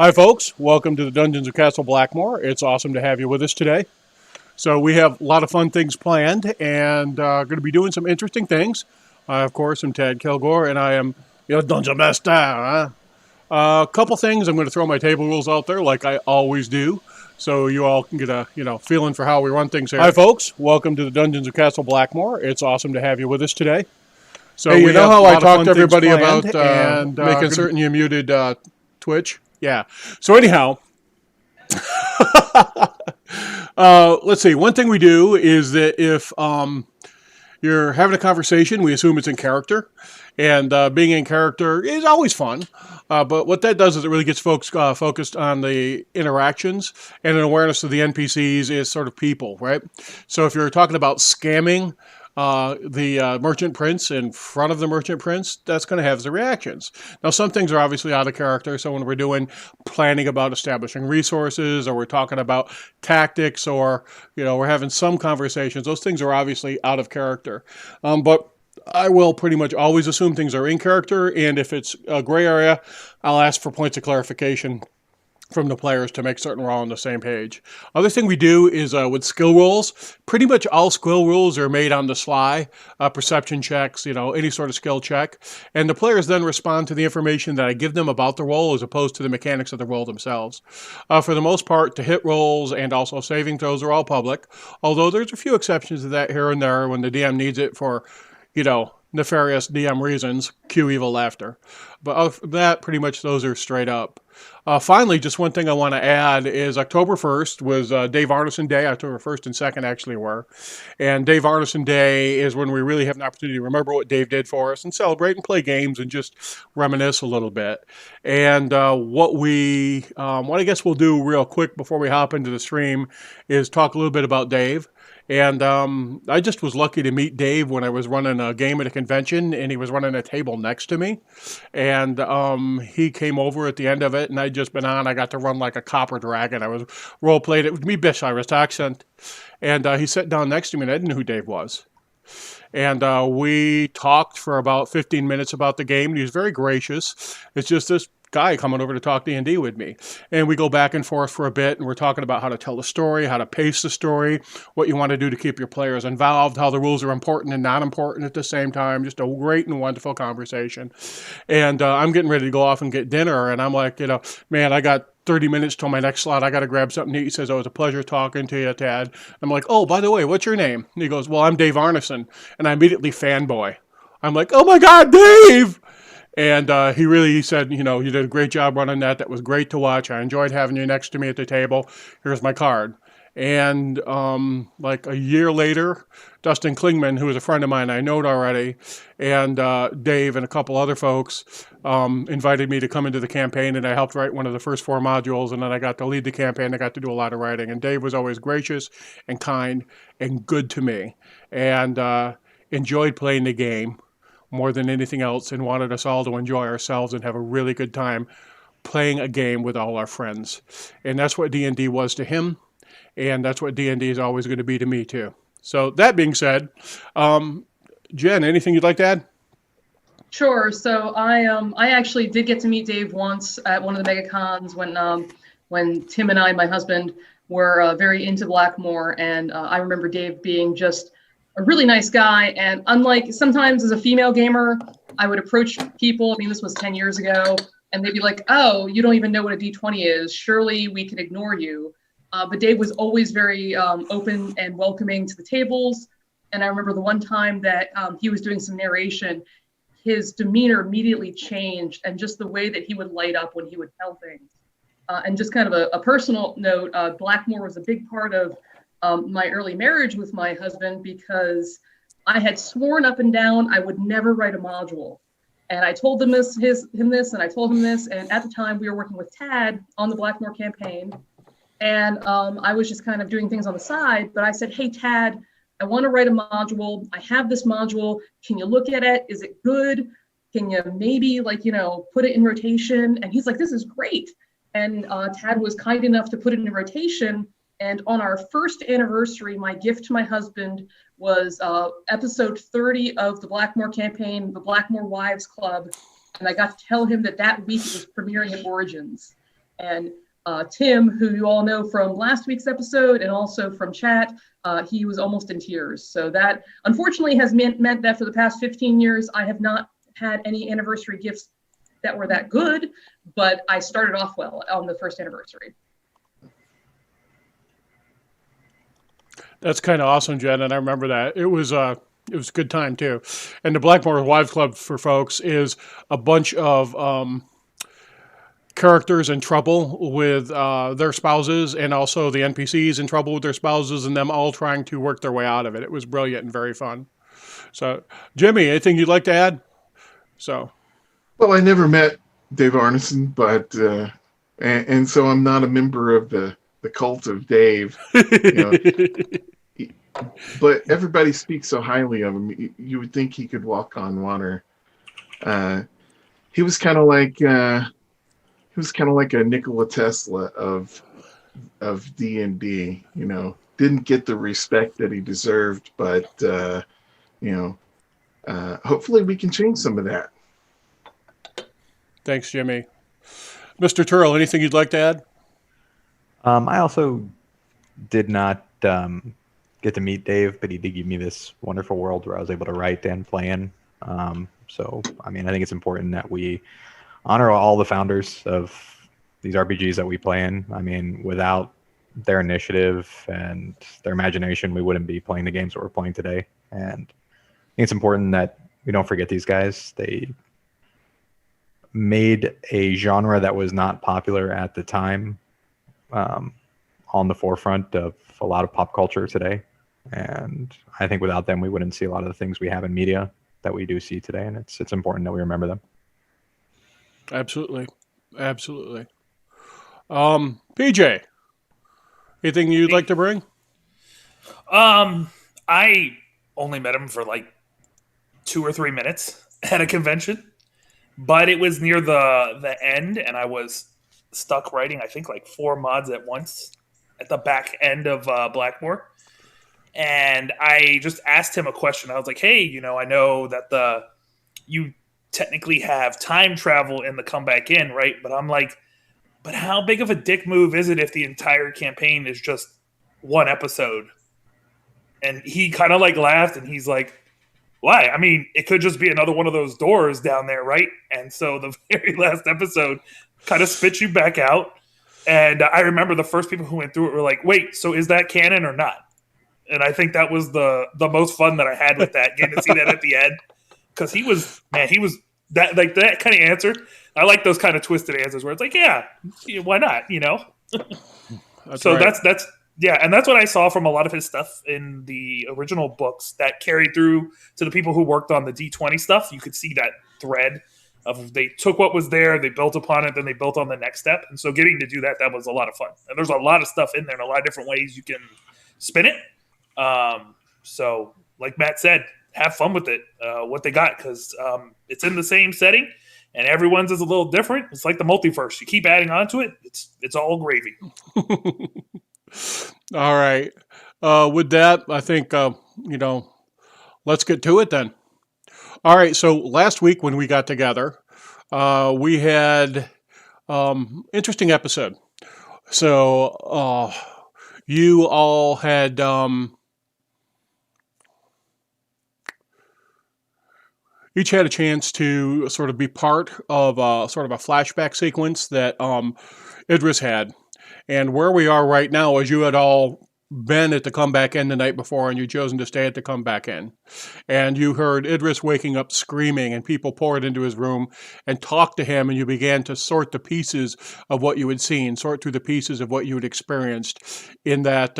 Hi, folks. Welcome to the Dungeons of Castle Blackmoor. It's awesome to have you with us today. So we have a lot of fun things planned and going to be doing some interesting things. I, of course, am Tad Kilgore, and I am your Dungeon Master. A couple things. I'm going to throw my table rules out there like I always do, so you all can get a feeling for how we run things here. Hi, folks. Welcome to the Dungeons of Castle Blackmoor. It's awesome to have you with us today. So Hey, we you know have how a I lot of talked fun to things everybody planned, about and making certain you muted Twitch. Yeah. So anyhow, let's see. One thing we do is that if you're having a conversation, we assume it's in character, and being in character is always fun. But what that does is it really gets folks focused on the interactions and an awareness of the NPCs as sort of people, right? So if you're talking about scamming the merchant prince in front of the merchant prince, that's going to have the reactions. Now, some things are obviously out of character. So when we're doing planning about establishing resources, or we're talking about tactics, or we're having some conversations, those things are obviously out of character. But I will pretty much always assume things are in character, and if it's a gray area, I'll ask for points of clarification from the players to make certain we're all on the same page. Other thing we do is with skill rolls. Pretty much all skill rolls are made on the sly, perception checks, any sort of skill check, and the players then respond to the information that I give them about the roll as opposed to the mechanics of the roll themselves. For the most part, the hit rolls and also saving throws are all public, although there's a few exceptions to that here and there when the DM needs it for, nefarious DM reasons, cue evil laughter. But other than that, pretty much those are straight up. Finally, just one thing I want to add is October 1st was Dave Arneson Day. October 1st and 2nd actually were. And Dave Arneson Day is when we really have an opportunity to remember what Dave did for us and celebrate and play games and just reminisce a little bit. And what I guess we'll do real quick before we hop into the stream is talk a little bit about Dave. And I just was lucky to meet Dave when I was running a game at a convention, and he was running a table next to me. And he came over at the end of it, and I'd just been on. I got to run like a copper dragon. I was role played it with me, Bish Irish accent. And he sat down next to me, and I didn't know who Dave was. And we talked for about 15 minutes about the game. And he was very gracious. It's just this guy coming over to talk D&D with me. And we go back and forth for a bit, and we're talking about how to tell the story, how to pace the story, what you want to do to keep your players involved, how the rules are important and not important at the same time. Just a great and wonderful conversation. And I'm getting ready to go off and get dinner, and I'm like, man, I got 30 minutes till my next slot. I got to grab something to eat. He says, oh, it was a pleasure talking to you, Tad. I'm like, oh, by the way, what's your name? And he goes, well, I'm Dave Arneson. And I immediately fanboy. I'm like, oh my God, Dave! And he said, you did a great job running that. That was great to watch. I enjoyed having you next to me at the table. Here's my card. And like a year later, Dustin Klingman, who is a friend of mine I knowed already, and Dave and a couple other folks invited me to come into the campaign, and I helped write one of the first 4 modules, and then I got to lead the campaign. I got to do a lot of writing, and Dave was always gracious and kind and good to me, and enjoyed playing the game more than anything else, and wanted us all to enjoy ourselves and have a really good time playing a game with all our friends. And that's what D&D was to him, and that's what D&D is always going to be to me too. So that being said, Jen, anything you'd like to add? Sure. So I actually did get to meet Dave once at one of the MegaCons when Tim and I, my husband, were very into Blackmoor, and I remember Dave being just a really nice guy. And unlike sometimes as a female gamer, I would approach people. I mean, this was 10 years ago, and they'd be like, "Oh, you don't even know what a D20 is. Surely we can ignore you." But Dave was always very open and welcoming to the tables. And I remember the one time that he was doing some narration, his demeanor immediately changed, and just the way that he would light up when he would tell things. And just kind of a personal note, Blackmoor was a big part of my early marriage with my husband, because I had sworn up and down I would never write a module. And I told him this, and I told him this. And at the time, we were working with Tad on the Blackmoor campaign. And I was just kind of doing things on the side. But I said, hey, Tad, I want to write a module. I have this module. Can you look at it? Is it good? Can you maybe put it in rotation? And he's like, this is great. And Tad was kind enough to put it in rotation. And on our first anniversary, my gift to my husband was episode 30 of the Blackmoor campaign, the Blackmoor Wives Club. And I got to tell him that week it was premiering at Origins. And Tim, who you all know from last week's episode and also from chat, he was almost in tears. So that unfortunately has meant that for the past 15 years, I have not had any anniversary gifts that were that good, but I started off well on the first anniversary. That's kind of awesome, Jen, and I remember that. It was a good time too. And the Blackmoor Wives Club, for folks, is a bunch of characters in trouble with their spouses, and also the NPCs in trouble with their spouses, and them all trying to work their way out of it. It was brilliant and very fun. So, Jimmy, anything you'd like to add? So, Well, I never met Dave Arneson, but and so I'm not a member of the cult of Dave. You know, but everybody speaks so highly of him. You would think he could walk on water. He was kind of like a Nikola Tesla of D&D. You know, didn't get the respect that he deserved, but hopefully we can change some of that. Thanks, Jimmy. Mr. Turl, anything you'd like to add? I also did not get to meet Dave, but he did give me this wonderful world where I was able to write and play in. So, I mean, I think it's important that we honor all the founders of these RPGs that we play in. I mean, without their initiative and their imagination, we wouldn't be playing the games that we're playing today. And I think it's important that we don't forget these guys. They made a genre that was not popular at the time on the forefront of a lot of pop culture today. And I think without them, we wouldn't see a lot of the things we have in media that we do see today. And it's important that we remember them. Absolutely. Absolutely. PJ, anything you'd like to bring? I only met him for like 2 or 3 minutes at a convention, but it was near the end, and I was stuck writing, I think, like 4 mods at once at the back end of Blackmoor. And I just asked him a question. I was like, hey, I know that you technically have time travel in the Come Back In, right? But I'm like, but how big of a dick move is it if the entire campaign is just 1 episode? And he kind of like laughed, and he's like, why? I mean, it could just be another one of those doors down there, right? And so the very last episode kind of spits you back out. And I remember the first people who went through it were like, wait, so is that canon or not? And I think that was the most fun that I had with that, getting to see that at the end. Because he was that kind of answer. I like those kind of twisted answers where it's like, yeah, why not? That's so right. that's yeah, and that's what I saw from a lot of his stuff in the original books that carried through to the people who worked on the D20 stuff. You could see that thread of they took what was there, they built upon it, then they built on the next step. And so getting to do that was a lot of fun. And there's a lot of stuff in there and a lot of different ways you can spin it. So like Matt said, have fun with it, what they got, because it's in the same setting and everyone's is a little different. It's like the multiverse. You keep adding on to it, it's all gravy. All right. With that, I think, let's get to it then. All right. So last week when we got together, we had interesting episode. So you all had each had a chance to sort of be part of sort of a flashback sequence that Idris had. And where we are right now is you had all been at the comeback end the night before, and you'd chosen to stay at the comeback end. And you heard Idris waking up screaming, and people poured into his room and talked to him, and you began to sort the pieces of what you had seen, sort through the pieces of what you had experienced in that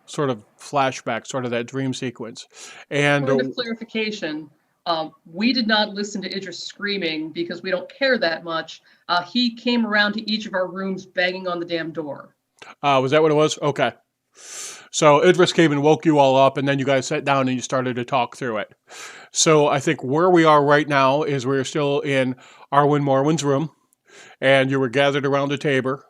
sort of flashback, sort of that dream sequence. And point of clarification, we did not listen to Idris screaming because we don't care that much. He came around to each of our rooms banging on the damn door. Was that what it was? Okay. So Idris came and woke you all up, and then you guys sat down and you started to talk through it. So I think where we are right now is we're still in Arwen Morwen's room, and you were gathered around a table,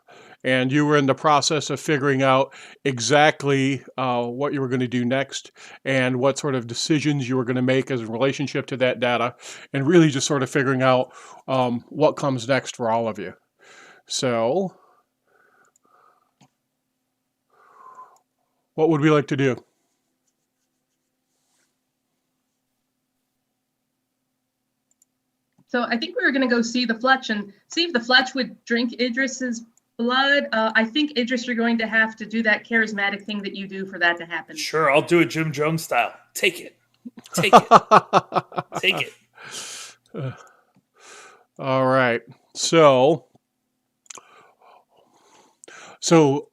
and you were in the process of figuring out exactly what you were going to do next and what sort of decisions you were going to make as a relationship to that data, and really just sort of figuring out what comes next for all of you. So, what would we like to do? So I think we were going to go see the Fletch and see if the Fletch would drink Idris's blood. I think, Idris, you're going to have to do that charismatic thing that you do for that to happen. Sure, I'll do it Jim Jones style. Take it. Take it. Take it. All right. So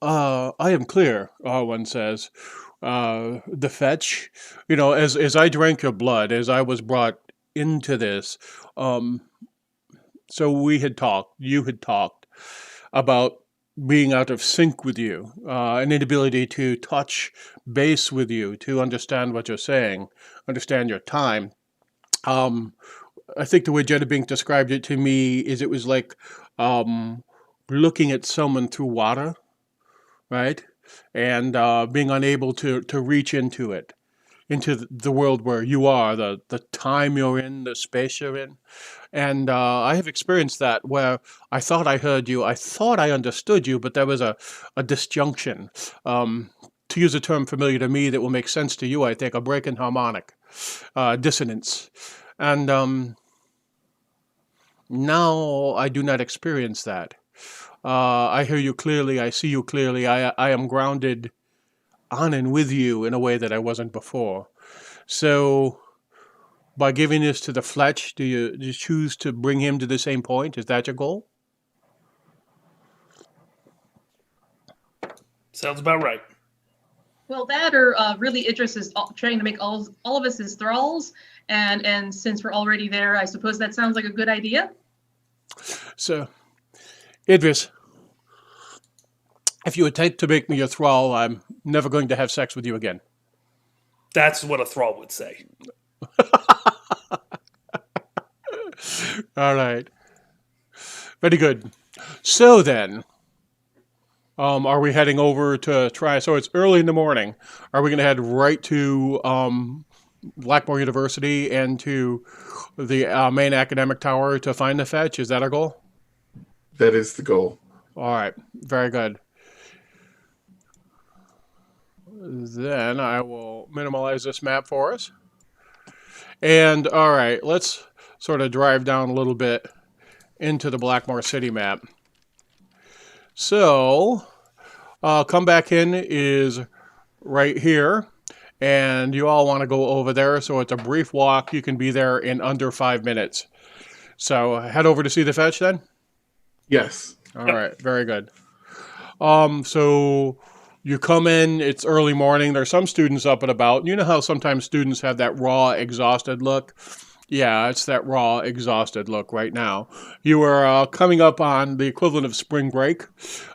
I am clear, one says. The Fetch, as I drank your blood, as I was brought into this, so you had talked about being out of sync with you, an inability to touch base with you, to understand what you're saying, understand your time. I think the way Jedabink described it to me is it was like looking at someone through water, right? And being unable to reach into it, into the world where you are, the time you're in, the space you're in. And I have experienced that where I thought I heard you, I thought I understood you, but there was a disjunction. To use a term familiar to me that will make sense to you, I think, a break in harmonic, dissonance. And now I do not experience that. I hear you clearly, I see you clearly, I am grounded on and with you in a way that I wasn't before. So, by giving this to the Fletch, do you choose to bring him to the same point? Is that your goal? Sounds about right. Well, that or really Idris is trying to make all of us his thralls, and since we're already there, I suppose that sounds like a good idea. So, Idris, if you attempt to make me your thrall, I'm never going to have sex with you again. That's what a thrall would say. All right. Very good. So then, are we heading over to try? So it's early in the morning. Are we going to head right to Blackmoor University and to the main academic tower to find the Fetch? Is that our goal? That is the goal. All right. Very good. Then I will minimize this map for us. And all right, let's sort of drive down a little bit into the Blackmoor City map. So, come back in is right here, and you all want to go over there, so it's a brief walk. You can be there in under 5 minutes. So, head over to see the Fetch then? Yes. All right, very good. So you come in, it's early morning, there's some students up and about. You know how sometimes students have that raw, exhausted look? Yeah, it's that raw, exhausted look right now. You are coming up on the equivalent of spring break,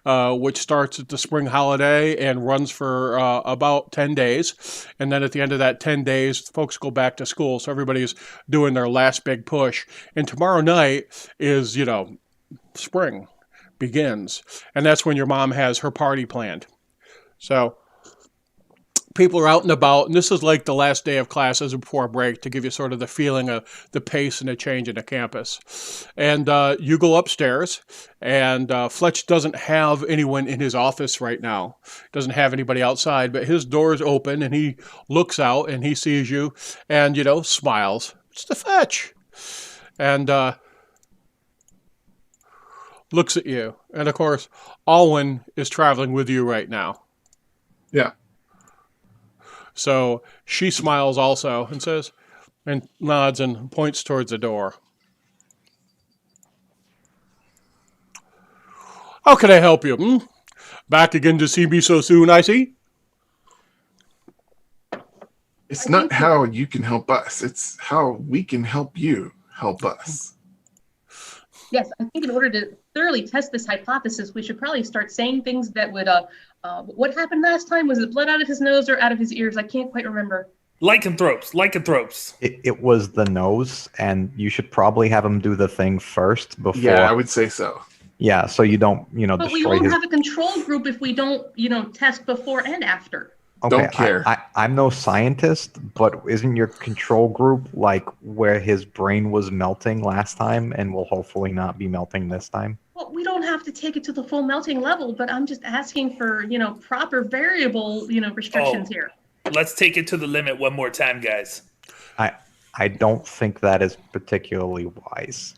which starts at the spring holiday and runs for about 10 days. And then at the end of that 10 days, folks go back to school. So everybody's doing their last big push. And tomorrow night is, spring begins. And that's when your mom has her party planned. So people are out and about, and this is like the last day of classes before break to give you sort of the feeling of the pace and the change in the campus. And you go upstairs, and Fletch doesn't have anyone in his office right now. Doesn't have anybody outside, but his door is open, and he looks out, and he sees you, and, smiles. It's the Fetch. And looks at you. And, of course, Alwyn is traveling with you right now. Yeah. So she smiles also and says, and nods and points towards the door. How can I help you? Back again to see me so soon, I see? It's not how you can help us. It's how we can help you help us. Yes, I think in order to thoroughly test this hypothesis, we should probably start saying things that would, what happened last time? Was it blood out of his nose or out of his ears? I can't quite remember. Lycanthropes. It was the nose, and you should probably have him do the thing first before. Yeah, I would say so. Yeah, so you don't, But we destroy won't his. have a control group if we don't, test before and after. Okay, Don't care. I'm no scientist, but isn't your control group like where his brain was melting last time and will hopefully not be melting this time? Well, we don't have to take it to the full melting level, but I'm just asking for, proper variable, restrictions Oh. here. Let's take it to the limit one more time, guys. I don't think that is particularly wise.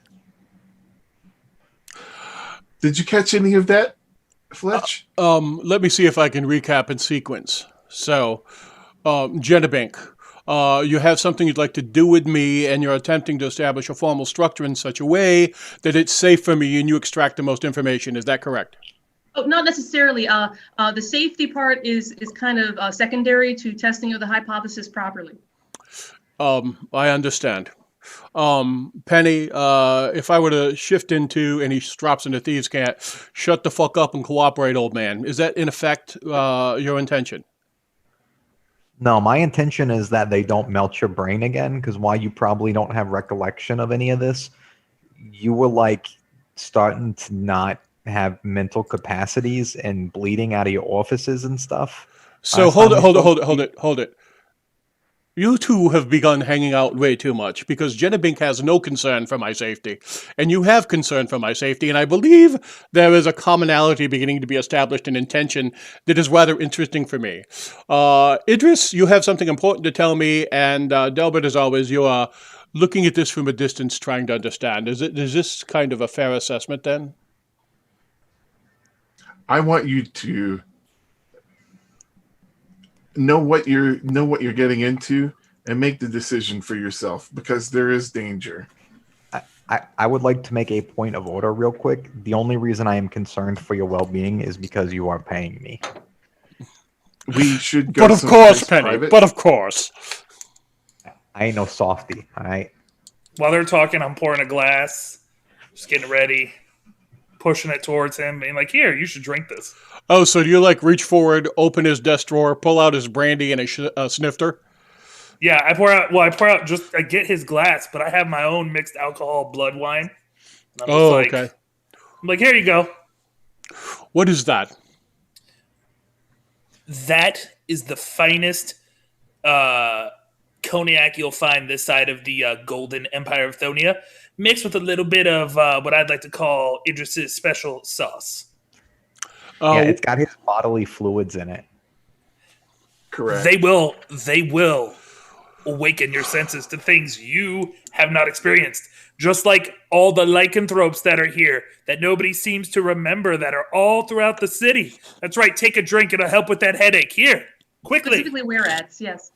Did you catch any of that, Fletch? Let me see if I can recap in sequence. So, Genebink, you have something you'd like to do with me, and you're attempting to establish a formal structure in such a way that it's safe for me and you extract the most information. Is that correct? Oh, not necessarily. The safety part is kind of secondary to testing of the hypothesis properly. I understand. Penny, if I were to shift into, and he drops into Thieves' Cant, shut the fuck up and cooperate, old man. Is that, in effect, your intention? No, my intention is that they don't melt your brain again, because while you probably don't have recollection of any of this, you were like starting to not have mental capacities and bleeding out of your orifices and stuff. So hold it. You two have begun hanging out way too much because Genebink has no concern for my safety, and you have concern for my safety, and I believe there is a commonality beginning to be established in intention that is rather interesting for me. Idris, you have something important to tell me, and Delbert, as always, you are looking at this from a distance, trying to understand. Is this kind of a fair assessment then? I want you to know what you're getting into and make the decision for yourself, because there is danger. I would like to make a point of order real quick. The only reason I am concerned for your well-being is because you are paying me. We should go. But of course, someplace Penny. private. But of course. I ain't no softy, all right? While they're talking, I'm pouring a glass, just getting ready, pushing it towards him, being like, "Here, you should drink this." Oh, so do you like reach forward, open his desk drawer, pull out his brandy and a snifter? Yeah, I pour out. Well, I get his glass, but I have my own mixed alcohol blood wine. And I'm Okay. I'm like, here you go. What is that? That is the finest cognac you'll find this side of the Golden Empire of Thonia, mixed with a little bit of what I'd like to call Idris's special sauce. Yeah, it's got his bodily fluids in it. Correct. They will awaken your senses to things you have not experienced. Just like all the lycanthropes that are here that nobody seems to remember that are all throughout the city. That's right. Take a drink. It'll help with that headache. Here, quickly. Specifically whereas, yes.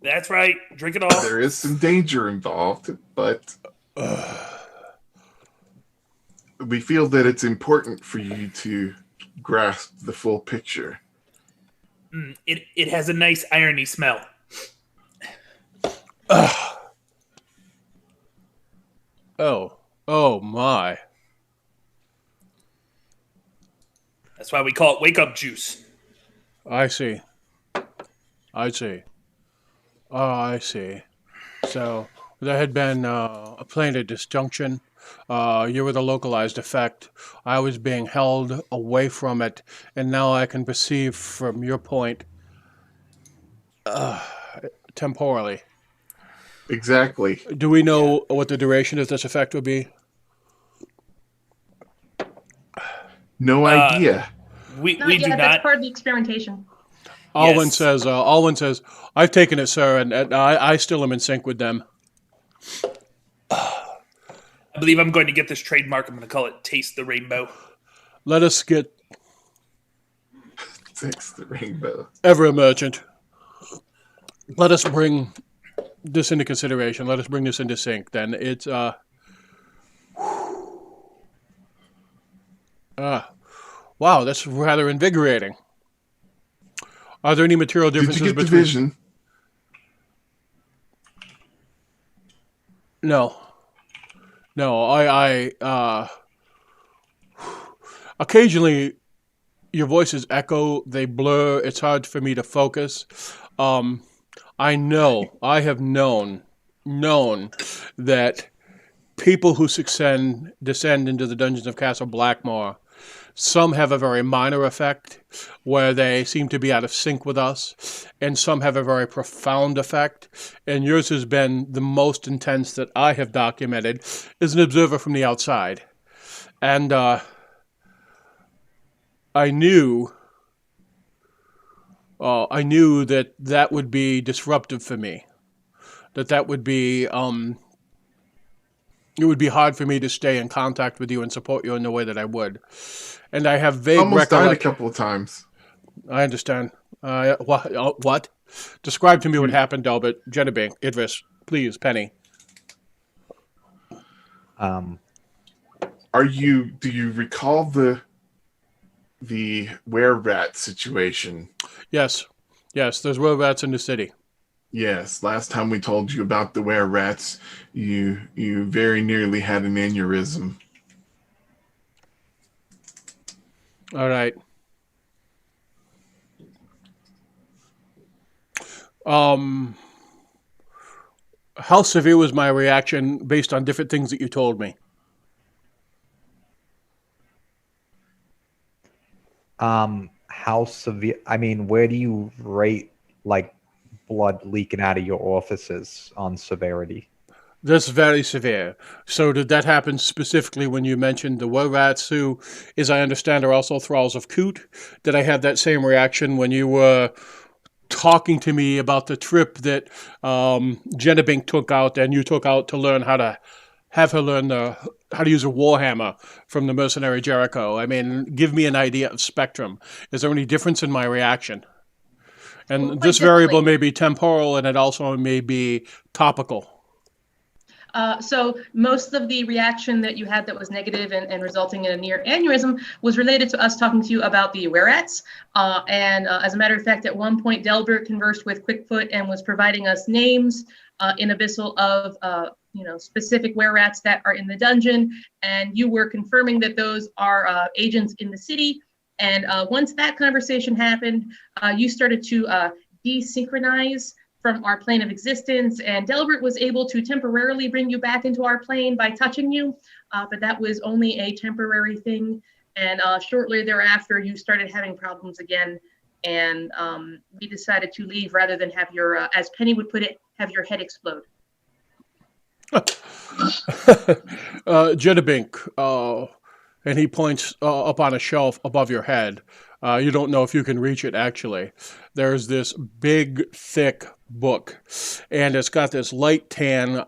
That's right. Drink it all. There is some danger involved, but we feel that it's important for you to grasp the full picture. It has a nice irony smell. Oh my. That's why we call it wake up juice. I see. I see. So there had been a planar disjunction. You were the localized effect. I was being held away from it, and now I can perceive from your point temporally. Exactly. Do we know what the duration of this effect would be? No idea. We Not do yet. not. That's part of the experimentation. Alwyn Yes. says, I've taken it, sir, and I still am in sync with them. I believe I'm going to get this trademark. I'm going to call it Taste the Rainbow. Let us get It's the rainbow. ever emergent. Let us bring this into consideration. Let us bring this into sync. Then it's wow, that's rather invigorating. Are there any material Did differences you get the between? vision? No. I occasionally your voices echo, they blur. It's hard for me to focus. I have known that people who descend into the dungeons of Castle Blackmoor, some have a very minor effect where they seem to be out of sync with us, and some have a very profound effect. And yours has been the most intense that I have documented as an observer from the outside. And I knew that would be disruptive for me. That would be it would be hard for me to stay in contact with you and support you in the way that I would. And I have vague Almost died a recollection. couple of times. I understand. What? Describe to me what happened, Delbert. Jennifer, Idris, please, Penny. Um, Do you recall the were-rat situation? Yes, there's were-rats in the city. Yes, last time we told you about the were-rats, you very nearly had an aneurysm. All right. How severe was my reaction based on different things that you told me? how severe? I mean, where do you rate like blood leaking out of your orifices on severity? That's very severe. So did that happen specifically when you mentioned the were-rats who, as I understand, are also thralls of Coot? Did I have that same reaction when you were talking to me about the trip that Jennabink took out and you took out to learn how to have her learn how to use a warhammer from the mercenary Jericho? I mean, give me an idea of spectrum. Is there any difference in my reaction? And Well, this quite variable definitely. may be temporal and it also may be topical. So most of the reaction that you had that was negative and resulting in a near aneurysm was related to us talking to you about the were-rats. And as a matter of fact, at one point, Delbert conversed with Quickfoot and was providing us names in Abyssal of specific were-rats that are in the dungeon. And you were confirming that those are agents in the city. And once that conversation happened, you started to desynchronize from our plane of existence, and Delbert was able to temporarily bring you back into our plane by touching you, but that was only a temporary thing. And shortly thereafter, you started having problems again, and we decided to leave rather than have your, as Penny would put it, have your head explode. Jennabink, and he points up on a shelf above your head. You don't know if you can reach it, actually. There's this big, thick book, and it's got this light tan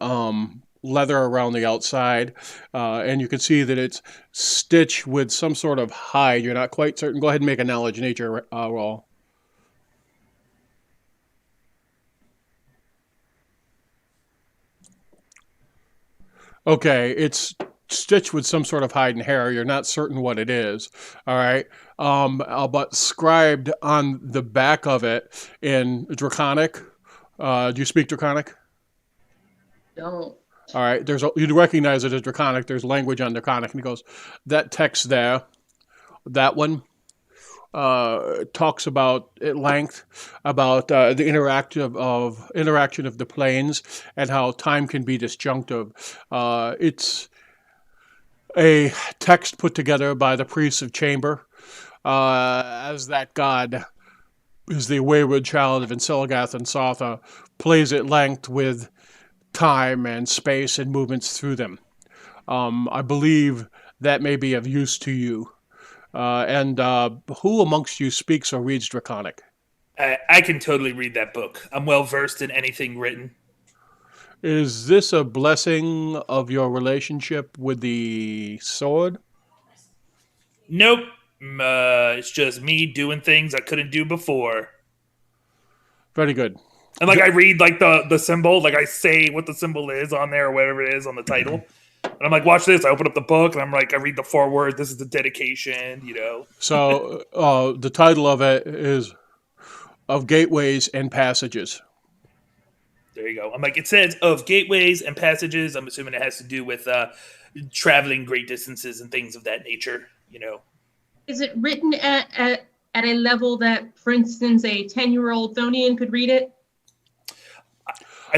leather around the outside, and you can see that it's stitched with some sort of hide. You're not quite certain. Go ahead and make a knowledge nature roll. Okay, it's stitched with some sort of hide and hair. You're not certain what it is. All right. But scribed on the back of it in Draconic. Do you speak Draconic? Don't. All right. You'd recognize it as Draconic. There's language on Draconic, and he goes, that text there, that one, talks about at length about the interaction of the planes and how time can be disjunctive. It's a text put together by the priests of Chamber, as that god is the wayward child of Encelagath and Sotha, plays at length with time and space and movements through them. I believe that may be of use to you. And who amongst you speaks or reads Draconic? I can totally read that book. I'm well versed in anything written. Is this a blessing of your relationship with the sword? Nope. It's just me doing things I couldn't do before. Very good. And I read the symbol, I say what the symbol is on there or whatever it is on the title. And I'm like, watch this. I open up the book and I'm like, I read the foreword. This is the dedication, So the title of it is Of Gateways and Passages. There you go. I'm like, it says of gateways and passages. I'm assuming it has to do with traveling great distances and things of that nature, Is it written at a level that, for instance, a 10-year-old Thonian could read it?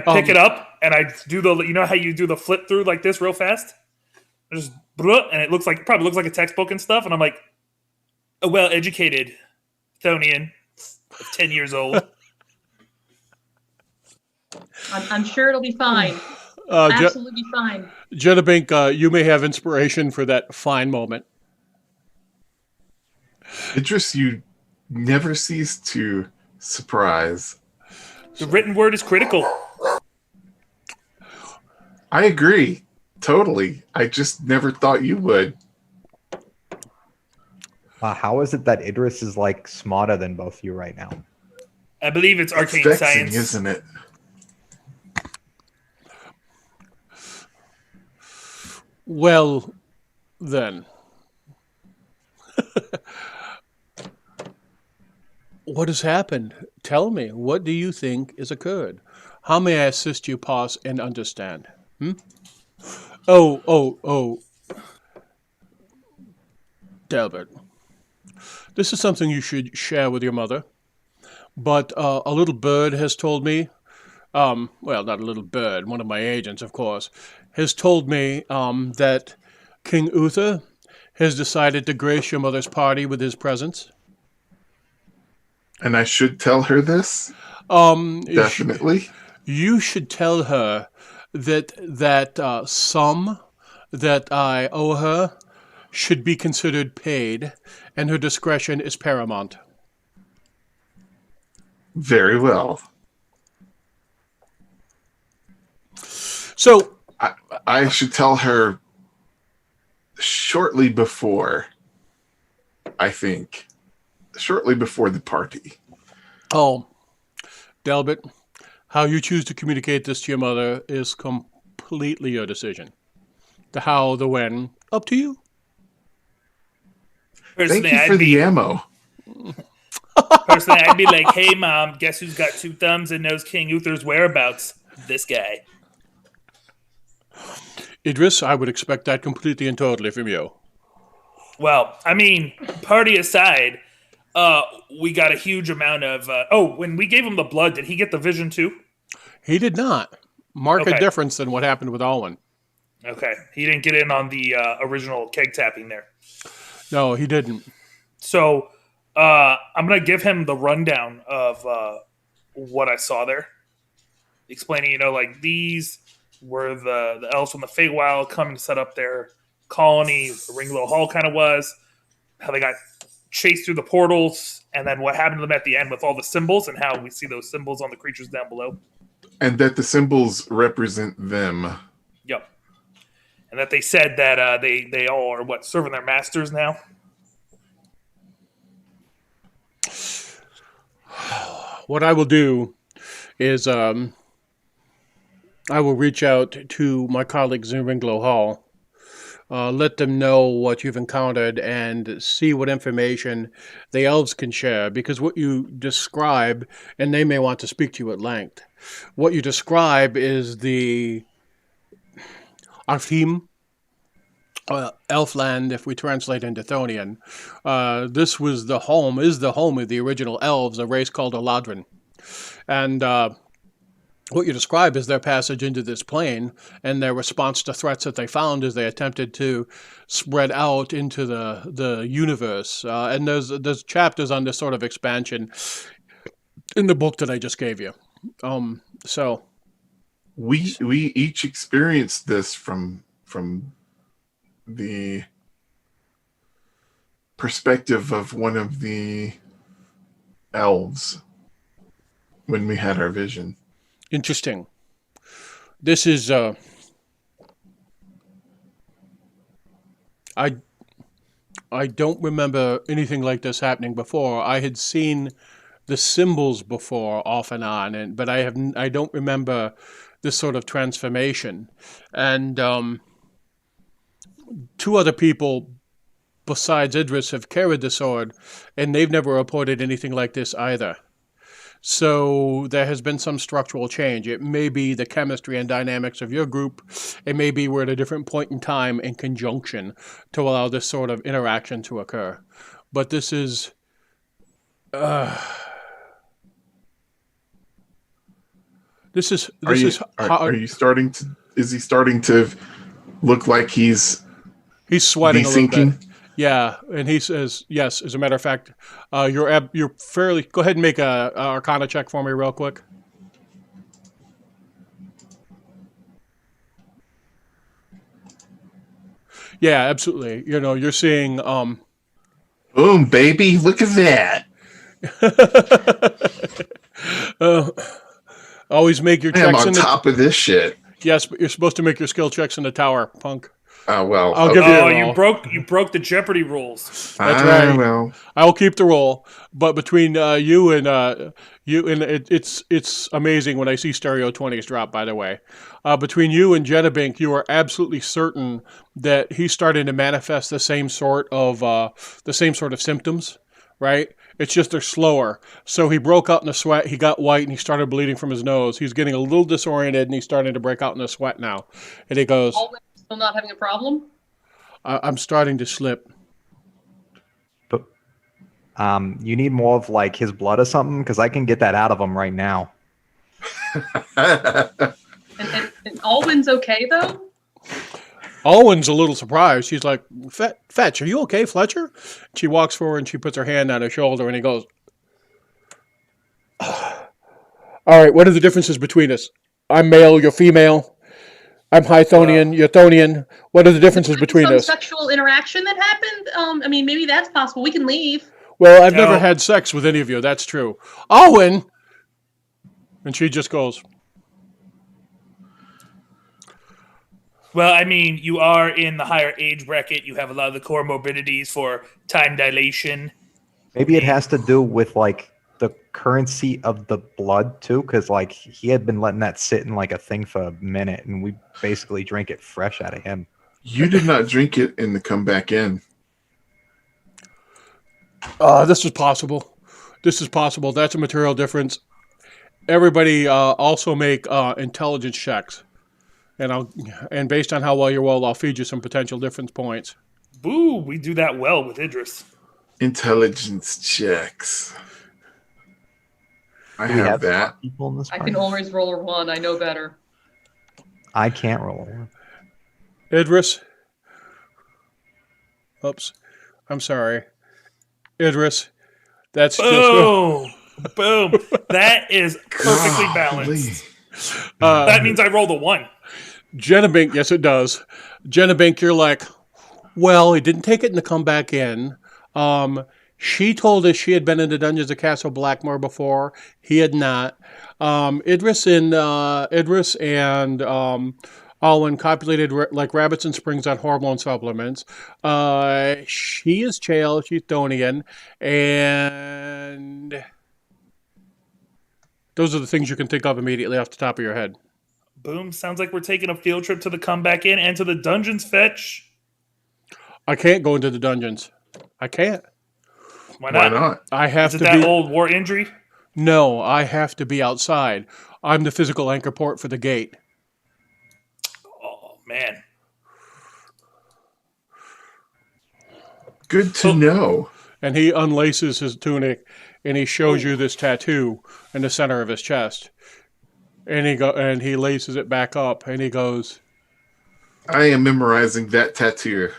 I pick it up and I do you know how you do the flip through like this real fast? Just and it probably looks like a textbook and stuff. And I'm like, a well-educated Thonian of 10 years old. I'm sure it'll be fine. Absolutely fine. Jedabink, you may have inspiration for that fine moment. Idris, you never cease to surprise. The written word is critical. I agree. Totally. I just never thought you would. How is it that Idris is like smarter than both you right now? I believe it's arcane Vexing, science. isn't it? Well, then. What has happened? Tell me, what do you think has occurred? How may I assist you, pause, and understand? Oh. Delbert, this is something you should share with your mother. But a little bird has told me, well, not a little bird, one of my agents, of course, has told me that King Uther has decided to grace your mother's party with his presence. And I should tell her this? Definitely. You should tell her that sum that I owe her should be considered paid, and her discretion is paramount. Very well. So I should tell her shortly before, I think. Shortly before the party. Oh, Delbert, how you choose to communicate this to your mother is completely your decision. The how, the when, up to you. Personally, Thank you for the ammo. Personally, I'd be like, hey, Mom, guess who's got 2 thumbs and knows King Uther's whereabouts? This guy. Idris, I would expect that completely and totally from you. Well, I mean, party aside, we got a huge amount of... when we gave him the blood, did he get the vision too? He did not. Mark a Okay. difference than what happened with Alwyn. Okay. He didn't get in on the original keg tapping there. No, he didn't. So I'm going to give him the rundown of what I saw there. Explaining, like these were the elves from the Feywild coming to set up their colony. The Ringlow Hall kind of was. How they got chased through the portals. And then what happened to them at the end with all the symbols and how we see those symbols on the creatures down below. And that the symbols represent them. Yep. And that they said that they all are, serving their masters now? What I will do is I will reach out to my colleagues in Ringlow Hall, let them know what you've encountered and see what information the elves can share, because what you describe, and they may want to speak to you at length, what you describe is the Arthim, Elfland, if we translate into Thonian. This is the home of the original elves, a race called Eladrin. And what you describe is their passage into this plane and their response to threats that they found as they attempted to spread out into the universe. And there's chapters on this sort of expansion in the book that I just gave you. So we each experienced this from the perspective of one of the elves when we had our vision. interesting. This is I don't remember anything like this happening before. I had seen the symbols before off and on, but I don't remember this sort of transformation. And 2 other people besides Idris have carried the sword, and they've never reported anything like this either. So there has been some structural change. It may be the chemistry and dynamics of your group. It may be we're at a different point in time in conjunction to allow this sort of interaction to occur. But this is... This is Are this you is how are you starting to? Is he starting to look like he's he's sweating a little bit. de-syncing? Yeah, and he says yes. As a matter of fact, you're fairly. Go ahead and make a Arcana check for me, real quick. Yeah, absolutely. You know, you're seeing. Boom, baby! Look at that. uh, always make your I am checks on in the. top of this shit. Yes, but you're supposed to make your skill checks in the tower, punk. Well, I'll give you okay. a Oh, roll. you broke the Jeopardy rules. That's right. Well, I will keep the roll, but between you and it's amazing when I see stereo 20s drop. By the way, between you and Jedabink, you are absolutely certain that he's starting to manifest the same sort of symptoms, right? It's just they're slower. So he broke out in a sweat. He got white and he started bleeding from his nose. He's getting a little disoriented and he's starting to break out in a sweat now. And he goes, Always still not having a problem? "I'm starting to slip." But you need more of like his blood or something, because I can get that out of him right now. And Alwyn's okay, though? Alwyn's a little surprised. She's like, Fetch, are you okay, Fletcher? She walks forward and she puts her hand on his shoulder and he goes, all right, what are the differences between us? I'm male, you're female. I'm Hythonian, you're Thonian. What are the differences between Some us? sexual interaction that happened? I mean, maybe that's possible. We can leave. Well, I've No. never had sex with any of you. That's true. Alwyn! And she just goes, Well, I mean, you are in the higher age bracket. You have a lot of the comorbidities for time dilation. Maybe it has to do with like the currency of the blood too, because like he had been letting that sit in like a thing for a minute, and we basically drank it fresh out of him. you did not drink it in the come back in. this is possible. This is possible. That's a material difference. Everybody also make intelligence checks. And based on how well you roll, I'll feed you some potential difference points. Boo, we do that well with Idris. Intelligence checks. I Do we have that. smart people in this I party? can always roll a 1. I know better. I can't roll a one. Idris. Oops. I'm sorry. Idris. That's just. Boom. Boom. That is perfectly balanced. That means I rolled a 1. Jenabink, yes, it does. Jenabink, you're like, well, he didn't take it and to come back in. She told us she had been in the dungeons of Castle Blackmoor before. He had not. Idris and Alwyn copulated like rabbits and springs on hormone supplements. She is Chael, she's Thonian, and those are the things you can think of immediately off the top of your head. Boom. Sounds like we're taking a field trip to the comeback in and to the dungeons, Fetch. I can't go into the dungeons. I can't. Why Why not? not? I have Is to it that be. old war injury? No, I have to be outside. I'm the physical anchor port for the gate. Oh, man. Good to know. And he unlaces his tunic and he shows you this tattoo in the center of his chest. And he laces it back up and he goes, I am memorizing that tattoo.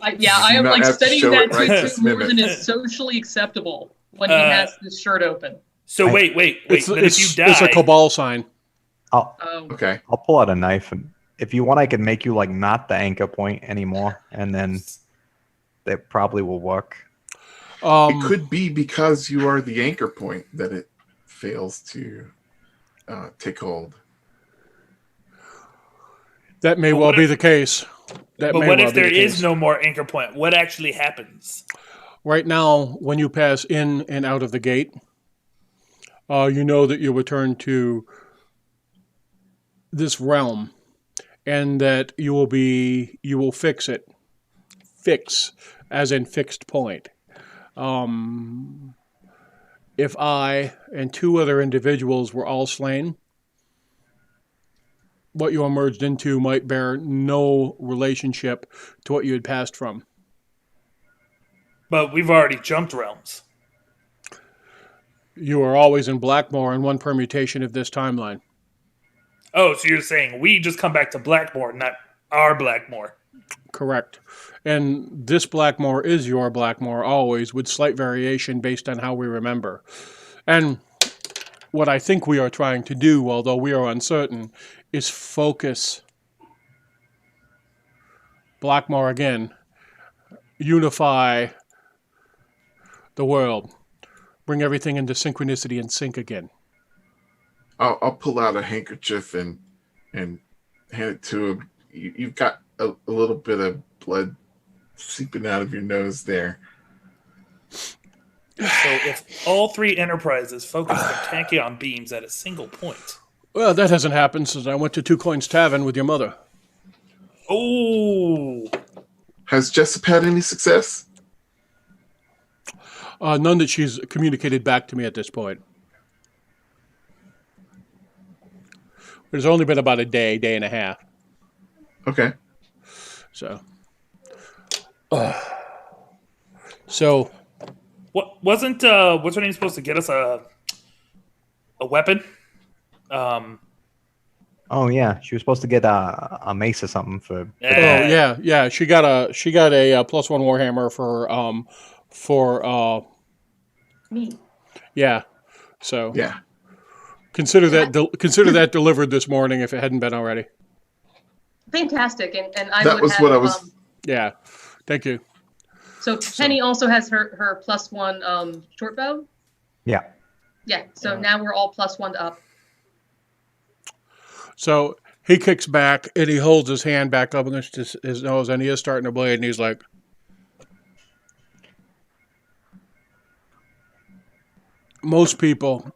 I do am not like have to studying show that it right tattoo this more minute. than is socially acceptable when he has his shirt open. So wait. it's, But if you die, it's a cabal sign. Oh, Okay. I'll pull out a knife, and if you want, I can make you like not the anchor point anymore, and then that probably will work. It could be because you are the anchor point that it fails to take hold. That may But well what be if- the case. That but may what well if be there the is case. no more anchor point? What actually happens? Right now, when you pass in and out of the gate, you know that you return to this realm, and that you will fix it. Fix, as in fixed point. If I and 2 other individuals were all slain, what you emerged into might bear no relationship to what you had passed from. But we've already jumped realms. You are always in Blackmoor in one permutation of this timeline. Oh, so you're saying we just come back to Blackmoor, not our Blackmoor. Correct. And this Blackmoor is your Blackmoor always, with slight variation based on how we remember. And what I think we are trying to do, although we are uncertain, is focus Blackmoor again, unify the world, bring everything into synchronicity and sync again. I'll pull out a handkerchief and hand it to him. You've got a little bit of blood seeping out of your nose there. So if all three enterprises focus their tachyon beams at a single point. Well, that hasn't happened since I went to Two Coins Tavern with your mother. Oh, Has Jessup had any success? None that she's communicated back to me at this point. There's only been about a day and a half. Okay. So what wasn't what's her name supposed to get us a weapon? Oh yeah, she was supposed to get a mace or something for. oh yeah. She got a +1 warhammer for Me. yeah. So Yeah. consider that delivered this morning if it hadn't been already. Fantastic, and I That would was have, what I was. Yeah. Thank you. So Penny also has her +1 short bow. Yeah. Yeah. So now we're all +1 up. So he kicks back and he holds his hand back up against his nose and he is starting to bleed and he's like, most people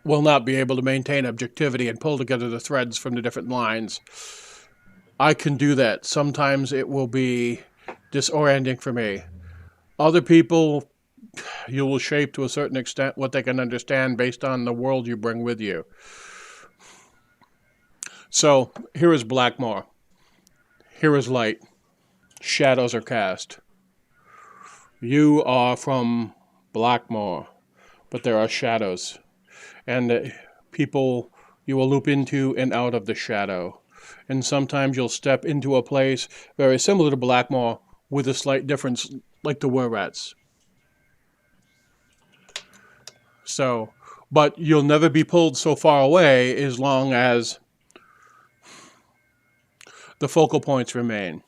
will not be able to maintain objectivity and pull together the threads from the different lines. I can do that. Sometimes it will be disorienting for me. Other people, you will shape to a certain extent what they can understand based on the world you bring with you. So here is Blackmoor. Here is light. Shadows are cast. You are from Blackmoor, but there are shadows. And people you will loop into and out of the shadow. And sometimes you'll step into a place very similar to Blackmoor with a slight difference, like the were-rats. So, but you'll never be pulled so far away as long as the focal points remain.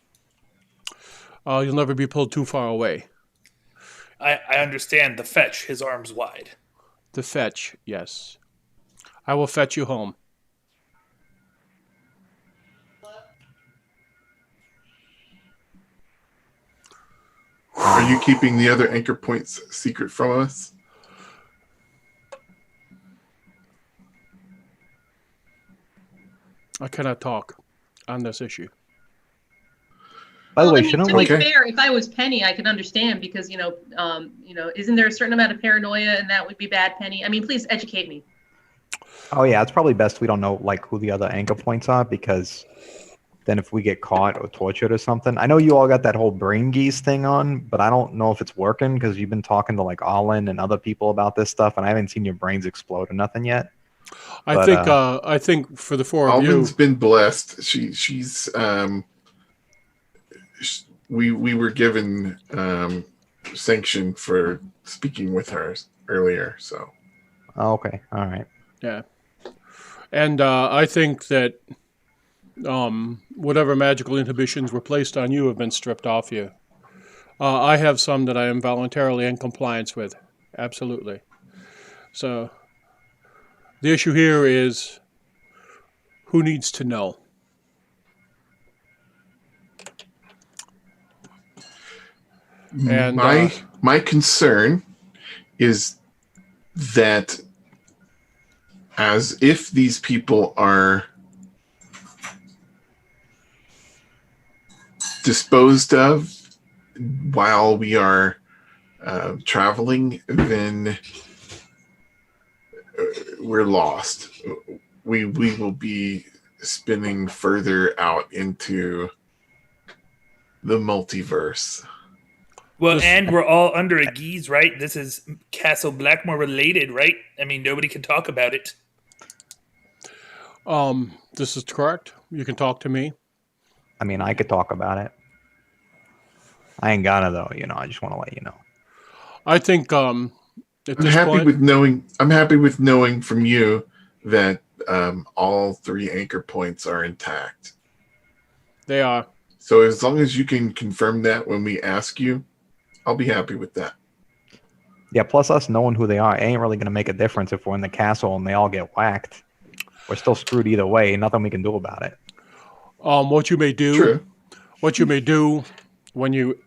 You'll never be pulled too far away. I understand the fetch, his arms wide. The fetch, yes. I will fetch you home. Are you keeping the other anchor points secret from us? I cannot talk on this issue. By the way, I mean, shouldn't to be like fair, if I was Penny, I could understand because isn't there a certain amount of paranoia and that would be bad, Penny? I mean, please educate me. Oh yeah, it's probably best we don't know like who the other anchor points are because then if we get caught or tortured or something, I know you all got that whole brain geese thing on, but I don't know if it's working because you've been talking to like Olin and other people about this stuff, and I haven't seen your brains explode or nothing yet. I think for the four of you, Alden's been blessed. We were given sanction for speaking with her earlier, so. Oh, okay, all right. yeah, and I think that whatever magical inhibitions were placed on you have been stripped off you. I have some that I am voluntarily in compliance with, absolutely. So the issue here is who needs to know. And my concern is that as if these people are disposed of while we are traveling, then we're lost. We will be spinning further out into the multiverse. Well, and we're all under a geese, right? This is Castle Blackmoor related, right? I mean, nobody can talk about it. This is correct. You can talk to me. I mean, I could talk about it. I ain't gonna though. I just want to let you know. I think at I'm this happy point, with knowing. I'm happy with knowing from you that all 3 anchor points are intact. they are. So as long as you can confirm that when we ask you, I'll be happy with that. Yeah. Plus, us knowing who they are ain't really gonna make a difference if we're in the castle and they all get whacked. We're still screwed either way. Nothing we can do about it. What you may do, True. when you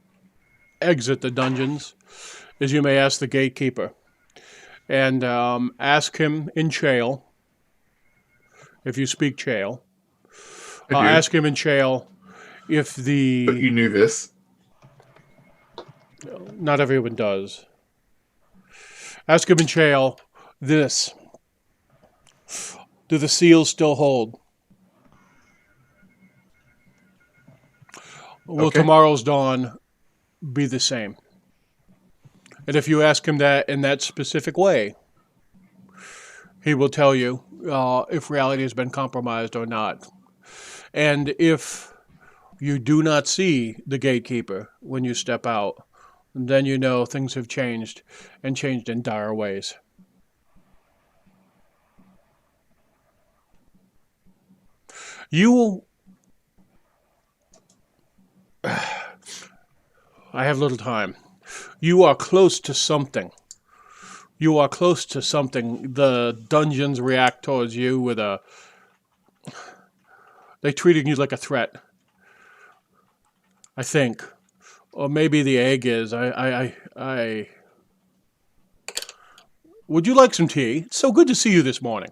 exit the dungeons is you may ask the gatekeeper and ask him in Chael, if you speak Chael, I do. ask him in Chael if But the you knew this. not everyone does. Ask him in Chael this: do the seals still hold? Will Okay. tomorrow's dawn be the same? And if you ask him that in that specific way, he will tell you if reality has been compromised or not. And if you do not see the gatekeeper when you step out, then you know things have changed and changed in dire ways. You I have little time. You are close to something. You are close to something. The dungeons react towards you with a. They treating you like a threat. I think, or maybe the egg is. I. Would you like some tea? It's so good to see you this morning.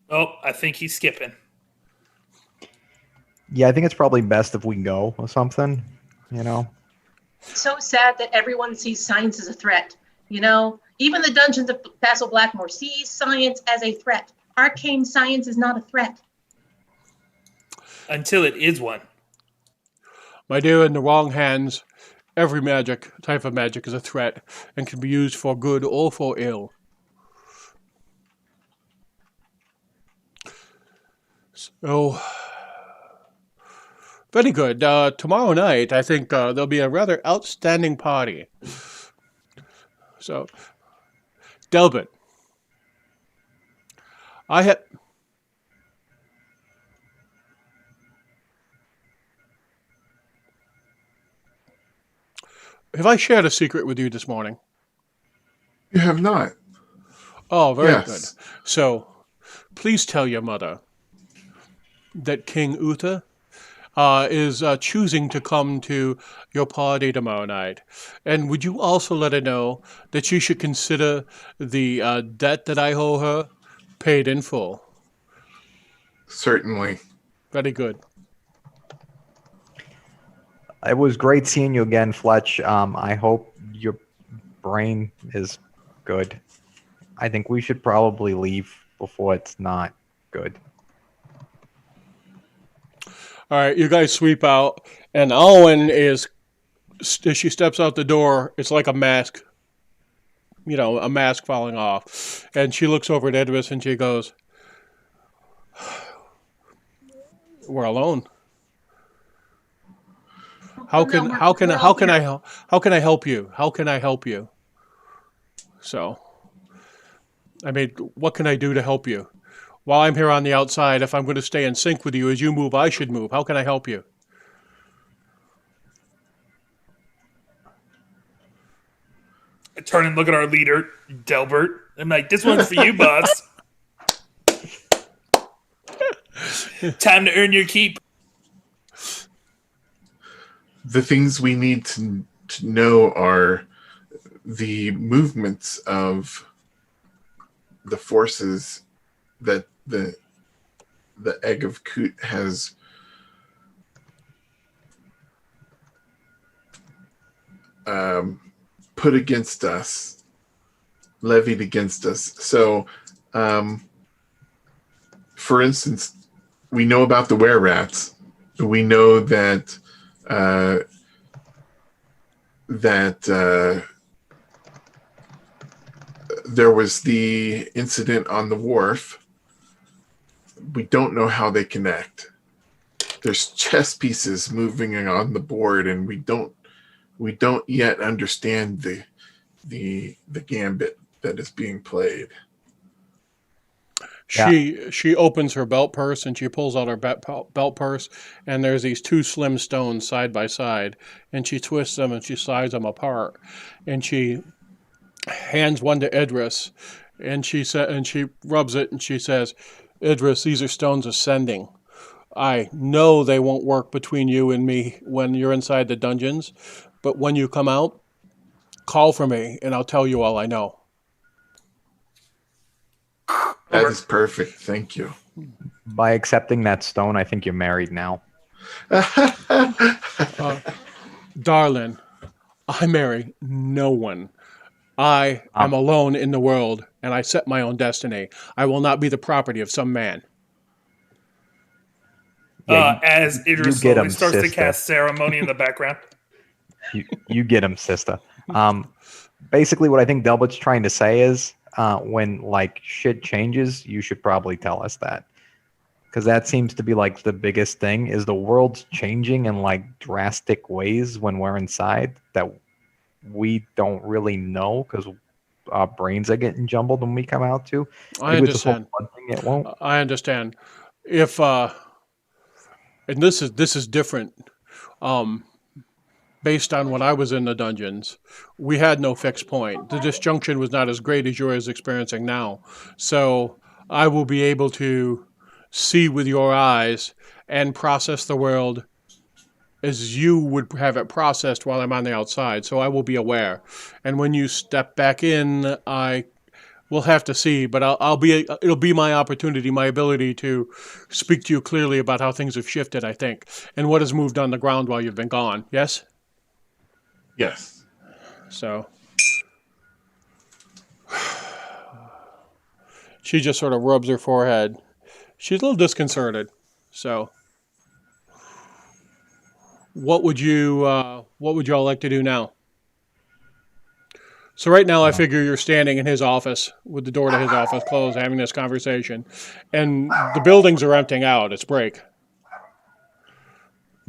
Oh, I think he's skipping. Yeah, I think it's probably best if we go or something. It's so sad that everyone sees science as a threat. Even the dungeons of Castle Blackmoor sees science as a threat. Arcane science is not a threat. Until it is one. My dear, in the wrong hands, every type of magic is a threat and can be used for good or for ill. So, very good. Tomorrow night, I think there'll be a rather outstanding party. So, Delbert, I had. Have I shared a secret with you this morning? You have not. Oh, very Yes. good. So, please tell your mother that King Uther is choosing to come to your party tomorrow night. And would you also let her know that she should consider the debt that I owe her paid in full? Certainly. Very good. It was great seeing you again, Fletch. I hope your brain is good. I think we should probably leave before it's not good. All right, you guys sweep out, and Owen is, as she steps out the door, it's like a mask, a mask falling off. And she looks over at Edris and she goes, we're alone. How can I help you? How can I help you? So, I mean, what can I do to help you? While I'm here on the outside, if I'm going to stay in sync with you, as you move, I should move. How can I help you? I turn and look at our leader, Delbert. I'm like, this one's for you, boss. Time to earn your keep. The things we need to know are the movements of the forces that the egg of Kut has put against us, levied against us. So, for instance, we know about the were-rats. We know that there was the incident on the wharf. we don't know how they connect. There's chess pieces moving on the board, and we don't yet understand the gambit that is being played. She opens her belt purse and she pulls out her belt purse, and there's these two slim stones side by side, and she twists them and she slides them apart, and she hands one to Idris, and she rubs it and she says, "Idris, these are stones ascending. I know they won't work between you and me when you're inside the dungeons, but when you come out, call for me and I'll tell you all I know." That is perfect. Thank you. By accepting that stone, I think you're married now. Darling, I marry no one. I am alone in the world, and I set my own destiny. I will not be the property of some man. Yeah, as Idris get slowly him, starts to sister. cast ceremony in the background. You get him, sister. Basically, what I think Delbert's trying to say is, when like shit changes, you should probably tell us that, because that seems to be like the biggest thing. Is the world's changing in like drastic ways when we're inside that we don't really know because our brains are getting jumbled when we come out too. I With this whole understand. blood thing, it won't. I understand. If and this is different. Based on when I was in the dungeons, we had no fixed point. The disjunction was not as great as yours experiencing now. So I will be able to see with your eyes and process the world as you would have it processed while I'm on the outside. So I will be aware. And when you step back in, I will have to see, but it'll be my opportunity, my ability to speak to you clearly about how things have shifted, I think, and what has moved on the ground while you've been gone. Yes? Yes. So she just sort of rubs her forehead. She's a little disconcerted. So what would you all like to do now? So right now I figure you're standing in his office with the door to his office closed, having this conversation, and the buildings are emptying out. It's break.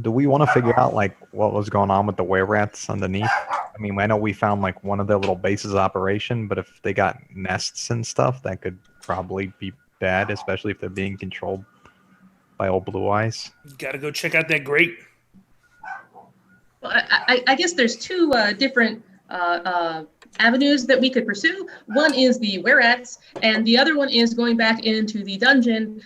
Do we want to figure out like what was going on with the were-rats underneath? I mean, I know we found like one of their little bases of operation, but if they got nests and stuff, that could probably be bad, especially if they're being controlled by old Blue Eyes. Gotta go check out that grate. Well, I guess there's two different avenues that we could pursue. One is the were-rats, and the other one is going back into the dungeon.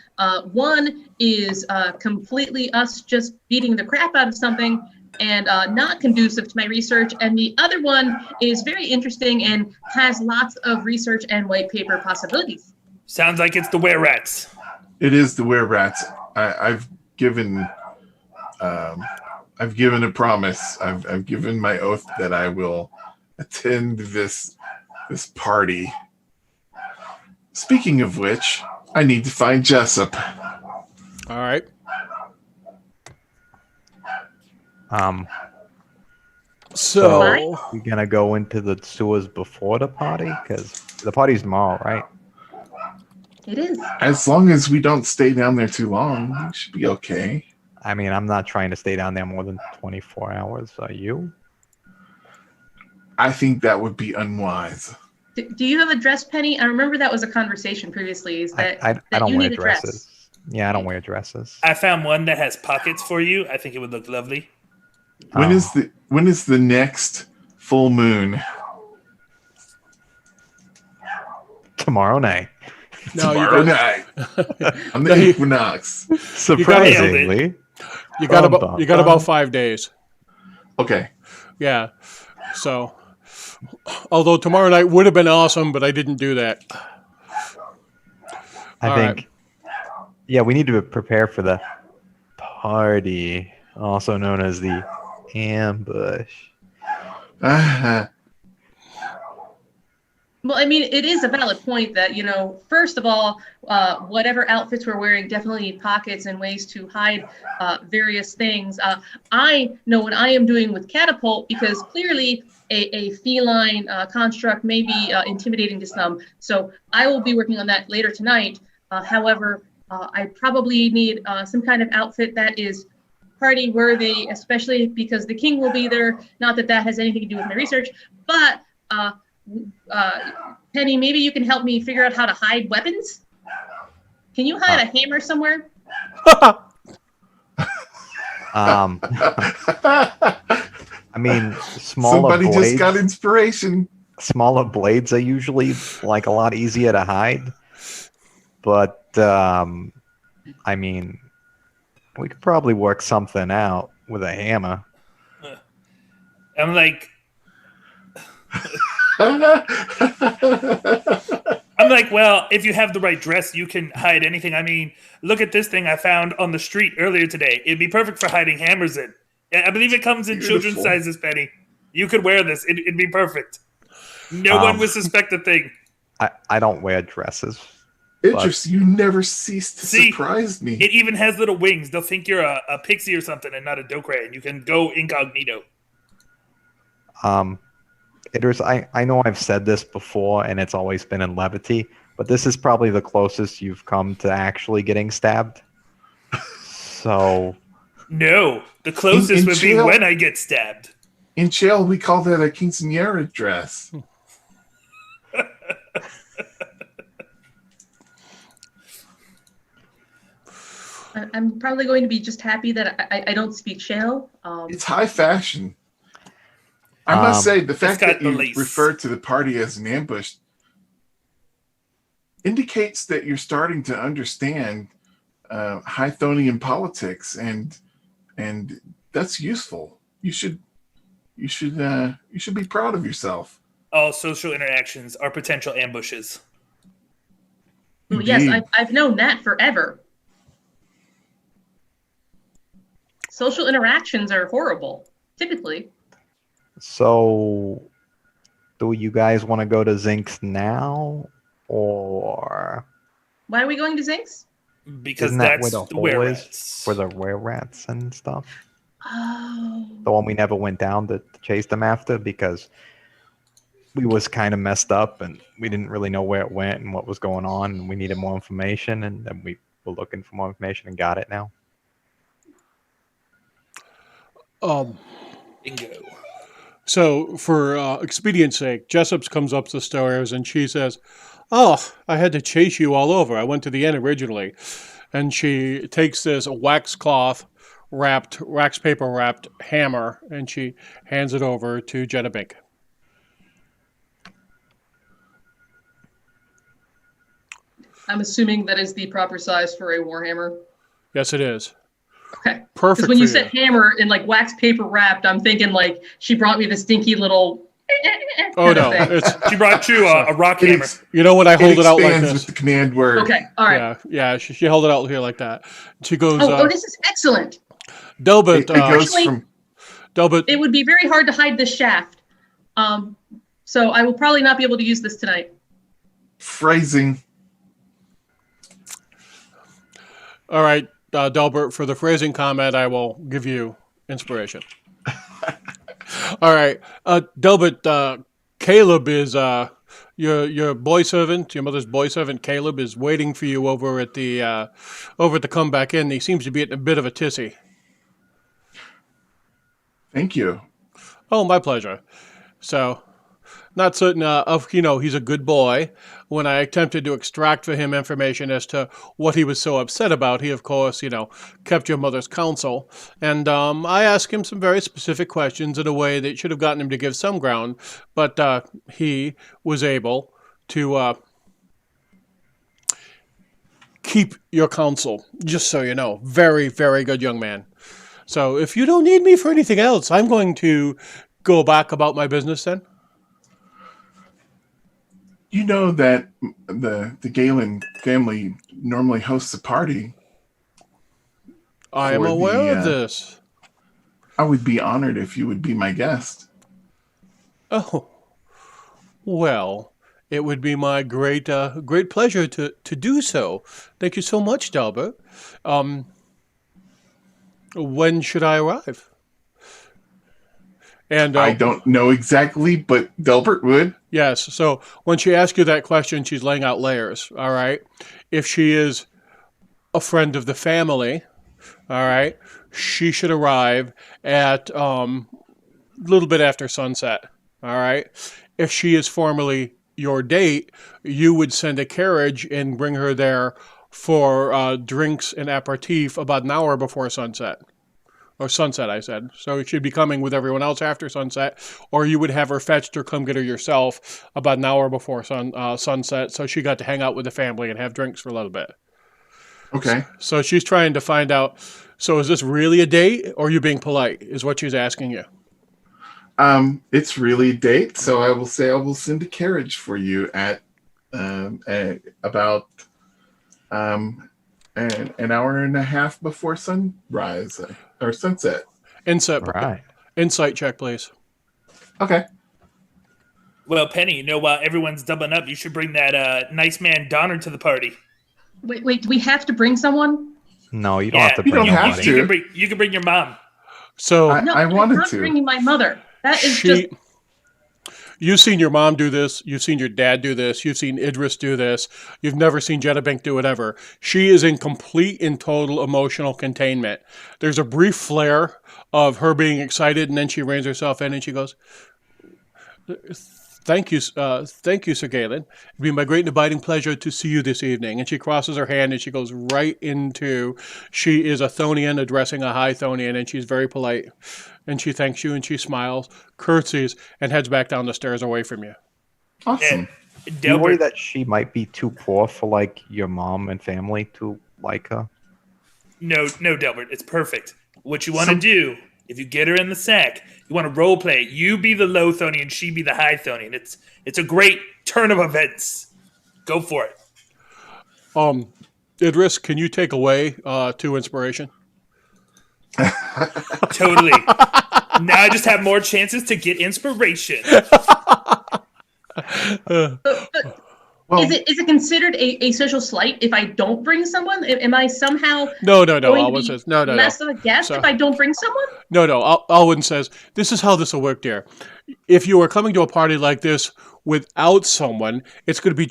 One is completely us just beating the crap out of something and not conducive to my research, and the other one is very interesting and has lots of research and white paper possibilities. Sounds like it's the were-rats. It is the were-rats. I've given a promise. I've given my oath that I will attend this party. Speaking of which, I need to find Jessup. All right. So we gonna go into the sewers before the party? Because the party's tomorrow, right? It is. As long as we don't stay down there too long, we should be okay. I mean, I'm not trying to stay down there more than 24 hours. Are you? I think that would be unwise. Do you have a dress, Penny? I remember that was a conversation previously. Is that I that don't you wear need a dress? dresses. Yeah, I don't wear dresses. I found one that has pockets for you. I think it would look lovely. When is the next full moon? Tomorrow night. no, Tomorrow night on the No, you- equinox. Surprisingly. you got Bum, about 5 days. Okay. Yeah. So, although tomorrow night would have been awesome, but I didn't do that. I All think, yeah, we need to prepare for the party, also known as the ambush. Well, I mean, it is a valid point that, first of all, whatever outfits we're wearing definitely need pockets and ways to hide various things. I know what I am doing with catapult because clearly a feline construct may be intimidating to some. So I will be working on that later tonight. However, I probably need some kind of outfit that is party worthy, especially because the king will be there. Not that that has anything to do with my research, but Penny, maybe you can help me figure out how to hide weapons. Can you hide a hammer somewhere? I mean, smaller Somebody blades. just got inspiration. Smaller blades are usually like a lot easier to hide, but I mean, we could probably work something out with a hammer. I'm like, well, if you have the right dress, you can hide anything. I mean, look at this thing I found on the street earlier today. It'd be perfect for hiding hammers in. I believe it comes in Beautiful. children's sizes, Penny. You could wear this. It'd be perfect. No one would suspect a thing. I don't wear dresses. Interesting. You never cease to See, surprise me. It even has little wings. They'll think you're a pixie or something and not a Dokray, and you can go incognito. Idris, I know I've said this before, and it's always been in levity, but this is probably the closest you've come to actually getting stabbed. So... No, the closest would be jail, when I get stabbed. In jail, we call that a quinceañera dress. I'm probably going to be just happy that I don't speak shale. It's high fashion. I must say, the fact that you lace. refer to the party as an ambush indicates that you're starting to understand Hythonian politics, and that's useful. You should be proud of yourself. All social interactions are potential ambushes. Well, yes, Indeed. I've known that forever. Social interactions are horrible, typically. So, do you guys want to go to Zinx now, or Why are we going to Zinx? Because isn't that that's where the the hole were is rats. for the were rats and stuff? Oh. The one we never went down to chase them after because we was kind of messed up and we didn't really know where it went and what was going on, and we needed more information, and then we were looking for more information and got it now. Bingo. So, for expedience sake, Jessups comes up the stairs and she says, "Oh, I had to chase you all over. I went to the inn originally." And she takes this wax paper wrapped hammer and she hands it over to Jenna Bink. I'm assuming that is the proper size for a warhammer. Yes, it is. Okay. Perfect. Because when you for said hammer in like wax paper wrapped, I'm thinking like she brought me this stinky little. Oh, no. kind of thing. It's, She brought you a rock hammer. you know, when I hold it out like expands this. with the command word. Okay. All right. Yeah, she held it out here like that. She goes, Oh, this is excellent. Delbert, It goes Actually- from Delbert, It would be very hard to hide this shaft. So I will probably not be able to use this tonight. phrasing. all right, Delbert, for the phrasing comment, I will give you inspiration. All right, Delbert, Caleb is your boy servant, your mother's boy servant. Caleb is waiting for you over at the comeback inn. He seems to be at a bit of a tissy. Thank you. Oh, my pleasure. So, not certain he's a good boy. When I attempted to extract for him information as to what he was so upset about, he, of course, kept your mother's counsel. And I asked him some very specific questions in a way that should have gotten him to give some ground. But he was able to keep your counsel, just so you know. Very, very good young man. So if you don't need me for anything else, I'm going to go back about my business then. You know that the Galen family normally hosts a party. I am For aware the, of this. I would be honored if you would be my guest. Oh, well, it would be my great pleasure to do so. Thank you so much, Delbert. When should I arrive? And I don't know exactly, but Delbert would. yes, so when she asks you that question, she's laying out layers, all right? If she is a friend of the family, all right, she should arrive at little bit after sunset. All right. If she is formally your date, you would send a carriage and bring her there for drinks and aperitif about an hour before sunset. Or sunset, I said. So she'd be coming with everyone else after sunset, or you would have her fetched or come get her yourself about an hour before sunset, so she got to hang out with the family and have drinks for a little bit. Okay. So she's trying to find out, so is this really a date, or are you being polite, is what she's asking you. It's really a date, so I will say I will send a carriage for you at about an hour and a half before sunrise or sunset. Insight check, please. Okay. Well, Penny, while everyone's doubling up, you should bring that nice man Donner to the party. Wait, do we have to bring someone? No, you don't have to bring you don't have anybody. to. You can bring your mom. So No, I wanted I'm not to. bringing my mother. That is just... You've seen your mom do this. You've seen your dad do this. You've seen Idris do this. You've never seen Jedabink do it ever. She is in complete and total emotional containment. There's a brief flare of her being excited, and then she reins herself in and she goes, Thank you, Sir Galen. It'd be my great and abiding pleasure to see you this evening. And she crosses her hand and she goes right into, she is a Thonian addressing a High Thonian, and she's very polite. And she thanks you and she smiles, curtsies, and heads back down the stairs away from you. Awesome. Do you worry that she might be too poor for like your mom and family to like her? No, Delbert, it's perfect. What you want to do, if you get her in the sack, you want to role play. You be the low Thonian, she be the high Thonian. It's a great turn of events. Go for it. Idris, can you take away 2 inspiration? Totally. Now I just have more chances to get inspiration. Well, Is it considered a social slight if I don't bring someone? Am I somehow No. going Alwyn to says, be no. less of a guest So- if I don't bring someone? No. Alwyn says, this is how this will work, dear. If you are coming to a party like this without someone, it's going to be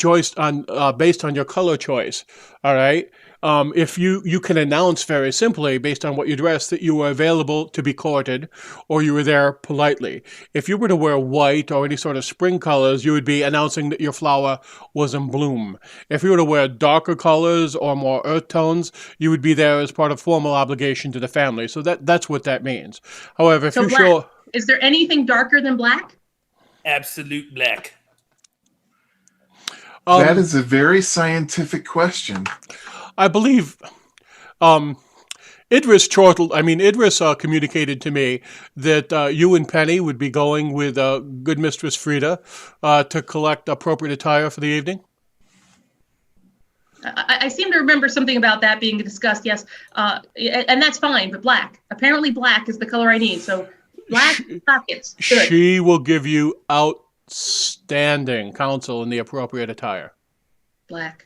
based on your color choice. All right? If you can announce very simply, based on what you dress, that you were available to be courted, or you were there politely. If you were to wear white or any sort of spring colors, you would be announcing that your flower was in bloom. If you were to wear darker colors or more earth tones, you would be there as part of formal obligation to the family. So that's what that means. However, if So you black. show... Is there anything darker than black? Absolute black. that is a very scientific question. I believe Idris communicated to me that you and Penny would be going with good Mistress Frida to collect appropriate attire for the evening. I seem to remember something about that being discussed, yes. And that's fine, but black. Apparently black is the color I need. So black pockets. Good. She will give you outstanding counsel in the appropriate attire. Black.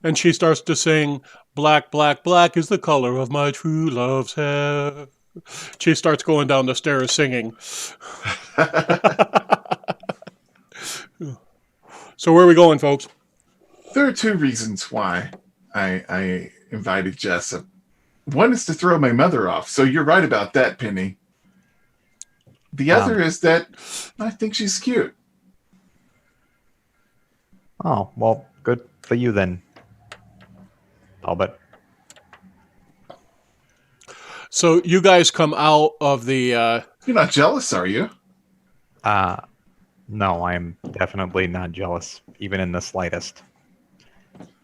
And she starts to sing, black, black, black is the color of my true love's hair. She starts going down the stairs singing. So where are we going, folks? There are 2 reasons why I invited Jessup. One is to throw my mother off. So you're right about that, Penny. The other is that I think she's cute. Oh, well, good for you then, Albert. So you guys come out of the... You're not jealous, are you? No, I am definitely not jealous, even in the slightest.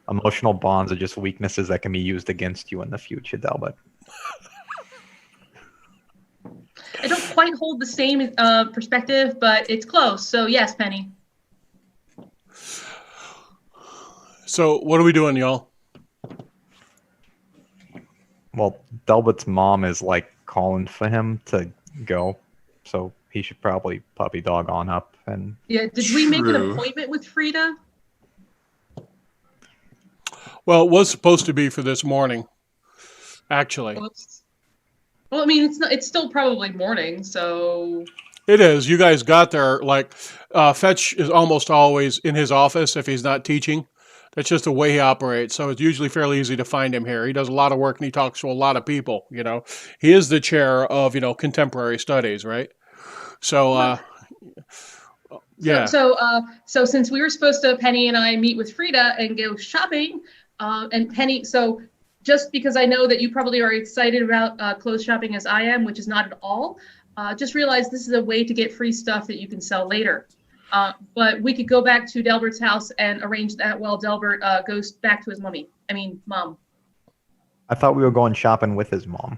Emotional bonds are just weaknesses that can be used against you in the future, Delbert. I don't quite hold the same perspective, but it's close. So yes, Penny. So what are we doing, y'all? Well, Delbert's mom is like calling for him to go, so he should probably puppy dog on up. And Yeah. Did we make an True. appointment with Frida? Well, it was supposed to be for this morning, actually. Well, I mean, it's still probably morning, so It is. You guys got there, like, Fetch is almost always in his office if he's not teaching. That's just the way he operates. So it's usually fairly easy to find him here. He does a lot of work and he talks to a lot of people. He is the chair of contemporary studies, right? So yeah. So since we were supposed to, Penny and I meet with Frida and go shopping, and Penny, so just because I know that you probably are excited about clothes shopping as I am, which is not at all, just realize this is a way to get free stuff that you can sell later. But we could go back to Delbert's house and arrange that while Delbert goes back to his mom. I thought we were going shopping with his mom.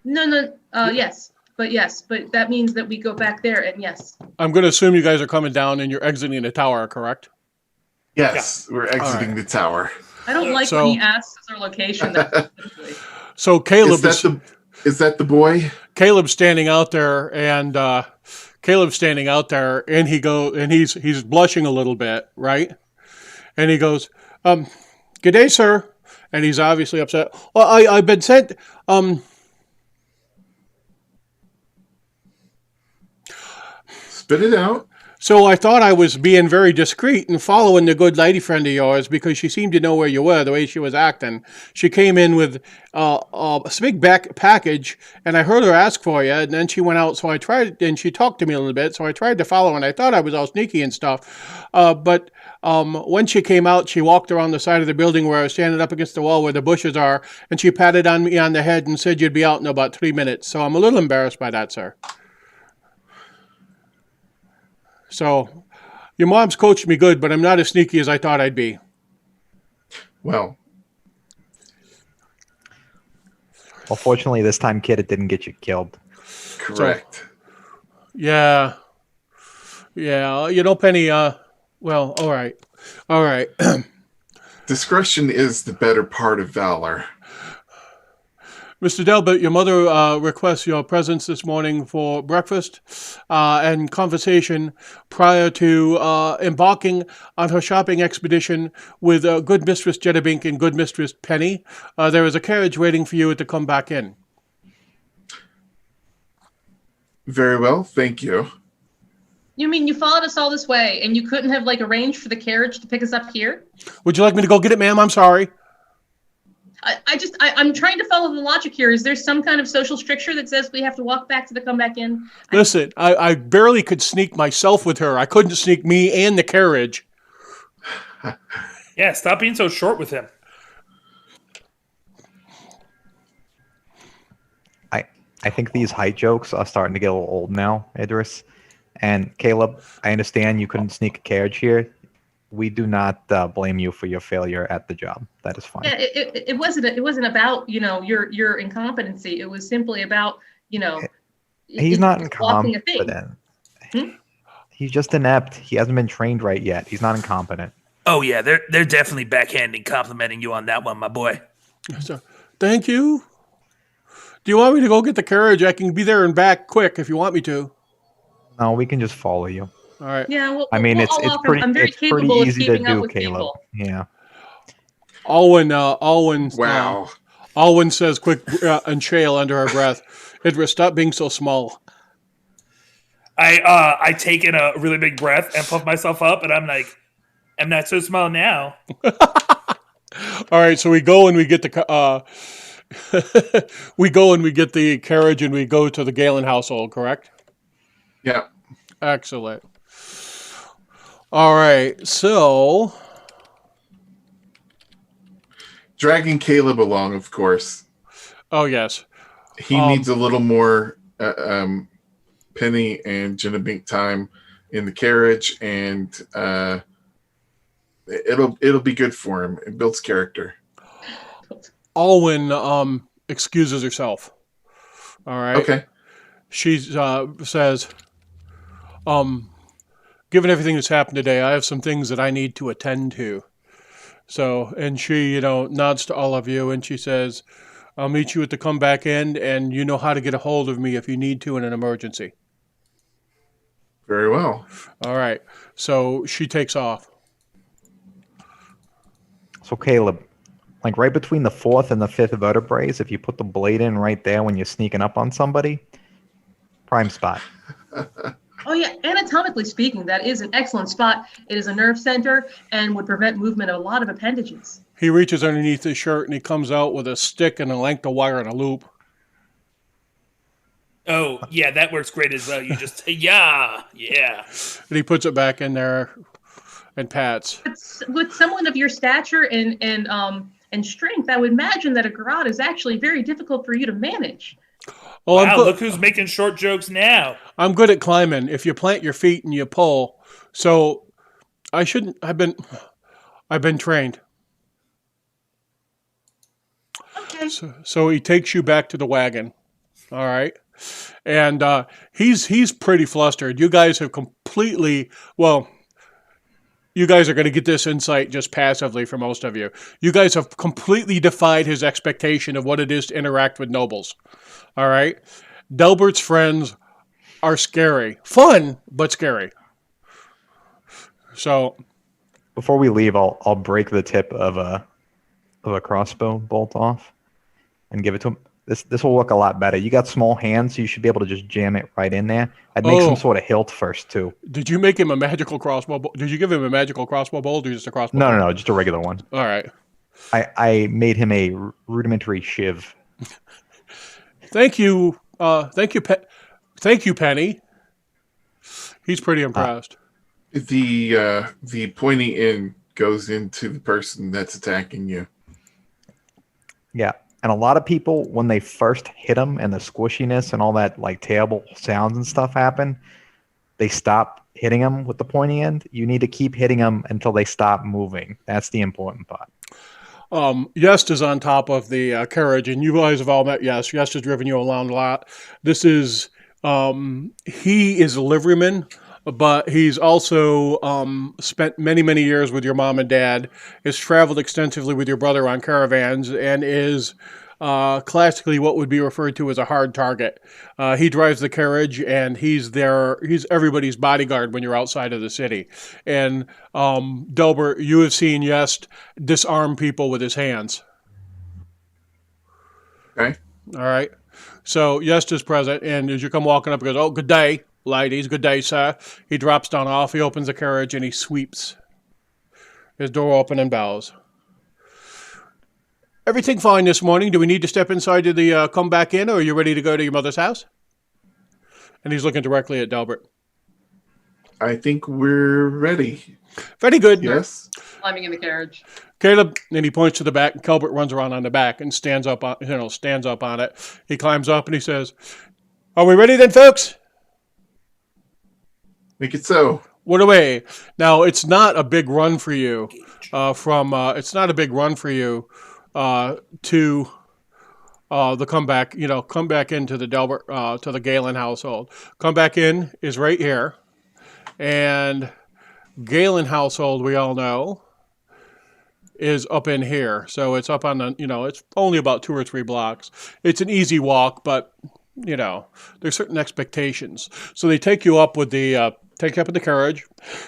No, yes, but that means that we go back there, and yes. I'm going to assume you guys are coming down and you're exiting the tower, correct? Yes, we're exiting the tower. I don't like when he asks us our location. So Caleb is that the boy? Caleb's standing out there, and he's blushing a little bit, right? And he goes, "Good day, sir," and he's obviously upset. Well, I've been sent. Spit it out. So I thought I was being very discreet and following the good lady friend of yours because she seemed to know where you were, the way she was acting. She came in with a big package, and I heard her ask for you, and then she went out, so I tried, and she talked to me a little bit, so I tried to follow, and I thought I was all sneaky and stuff. But when she came out, she walked around the side of the building where I was standing up against the wall where the bushes are, and she patted me on the head and said you'd be out in about 3 minutes. So I'm a little embarrassed by that, sir. So, your mom's coached me good, but I'm not as sneaky as I thought I'd be. Well, fortunately, this time, kid, it didn't get you killed. Correct. So, yeah. Penny, well, all right. Discretion is the better part of valor. Mr. Delbert, your mother requests your presence this morning for breakfast and conversation prior to embarking on her shopping expedition with good Mistress Jedabink and good Mistress Penny. There is a carriage waiting for you to come back in. Very well, thank you. You mean you followed us all this way and you couldn't have arranged for the carriage to pick us up here? Would you like me to go get it, ma'am? I'm sorry. I'm trying to follow the logic here. Is there some kind of social stricture that says we have to walk back to the come back in? Listen, I barely could sneak myself with her. I couldn't sneak me and the carriage. Yeah, stop being so short with him. I think these height jokes are starting to get a little old now, Idris. And Caleb, I understand you couldn't sneak a carriage here. We do not blame you for your failure at the job. That is fine. Yeah, it wasn't about your incompetency. It was simply about He's not incompetent. He's just inept. He hasn't been trained right yet. He's not incompetent. Oh yeah, they're definitely backhanding complimenting you on that one, my boy. So, thank you. Do you want me to go get the carriage? I can be there and back quick if you want me to. No, we can just follow you. All right. Yeah, well, I mean, it's pretty easy to do, Caleb. People. Yeah. Alwyn Wow. Alwyn says quick and shale under her breath. Idris, stop being so small. I take in a really big breath and puff myself up, and I'm like, I'm not so small now. All right, so we go and we get the carriage and we go to the Galen household, correct? Yeah. Excellent. All right, so Dragging Caleb along, of course. Oh yes, he needs a little more Penny and Jenna time in the carriage, and it'll be good for him. It builds character. Alwyn excuses herself. All right. Okay. She says, given everything that's happened today, I have some things that I need to attend to. So, and she, nods to all of you and she says, I'll meet you at the comeback end, and you know how to get a hold of me if you need to in an emergency. Very well. All right. So she takes off. So Caleb, like right between the fourth and the fifth vertebrae, if you put the blade in right there when you're sneaking up on somebody, prime spot. Oh yeah, anatomically speaking, that is an excellent spot. It is a nerve center and would prevent movement of a lot of appendages. He reaches underneath his shirt and he comes out with a stick and a length of wire and a loop. Oh, yeah, that works great as well. You just, yeah. And he puts it back in there and pats. With someone of your stature and strength, I would imagine that a garrote is actually very difficult for you to manage. Oh, Wow, look who's making short jokes now. I'm good at climbing. If you plant your feet and you pull, so I shouldn't. I've been trained. Okay. So he takes you back to the wagon. All right. And he's pretty flustered. You guys have completely, well, you guys are going to get this insight just passively for most of you. You guys have completely defied his expectation of what it is to interact with nobles. All right. Delbert's friends are scary. Fun, but scary. So Before we leave, I'll break the tip of a crossbow bolt off and give it to him. This will look a lot better. You got small hands, so you should be able to just jam it right in there. I'd make some sort of hilt first too. Did you make him a magical crossbow bolt? Did you give him a magical crossbow bolt or just a crossbow bolt? No, just a regular one. All right. I made him a rudimentary shiv. Thank you. Thank you, Penny. He's pretty impressed. The pointing in goes into the person that's attacking you. Yeah. And a lot of people, when they first hit them and the squishiness and all that like terrible sounds and stuff happen, they stop hitting them with the pointy end. You need to keep hitting them until they stop moving. That's the important part. Yest is on top of the carriage, and you guys have all met Yest. Yest has driven you around a lot. This is, he is a liveryman, but he's also spent many, many years with your mom and dad, has traveled extensively with your brother on caravans, and is classically what would be referred to as a hard target. He drives the carriage, and he's everybody's bodyguard when you're outside of the city. And Delbert, you have seen Yest disarm people with his hands. Okay. All right. So Yest is present, and as you come walking up, he goes, "Oh, good day, ladies. Good day, sir." He drops down off. He opens the carriage, and he sweeps. His door open and bows. Everything fine this morning. Do we need to step inside to the come back in, or are you ready to go to your mother's house? And he's looking directly at Delbert. I think we're ready. Very good. Yes. Climbing in the carriage. Caleb, and he points to the back, and Calbert runs around on the back and stands up on it. He climbs up and he says, "Are we ready then, folks? Make it so. What away?" Now, it's not a big run for you it's not a big run for you to the comeback, come back into the Delbert, to the Galen household. Come back in is right here. And Galen household, we all know, is up in here. So it's up on the, it's only about 2 or 3 blocks. It's an easy walk, but, there's certain expectations. So they take you up with the, take you up in the carriage.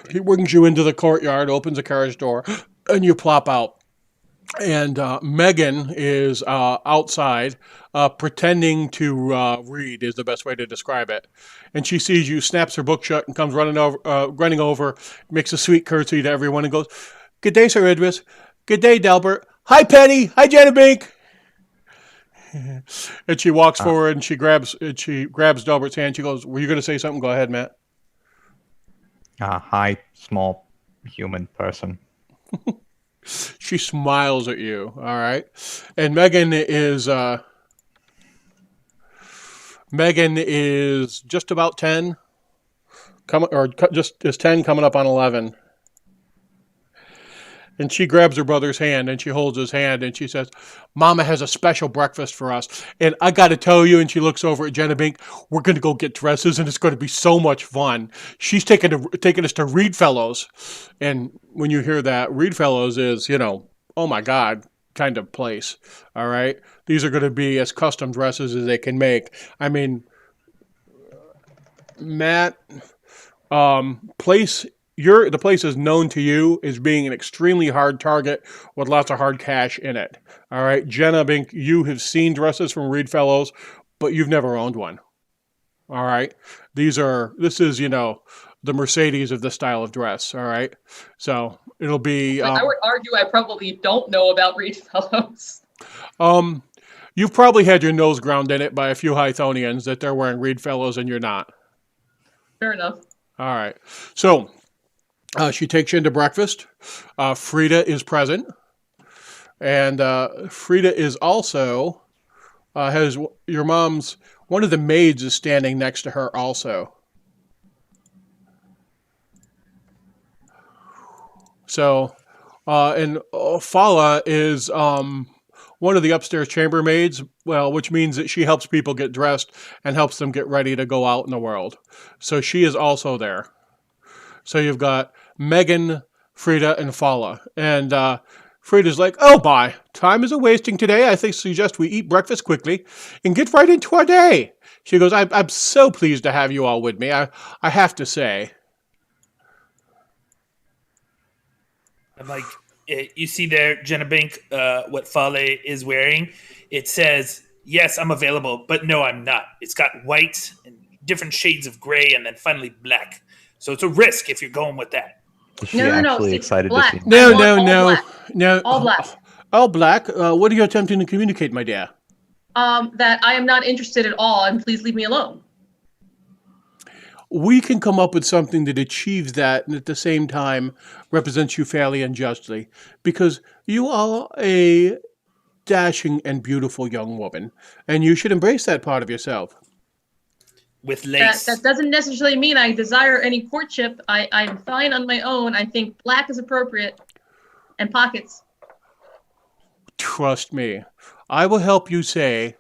He brings you into the courtyard, opens the carriage door, and you plop out. And Megan is outside pretending to read is the best way to describe it. And she sees you, snaps her book shut, and comes running over, makes a sweet curtsy to everyone and goes, "Good day, Sir Idris. Good day, Delbert. Hi, Penny. Hi, Jenabink." And she walks forward and she grabs Delbert's hand. She goes, "Were you going to say something? Go ahead, Matt." Hi, small human person. She smiles at you, all right? And Megan is just about 10, just 10 coming up on 11. And she grabs her brother's hand and she holds his hand and she says, "Mama has a special breakfast for us. And I got to tell you," and she looks over at Jenna Bink, "we're going to go get dresses and it's going to be so much fun. She's taking us to Reedfellows." And when you hear that, Reedfellows is, oh my God, kind of place. All right. These are going to be as custom dresses as they can make. I mean, Matt, the place is known to you as being an extremely hard target with lots of hard cash in it. All right, Jenna Bink, you have seen dresses from Reedfellows, but you've never owned one. All right. This is, the Mercedes of this style of dress. All right. So it'll be, I would argue I probably don't know about Reed Fellows. you've probably had your nose ground in it by a few Hythonians that they're wearing Reed Fellows and you're not. Fair enough. All right. So she takes you into breakfast. Frida is present. And Frida is also, has your mom's, one of the maids is standing next to her also. So, and Fala is one of the upstairs chambermaids, well, which means that she helps people get dressed and helps them get ready to go out in the world. So she is also there. So you've got Megan, Frida, and Fala. And Frida's like, oh my, time is a-wasting today. I suggest we eat breakfast quickly and get right into our day. She goes, I'm so pleased to have you all with me, I have to say. I'm like, you see there, Jenna Bink, what Fale is wearing? It says, yes, I'm available, but no, I'm not. It's got white and different shades of gray and then finally black. So it's a risk if you're going with that. Is she No. actually See, excited black. to see? No, I want no. all black. All black. What are you attempting to communicate, my dear? That I am not interested at all, and please leave me alone. We can come up with something that achieves that and at the same time represents you fairly and justly, because you are a dashing and beautiful young woman, and you should embrace that part of yourself. With lace. That doesn't necessarily mean I desire any courtship. I'm fine on my own. I think black is appropriate. And pockets. Trust me, I will help you say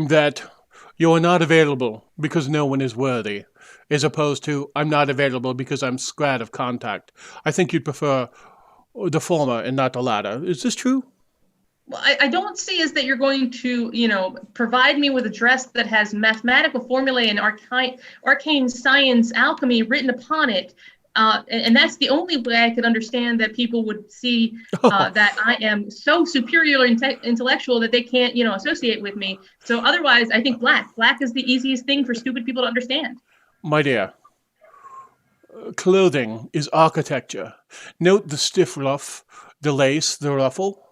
that you are not available because no one is worthy, as opposed to I'm not available because I'm scared of contact. I think you'd prefer the former and not the latter. Is this true? Well, I don't see is that you're going to, provide me with a dress that has mathematical formulae and arcane science alchemy written upon it. And that's the only way I could understand that people would see that I am so superior intellectual that they can't, associate with me. So otherwise, I think black. Black is the easiest thing for stupid people to understand. My dear, clothing is architecture. Note the stiff ruff, the lace, the ruffle.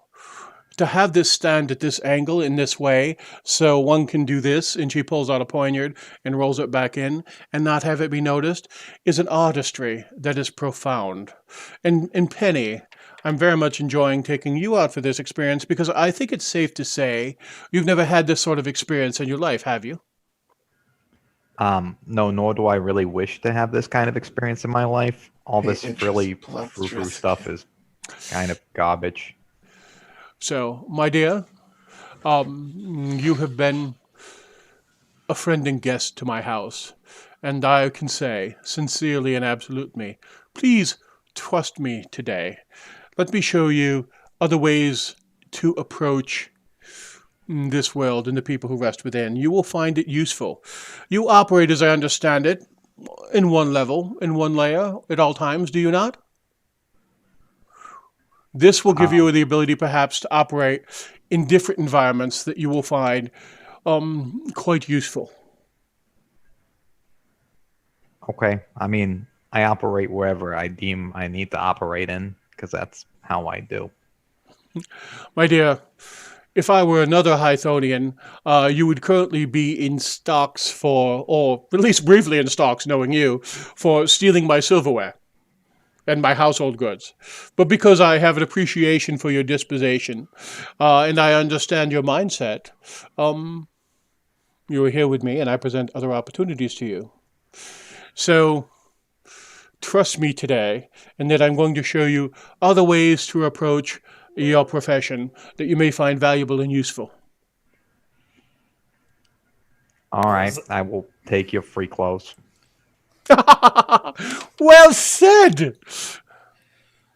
To have this stand at this angle in this way, so one can do this, and she pulls out a poignard and rolls it back in, and not have it be noticed, is an artistry that is profound. And Penny, I'm very much enjoying taking you out for this experience because I think it's safe to say you've never had this sort of experience in your life, have you? No, nor do I really wish to have this kind of experience in my life. All this really frou-frou stuff is kind of garbage. So, my dear, you have been a friend and guest to my house, and I can say, sincerely and absolutely, please trust me today. Let me show you other ways to approach this world and the people who rest within. You will find it useful. You operate, as I understand it, in one level, in one layer at all times, do you not? This will give you the ability perhaps to operate in different environments that you will find quite useful. Okay. I mean, I operate wherever I deem I need to operate in because that's how I do. My dear, if I were another Hythonian, you would currently be in stocks for, or at least briefly in stocks, knowing you, for stealing my silverware and my household goods. But because I have an appreciation for your disposition, and I understand your mindset, you are here with me, and I present other opportunities to you. So, trust me today, and that I'm going to show you other ways to approach your profession that you may find valuable and useful. All right. I will take your free clothes. Well said!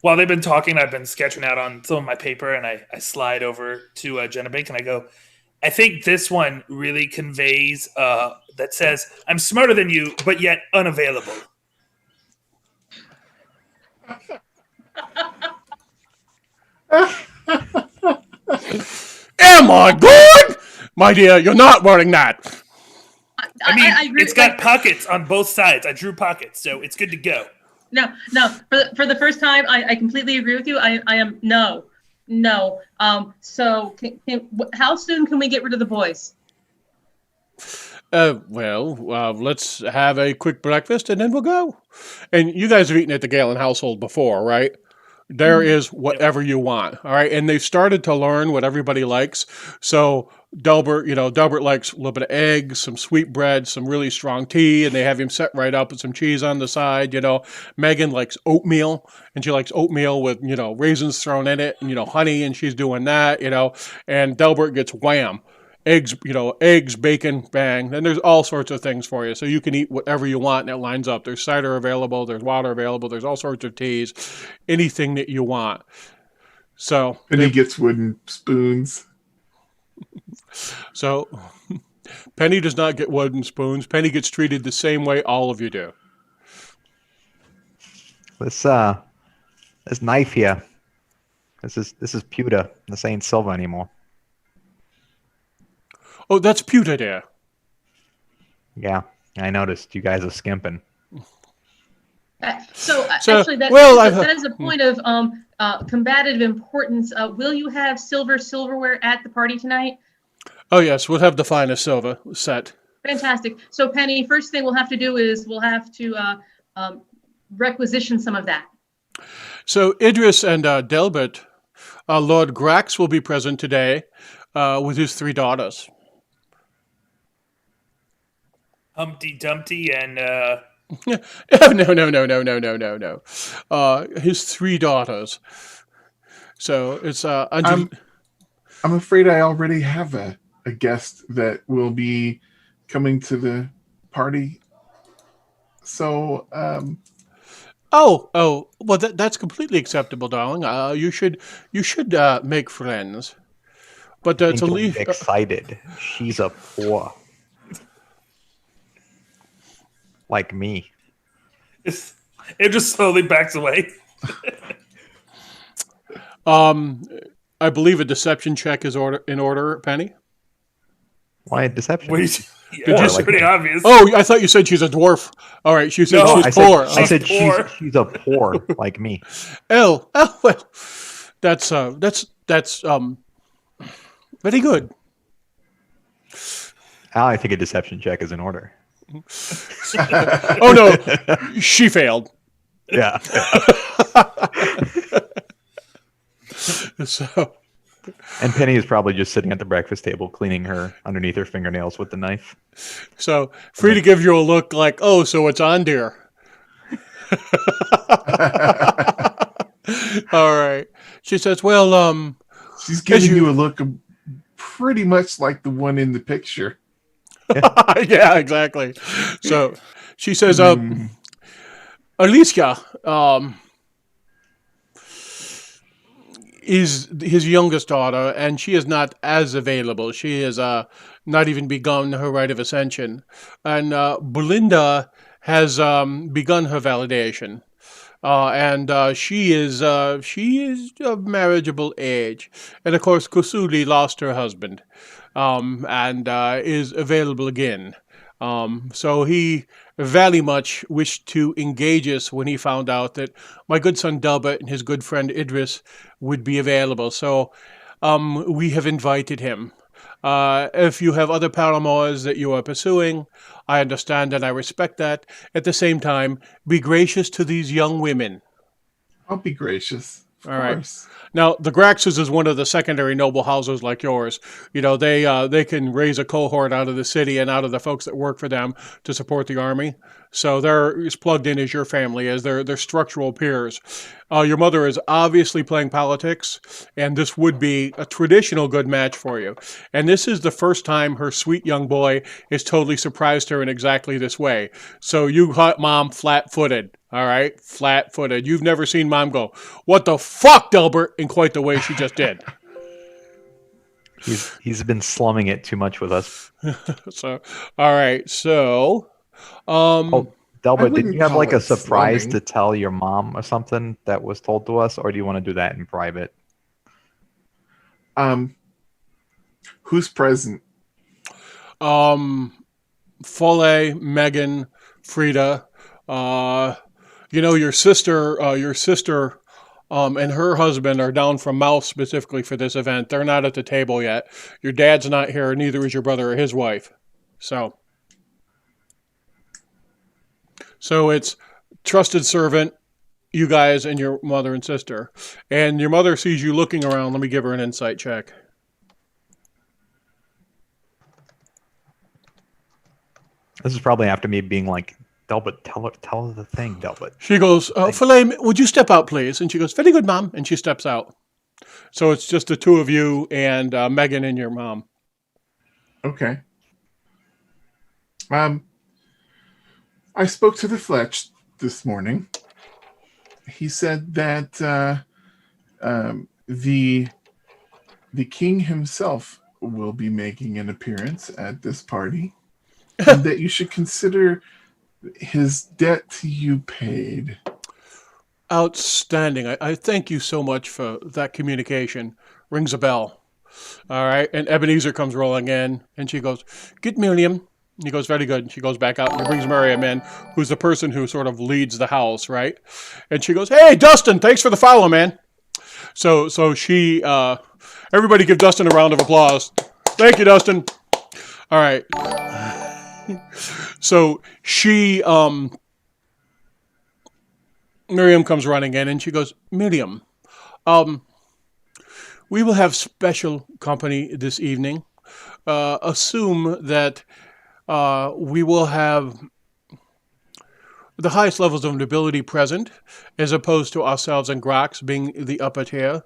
While they've been talking, I've been sketching out on some of my paper, and I slide over to Jenna Bink, and I go, I think this one really conveys that says, I'm smarter than you, but yet unavailable. Am I good? My dear, you're not wearing that. I mean, I agree. it's got pockets on both sides. I drew pockets, so it's good to go. No. For the first time, I completely agree with you. I am no. So how soon can we get rid of the boys? Let's have a quick breakfast and then we'll go. And you guys have eaten at the Galen household before, right? There is whatever you want, all right? And they've started to learn what everybody likes. So Delbert likes a little bit of eggs, some sweet bread, some really strong tea, and they have him set right up with some cheese on the side. Megan likes oatmeal, and she likes oatmeal with raisins thrown in it, and honey, and she's doing that. And Delbert gets wham. Eggs, bacon, bang. Then there's all sorts of things for you. So you can eat whatever you want and it lines up. There's cider available, there's water available, there's all sorts of teas, anything that you want. So And he gets wooden spoons. So Penny does not get wooden spoons. Penny gets treated the same way all of you do. This knife here. This is pewter. This ain't silver anymore. Oh, that's pewter there. Yeah, I noticed. You guys are skimping. Actually, that is a point of combative importance. Will you have silverware at the party tonight? Oh, yes, we'll have the finest silver set. Fantastic. So, Penny, first thing we'll have to do is we'll have to requisition some of that. So, Idris and Delbert, Lord Grax will be present today with his 3 daughters. Humpty Dumpty and No. His 3 daughters. So it's I'm afraid I already have a guest that will be coming to the party. So well, that's completely acceptable, darling. You should make friends. But to leave excited, she's a poor. Like me. It just slowly backs away. I believe a deception check is in order, Penny. Why deception? Wait, it's pretty obvious. Oh, I thought you said she's a dwarf. All right, she said she's poor. I said she's a poor like me. Oh, well, that's very good. I think a deception check is in order. Oh no, she failed. Yeah. So, and Penny is probably just sitting at the breakfast table cleaning her underneath her fingernails with the knife. So free to give you a look like, oh, so it's on, dear. All right. She says, well, she's giving you a look pretty much like the one in the picture. Yeah, exactly. So she says, Alicia is his youngest daughter, and she is not as available. She has not even begun her rite of ascension. And Belinda has begun her validation. And she is of marriageable age. And of course, Kusuli lost her husband. And is available again. So he very much wished to engage us when he found out that my good son Delbert and his good friend Idris would be available. So we have invited him. If you have other paramours that you are pursuing, I understand and I respect that. At the same time, be gracious to these young women. I'll be gracious. Of course. Right. Now, the Graxes is one of the secondary noble houses like yours. They can raise a cohort out of the city and out of the folks that work for them to support the army. So they're as plugged in as your family is. They're structural peers. Your mother is obviously playing politics, and this would be a traditional good match for you. And this is the first time her sweet young boy has totally surprised her in exactly this way. So you caught Mom flat-footed. All right, flat-footed. You've never seen Mom go, "What the fuck, Delbert?" in quite the way she just did. He's been slumming it too much with us. So, all right. So, Delbert, did you have like a surprise slumming to tell your mom or something that was told to us, or do you want to do that in private? Who's present? Foley, Megan, Frida. Uh, your sister, and her husband are down from Mouth specifically for this event. They're not at the table yet. Your dad's not here. Neither is your brother or his wife. So it's trusted servant, you guys, and your mother and sister. And your mother sees you looking around. Let me give her an insight check. This is probably after me being like, Delbert, tell her the thing, Delbert. She goes, Philae, would you step out, please? And she goes, very good, Mom. And she steps out. So it's just the two of you and Megan and your mom. Okay. I spoke to the Fletch this morning. He said that the king himself will be making an appearance at this party, and that you should consider his debt to you paid. Outstanding. I thank you so much for that communication. Rings a bell. All right. And Ebenezer comes rolling in, and she goes, get Miriam. And he goes, very good. And she goes back out and he brings Miriam in, who's the person who sort of leads the house, right? And she goes, hey, Dustin, thanks for the follow, man. So she, everybody give Dustin a round of applause. Thank you, Dustin. All right. So she, Miriam comes running in and she goes, Miriam, we will have special company this evening. Assume that we will have the highest levels of nobility present, as opposed to ourselves and Grax being the upper tier.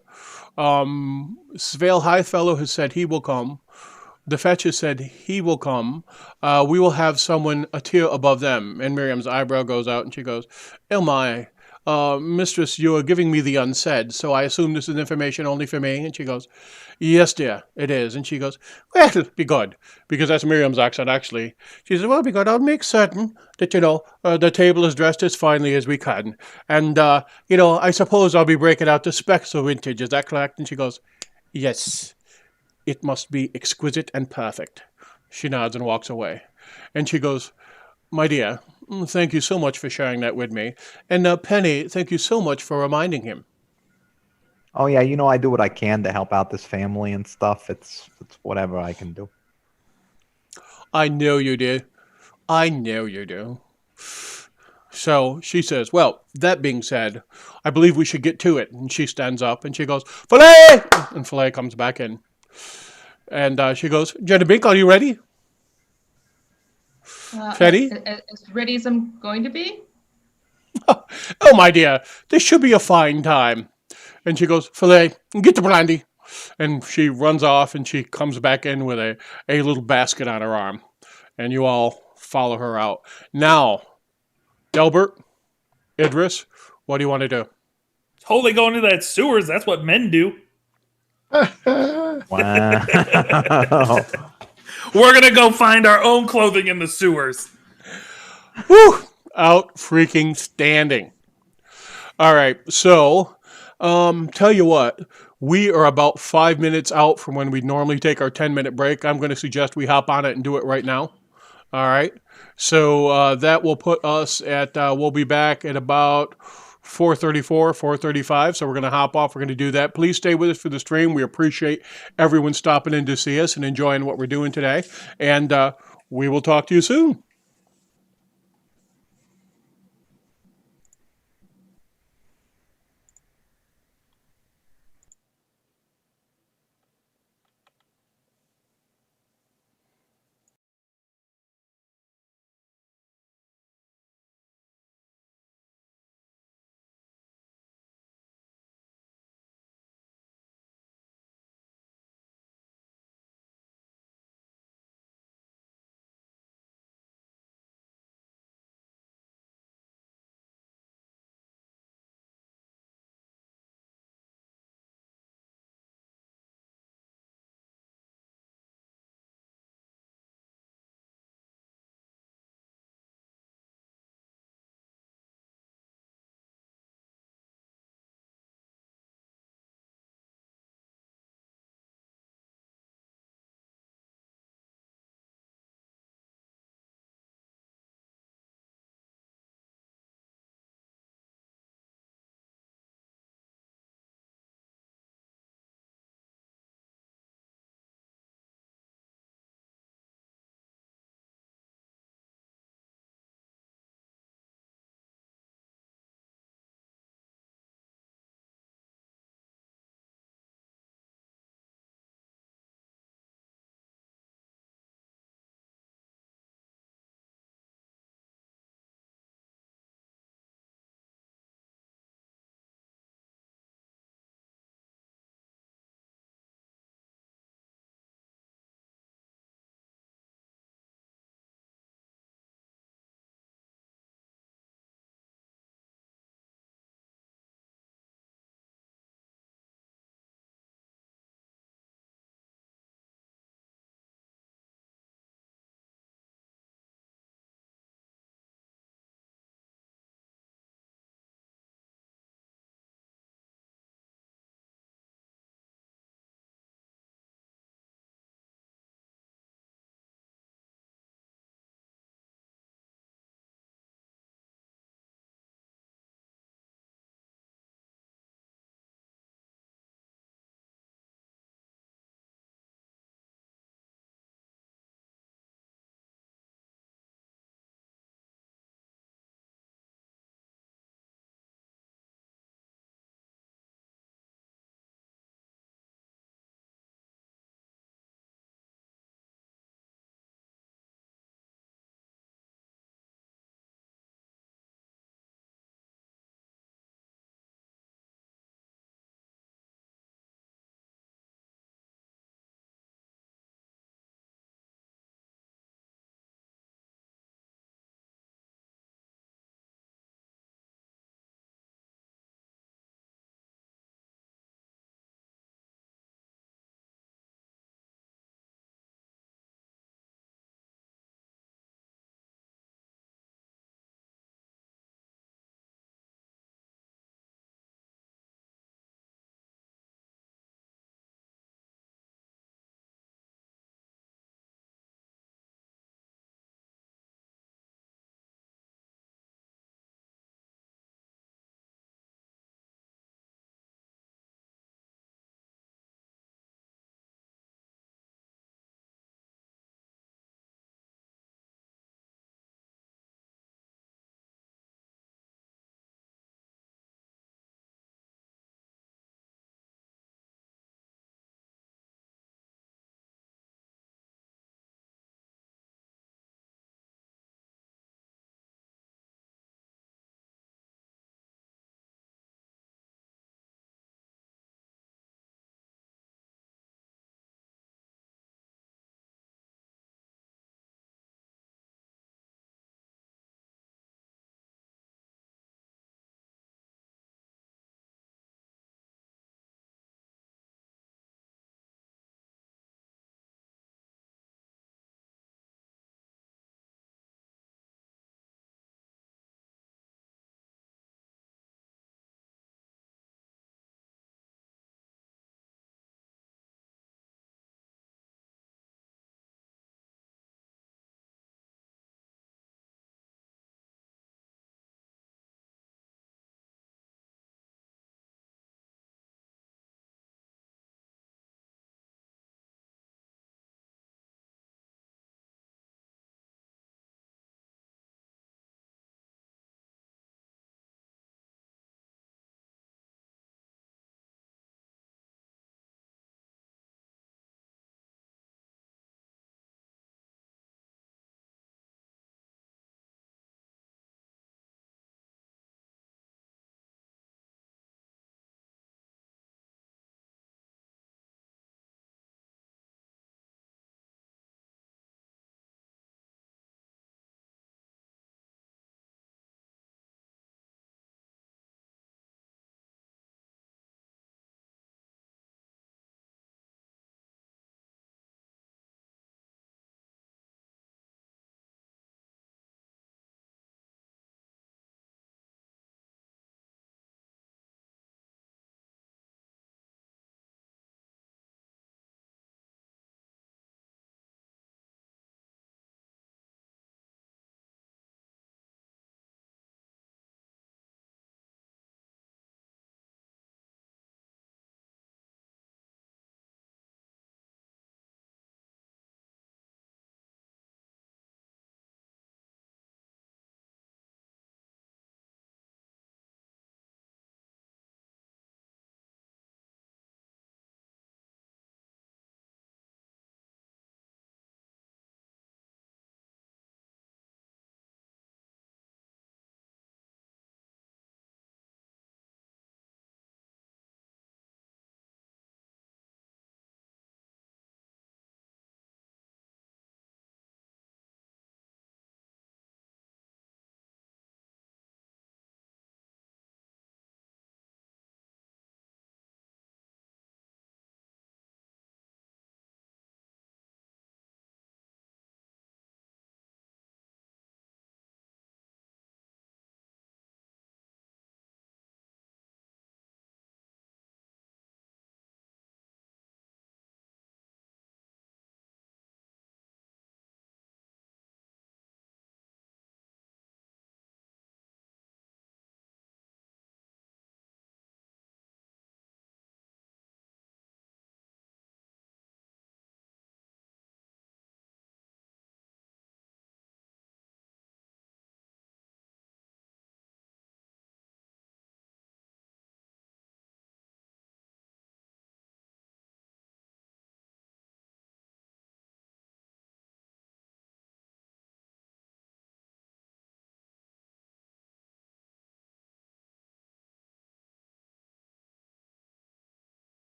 Svale Highfellow has said he will come. The Fetch has said he will come. We will have someone a tier above them. And Miriam's eyebrow goes out and she goes, oh my, mistress, you are giving me the unsaid, so I assume this is information only for me? And she goes, yes, dear, it is. And she goes, well, be good, because that's Miriam's accent, actually. She says, well, be good. I'll make certain that, the table is dressed as finely as we can. And, I suppose I'll be breaking out the specs of vintage. Is that correct? And she goes, yes. It must be exquisite and perfect. She nods and walks away. And she goes, my dear, thank you so much for sharing that with me. And Penny, thank you so much for reminding him. Oh yeah, I do what I can to help out this family and stuff. It's whatever I can do. I know you do. I know you do. So she says, well, that being said, I believe we should get to it. And she stands up and she goes, Filet! And Filet comes back in. And she goes, Jenna Bink, are you ready? Penny? As ready as I'm going to be? Oh, my dear, this should be a fine time. And she goes, Filet, get the brandy. And she runs off and she comes back in with a little basket on her arm. And you all follow her out. Now, Delbert, Idris, what do you want to do? Totally going to that sewers. That's what men do. Wow. We're going to go find our own clothing in the sewers. Whew! Out freaking standing. All right, so tell you what, we are about 5 minutes out from when we normally take our 10-minute break. I'm going to suggest we hop on it and do it right now. All right, so that will put us at, we'll be back at about 4:34, 4:35. So we're going to hop off. We're going to do that. Please stay with us for the stream. We appreciate everyone stopping in to see us and enjoying what we're doing today. And we will talk to you soon.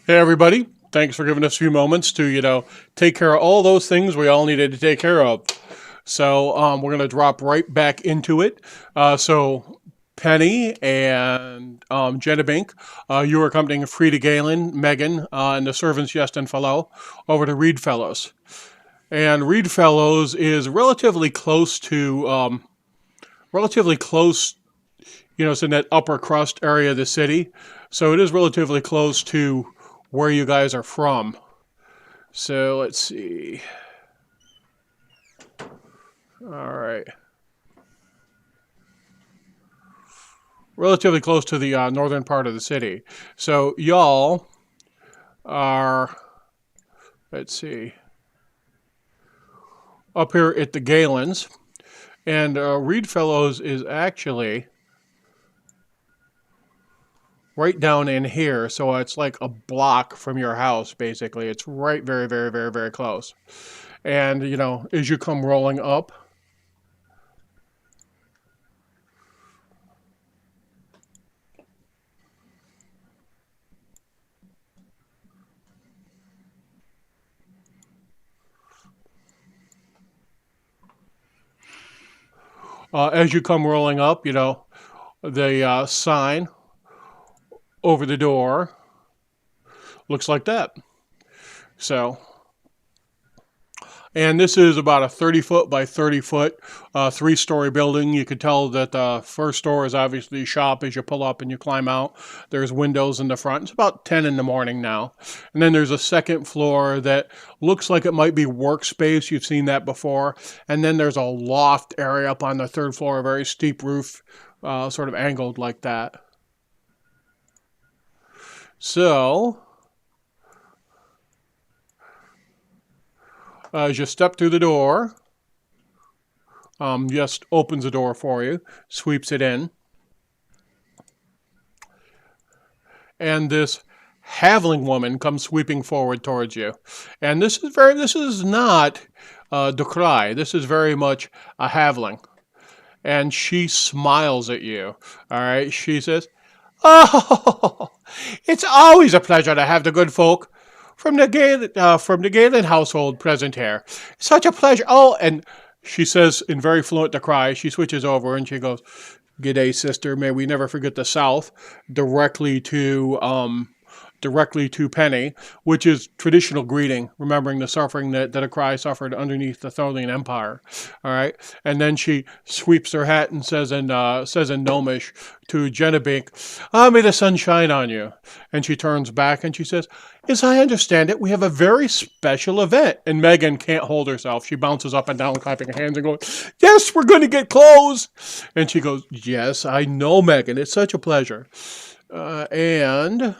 Hey, everybody. Thanks for giving us a few moments to, take care of all those things we all needed to take care of. So we're going to drop right back into it. So Penny and Jenna Bink, you are accompanying Frida Galen, Megan, and the servants Jest and Fellow over to Reed Fellows. And Reed Fellows is relatively close to, it's in that upper crust area of the city. So it is relatively close to where you guys are from. So let's see. All right. Relatively close to the northern part of the city. So y'all are, let's see, up here at the Galens. And Reed Fellows is actually right down in here. So it's like a block from your house, basically. It's right very, very, very, very close. And, as you come rolling up, the sign over the door looks like that. So, and this is about a 30 foot by 30 foot, 3-story building. You can tell that the first story is obviously a shop as you pull up and you climb out. There's windows in the front. It's about 10 in the morning now. And then there's a second floor that looks like it might be workspace. You've seen that before. And then there's a loft area up on the third floor, a very steep roof, sort of angled like that. So, as you step through the door, just opens the door for you, sweeps it in. And this Havling woman comes sweeping forward towards you. And this is not Decry. This is very much a Havling. And she smiles at you. All right. She says, "Oh, it's always a pleasure to have the good folk from the Galen household present here. Such a pleasure." Oh, and she says in very fluent Decry, she switches over and she goes, "G'day, sister. May we never forget the South," directly to Penny, which is traditional greeting, remembering the suffering that Decry suffered underneath the Tholian Empire. All right, and then she sweeps her hat and says in Gnomish to Genebink, "May the sun shine on you." And she turns back and she says, "As I understand it, we have a very special event." And Megan can't hold herself. She bounces up and down, clapping her hands and going, "Yes, we're going to get clothes." And she goes, "Yes, I know, Megan. It's such a pleasure." And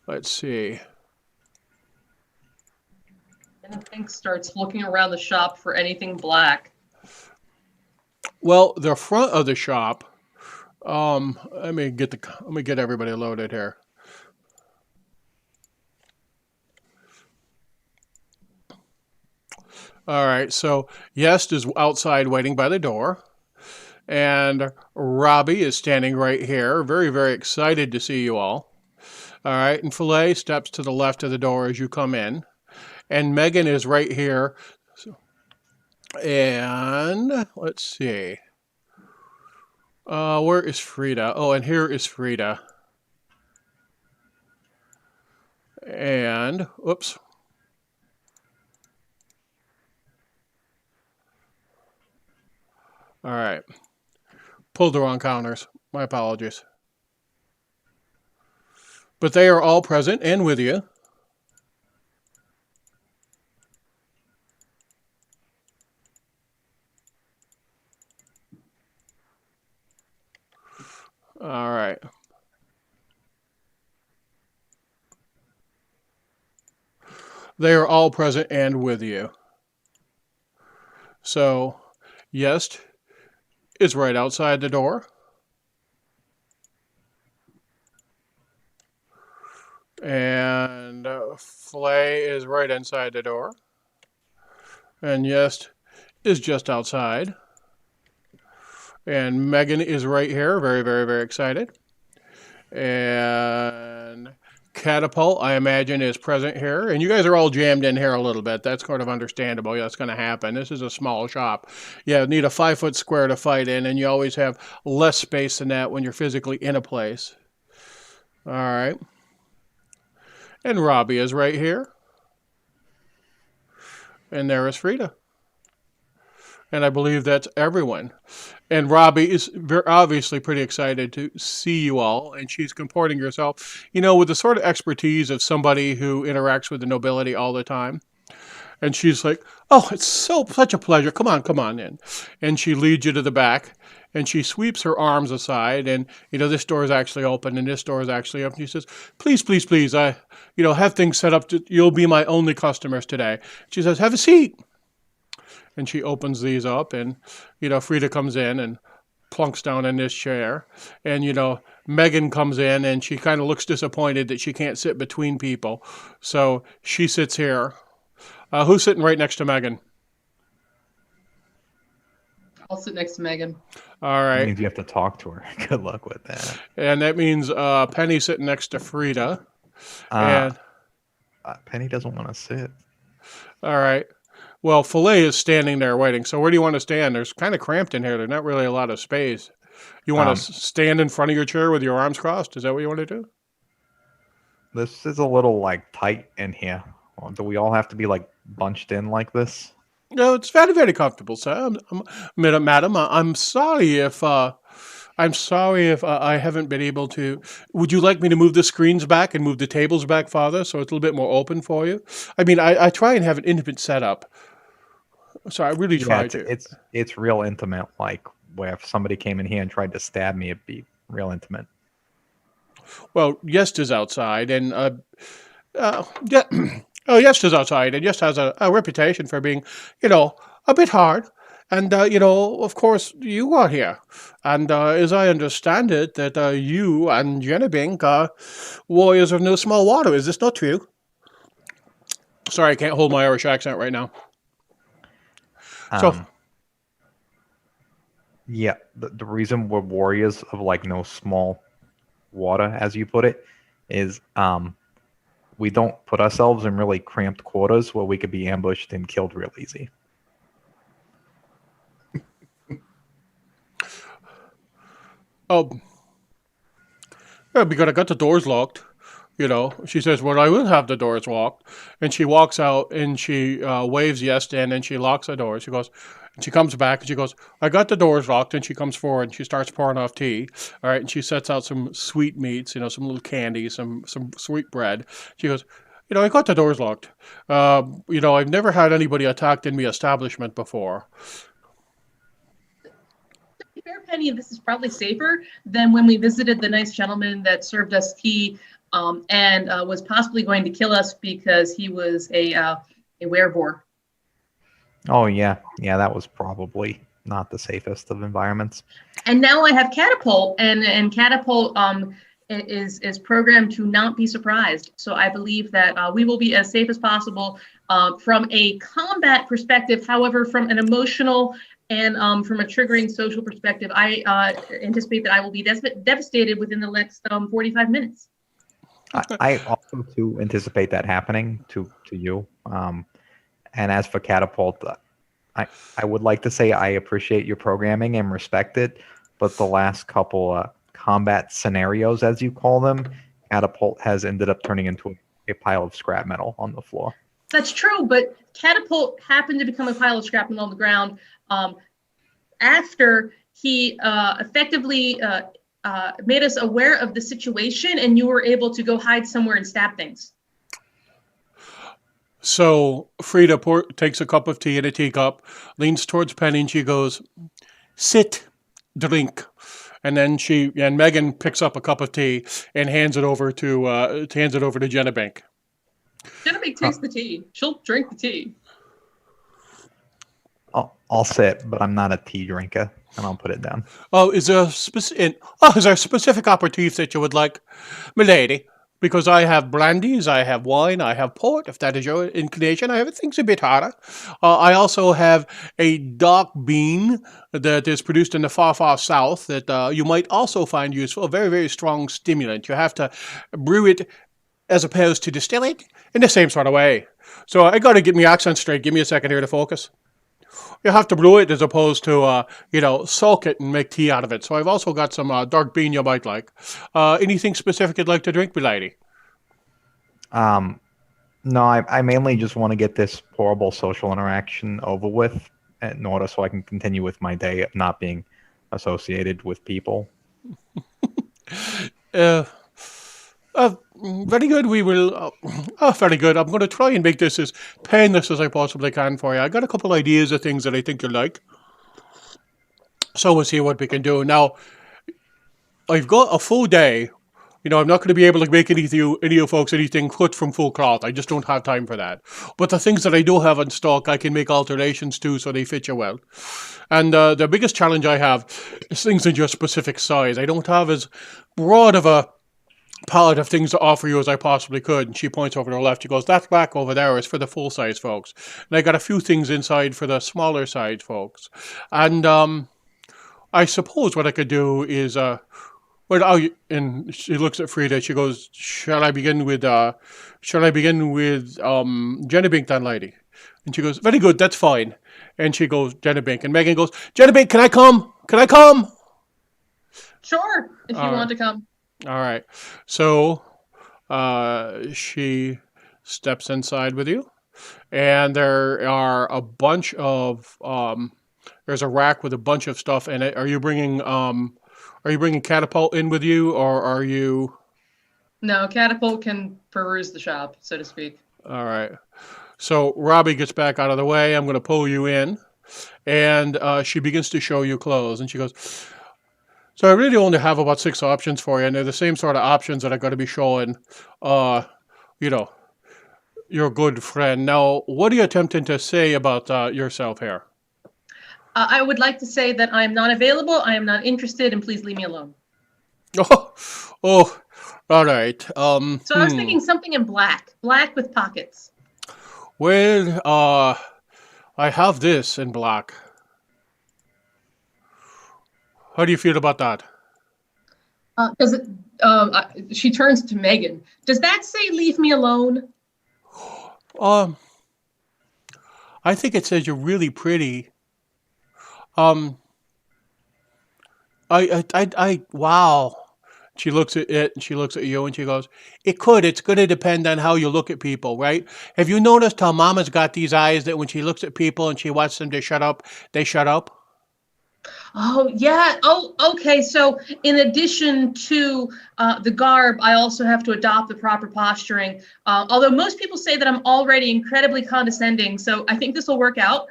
let's see. And Pink starts looking around the shop for anything black. Well, the front of the shop. Let me get everybody loaded here. All right, so Yest is outside waiting by the door, and Robbie is standing right here, very, very excited to see you all. All right, and Filet steps to the left of the door as you come in, and Megan is right here. And let's see. Where is Frida? Oh, and here is Frida. And, oops. All right. Pulled the wrong counters. My apologies. But they are all present and with you. All right. They are all present and with you. So, Yest is right outside the door. And Flay is right inside the door. And Yest is just outside. And Megan is right here, very, very, very excited. And Catapult, I imagine, is present here. And you guys are all jammed in here a little bit. That's kind of understandable. Yeah, that's going to happen. This is a small shop. You need a 5-foot square to fight in, and you always have less space than that when you're physically in a place. All right. And Robbie is right here. And there is Frida. And I believe that's everyone. And Robbie is obviously pretty excited to see you all, and she's comporting herself, with the sort of expertise of somebody who interacts with the nobility all the time. And she's like, "Oh, it's such a pleasure. Come on in." And she leads you to the back, and she sweeps her arms aside, and this door is actually open, and this door is actually open. She says, "Please, please, please, I, have things set up. You'll be my only customers today." She says, "Have a seat." And she opens these up, and Frida comes in and plunks down in this chair, and Megan comes in, and she kind of looks disappointed that she can't sit between people, so she sits here. Who's sitting right next to Megan? I'll sit next to Megan. All That right. means you have to talk to her. Good luck with that. And that means Penny sitting next to Frida. Uh, And Penny doesn't want to sit. all right. Well, Filet is standing there waiting. So where do you want to stand? There's kind of cramped in here. There's not really a lot of space. You want Um, to stand in front of your chair with your arms crossed? Is that what you want to do? This is a little tight in here. Do we all have to be bunched in like this? No, it's very, very comfortable, sir. Madam, I'm sorry if I haven't been able to. Would you like me to move the screens back and move the tables back farther so it's a little bit more open for you? I mean, I try and have an intimate setup. So I really Yeah, try to. it's real intimate. Where if somebody came in here and tried to stab me, it'd be real intimate. Well, Yest is outside, and yeah, oh, Yest is outside, and Yest has a reputation for being, a bit hard. And of course, you are here, and as I understand it, that you and Jennybink are warriors of no small water. Is this not true? Sorry, I can't hold my Irish accent right now. So, Yeah, the reason we're warriors of no small water, as you put it, is we don't put ourselves in really cramped quarters where we could be ambushed and killed real easy. oh, yeah, because I got the doors locked. She says, "Well, I will have the doors locked." And she walks out and she waves yes in, and she locks the doors. She goes, and she comes back and she goes, "I got the doors locked." And she comes forward and she starts pouring off tea. All right. And she sets out some sweet meats, some little candy, some sweet bread. She goes, "I got the doors locked. I've never had anybody attacked in my establishment before." To be fair, Penny, this is probably safer than when we visited the nice gentleman that served us tea and was possibly going to kill us because he was a werebore. Oh yeah, that was probably not the safest of environments. And now I have Catapult, and Catapult is programmed to not be surprised. So I believe that we will be as safe as possible from a combat perspective. However, from an emotional and from a triggering social perspective, I anticipate that I will be devastated within the next 45 minutes. I also too anticipate that happening to you. And as for Catapult, I would like to say I appreciate your programming and respect it, but the last couple combat scenarios, as you call them, Catapult has ended up turning into a pile of scrap metal on the floor. That's true, but Catapult happened to become a pile of scrap metal on the ground after he effectively made us aware of the situation, and you were able to go hide somewhere and stab things. So Frida takes a cup of tea in a teacup, leans towards Penny, and she goes, "Sit, drink." And then Megan picks up a cup of tea and hands it over to Jennybink. Jennybink takes the tea. She'll drink the tea. I'll sit, but I'm not a tea drinker, and I'll put it down. Oh, is there a specific aperitif that you would like, milady? because I have brandies, I have wine, I have port, if that is your inclination. I have things a bit hotter. I also have a dark bean that is produced in the far, far south that you might also find useful. A very, very strong stimulant. You have to brew it as opposed to distill it in the same sort of way. So I got to get my accent straight. Give me a second here to focus. You have to brew it as opposed to, soak it and make tea out of it. So I've also got some dark bean you might like. Anything specific you'd like to drink, milady? No, I mainly just want to get this horrible social interaction over with in order so I can continue with my day of not being associated with people. Uh, Very good. We will. Very good. I'm going to try and make this as painless as I possibly can for you. I got a couple ideas of things that I think you'll like. So we'll see what we can do. Now, I've got a full day. I'm not going to be able to make any of you folks anything cut from full cloth. I just don't have time for that. But the things that I do have in stock, I can make alterations to so they fit you well. And the biggest challenge I have is things in your specific size. I don't have as broad of a palette of things to offer you as I possibly could. And she points over to her left. She goes, that rack over there is for the full size folks. And I got a few things inside for the smaller size folks. And I suppose what I could do is, and she looks at Frida. She goes, shall I begin with Jennybink then, lady? And she goes, very good, that's fine. And she goes, Jennybink. And Megan goes, Jennybink, can I come? Can I come? Sure, if you want to come. All right. So she steps inside with you, and there are a bunch of there's a rack with a bunch of stuff in it. Are you bringing Catapult in with you, or are you? No, Catapult can peruse the shop, so to speak. All right. So Robbie gets back out of the way. I'm going to pull you in, and she begins to show you clothes, and she goes, so I really only have about 6 options for you, and they're the same sort of options that I'm going to be showing, your good friend. Now, what are you attempting to say about yourself here? I would like to say that I am not available, I am not interested, and please leave me alone. Oh, all right. So I was thinking something in black with pockets. Well, I have this in black. How do you feel about that? She turns to Megan. Does that say "leave me alone"? I think it says you're really pretty. Wow. She looks at it and she looks at you and she goes, it's going to depend on how you look at people, right? Have you noticed how Mama's got these eyes that when she looks at people and she wants them to shut up, they shut up? Oh, yeah. Oh, okay. So in addition to the garb, I also have to adopt the proper posturing. Although most people say that I'm already incredibly condescending, so I think this will work out.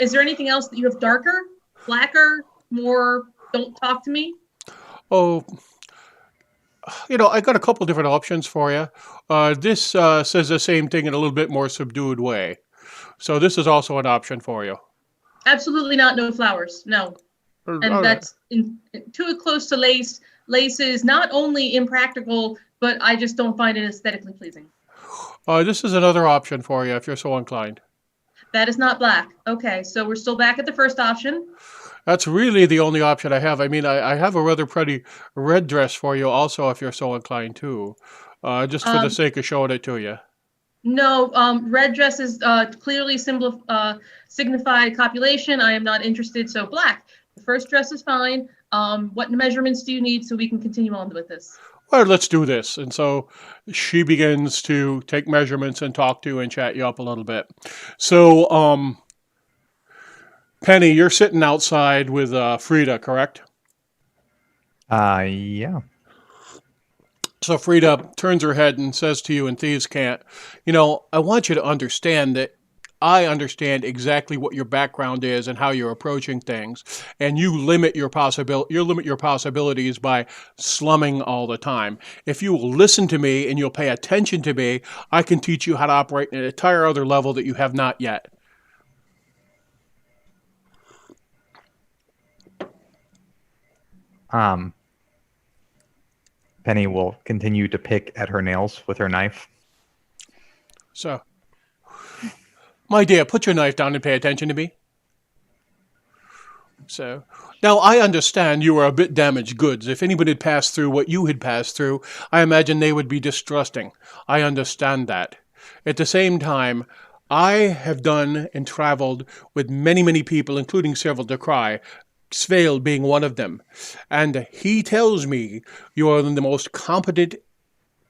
Is there anything else that you have darker, blacker, more don't talk to me? Oh, I got a couple different options for you. This says the same thing in a little bit more subdued way. So this is also an option for you. Absolutely not. No flowers. No. And that's too close to lace. Lace is not only impractical, but I just don't find it aesthetically pleasing. This is another option for you if you're so inclined. That is not black. Okay, so we're still back at the first option. That's really the only option I have. I mean, I have a rather pretty red dress for you also if you're so inclined too. Just for the sake of showing it to you. No, red dresses clearly signify copulation. I am not interested, so black. The first dress is fine. What measurements do you need so we can continue on with this? Well, let's do this. And so she begins to take measurements and talk to you and chat you up a little bit. So, Penny, you're sitting outside with Frida, correct? Yeah. So Frida turns her head and says to you in Thieves' Cant, I want you to understand that I understand exactly what your background is and how you're approaching things, and you limit your possibilities by slumming all the time. If you will listen to me and you'll pay attention to me, I can teach you how to operate at an entire other level that you have not yet. Penny will continue to pick at her nails with her knife. So, my dear, put your knife down and pay attention to me. So, now I understand you are a bit damaged goods. If anyone had passed through what you had passed through, I imagine they would be distrusting. I understand that. At the same time, I have done and traveled with many, many people, including several Decry, Sveil being one of them. And he tells me you are the most competent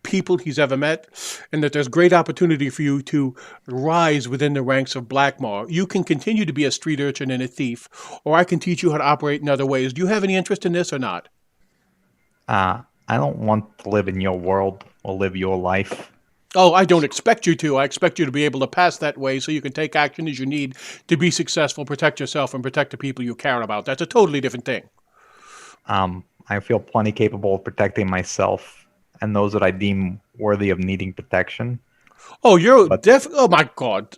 people he's ever met, and that there's great opportunity for you to rise within the ranks of Blackmoor. You can continue to be a street urchin and a thief, or I can teach you how to operate in other ways. Do you have any interest in this or not? I don't want to live in your world or live your life. Oh, I don't expect you to. I expect you to be able to pass that way so you can take action as you need to be successful, protect yourself, and protect the people you care about. That's a totally different thing. I feel plenty capable of protecting myself and those that I deem worthy of needing protection. Oh, oh, my God.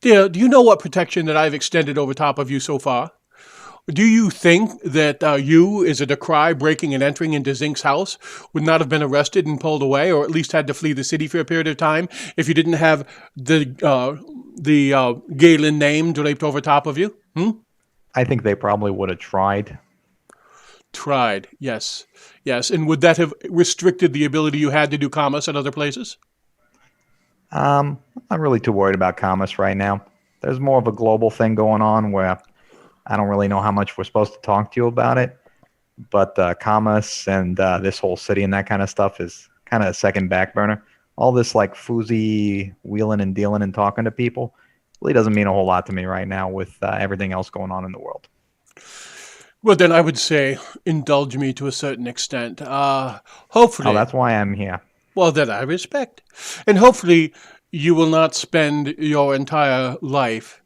Dear, do you know what protection that I've extended over top of you so far? Do you think that you, as a Decry breaking and entering into Zink's house, would not have been arrested and pulled away, or at least had to flee the city for a period of time, if you didn't have the Galen name draped over top of you? I think they probably would have tried. Tried, yes. Yes, and would that have restricted the ability you had to do commerce at other places? I'm not really too worried about commerce right now. There's more of a global thing going on where I don't really know how much we're supposed to talk to you about it, but commerce and this whole city and that kind of stuff is kind of a second back burner. All this like foozy wheeling and dealing and talking to people really doesn't mean a whole lot to me right now with everything else going on in the world. Well, then I would say indulge me to a certain extent. Hopefully. Oh, that's why I'm here. Well, that I respect. And hopefully you will not spend your entire life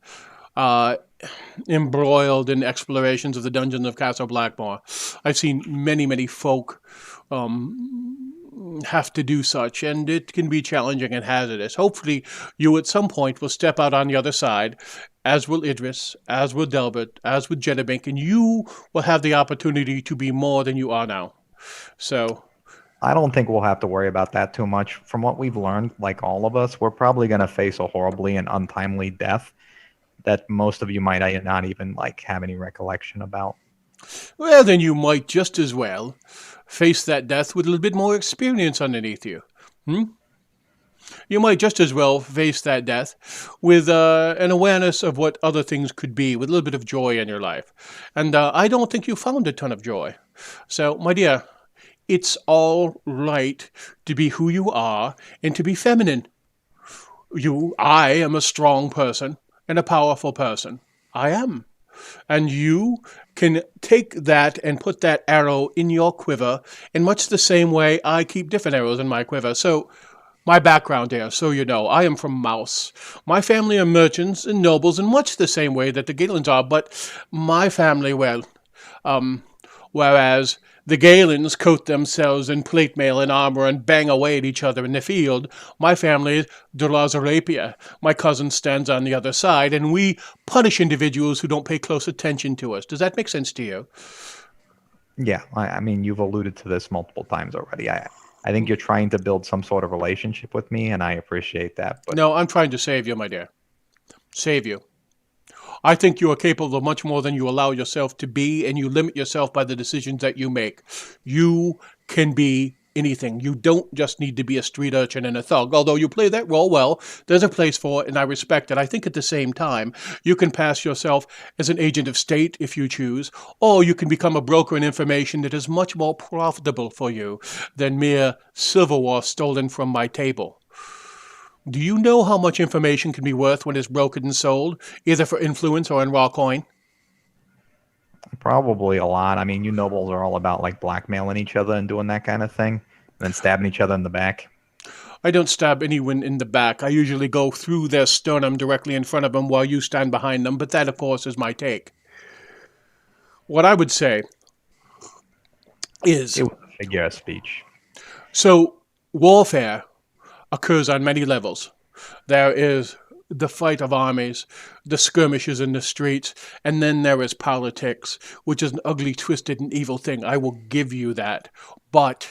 embroiled in explorations of the dungeons of Castle Blackmoor. I've seen many, many folk have to do such, and it can be challenging and hazardous. Hopefully, you at some point will step out on the other side, as will Idris, as will Delbert, as will Jedabink, and you will have the opportunity to be more than you are now. So, I don't think we'll have to worry about that too much. From what we've learned, like all of us, we're probably going to face a horribly and untimely death that most of you might not even like have any recollection about. Well, then you might just as well face that death with a little bit more experience underneath you. You might just as well face that death with an awareness of what other things could be, with a little bit of joy in your life. And I don't think you found a ton of joy. So, my dear, it's all right to be who you are and to be feminine. I am a strong person and a powerful person. I am. And you can take that and put that arrow in your quiver in much the same way I keep different arrows in my quiver. So, my background here, so you know, I am from Mouse. My family are merchants and nobles in much the same way that the Galens are, but my family, well, whereas the Galens coat themselves in plate mail and armor and bang away at each other in the field, my family draws a rapier. My cousin stands on the other side, and we punish individuals who don't pay close attention to us. Does that make sense to you? Yeah, I mean, you've alluded to this multiple times already. I think you're trying to build some sort of relationship with me, and I appreciate that. But no, I'm trying to save you, my dear. Save you. I think you are capable of much more than you allow yourself to be, and you limit yourself by the decisions that you make. You can be anything. You don't just need to be a street urchin and a thug. Although you play that role well, there's a place for it, and I respect it. I think at the same time, you can pass yourself as an agent of state if you choose, or you can become a broker in information that is much more profitable for you than mere silverware stolen from my table. Do you know how much information can be worth when it's brokered and sold, either for influence or in raw coin? probably a lot. I mean, you nobles are all about like blackmailing each other and doing that kind of thing, and then stabbing each other in the back. I don't stab anyone in the back. I usually go through their sternum directly in front of them while you stand behind them, but that, of course, is my take. What I would say is... It was a figure of speech. So, warfare occurs on many levels. There is the fight of armies, the skirmishes in the streets, and then there is politics, which is an ugly, twisted, and evil thing. I will give you that. But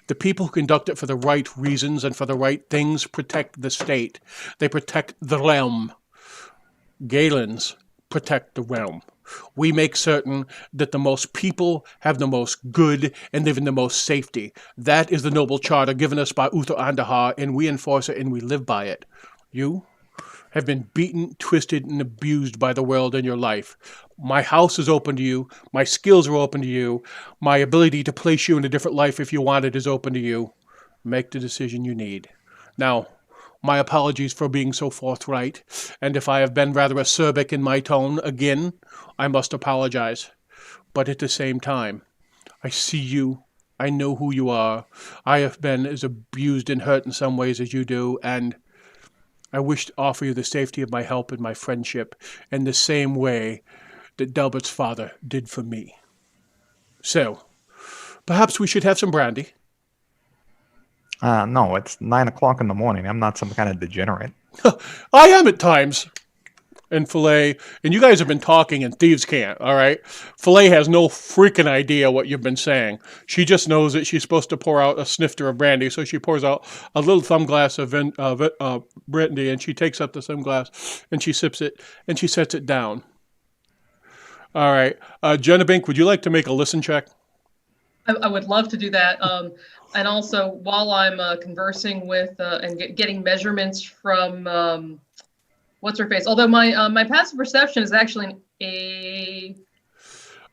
The people who conduct it for the right reasons and for the right things protect the state. They protect the realm. Galens protect the realm. We make certain that the most people have the most good and live in the most safety. That is the noble charter given us by Uther Andahar, and we enforce it and we live by it. You have been beaten, twisted, and abused by the world in your life. My house is open to you. My skills are open to you. My ability to place you in a different life if you want it is open to you. Make the decision you need. Now, my apologies for being so forthright, and if I have been rather acerbic in my tone, again, I must apologize. But at the same time, I see you. I know who you are. I have been as abused and hurt in some ways as you do, and I wish to offer you the safety of my help and my friendship in the same way that Delbert's father did for me. So, perhaps we should have some brandy. No, it's 9 o'clock in the morning. I'm not some kind of degenerate. I am at times. And Filet, and you guys have been talking and thieves can't, all right? Filet has no freaking idea what you've been saying. She just knows that she's supposed to pour out a snifter of brandy, so she pours out a little thumb glass of brandy, and she takes up the thumb glass, and she sips it, and she sets it down. All right. Jenna would you like to make a listen check? I would love to do that. And also, while I'm conversing with and getting measurements from what's her face. Although my passive perception is actually a.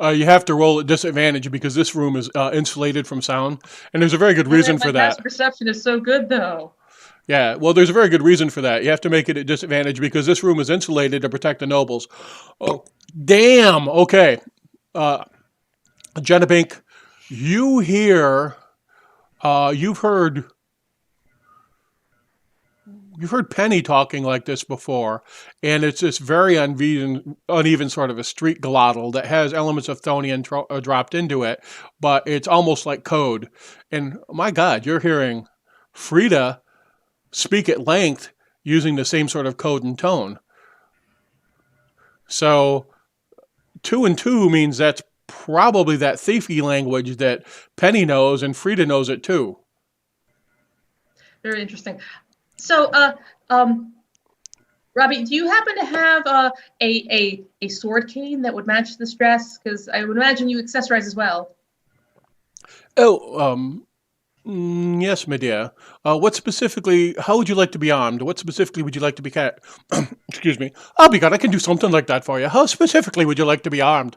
You have to roll at disadvantage because this room is insulated from sound, and there's a very good reason for that. My passive perception is so good, though. Yeah, well, there's a very good reason for that. You have to make it at disadvantage because this room is insulated to protect the nobles. Oh, damn. Okay, Jenna Bink, you hear? You've heard Penny talking like this before, and it's this very uneven sort of a street glottal that has elements of Thonian dropped into it, but it's almost like code. And my God, you're hearing Frida speak at length using the same sort of code and tone. So 2 and 2 means that's probably that thiefy language that Penny knows, and Frida knows it too. Very interesting. So, Robbie, do you happen to have a sword cane that would match this dress? Because I would imagine you accessorize as well. Oh, yes, my dear. What specifically, how would you like to be armed? What specifically would you like to be excuse me. Oh, my God, I can do something like that for you. How specifically would you like to be armed?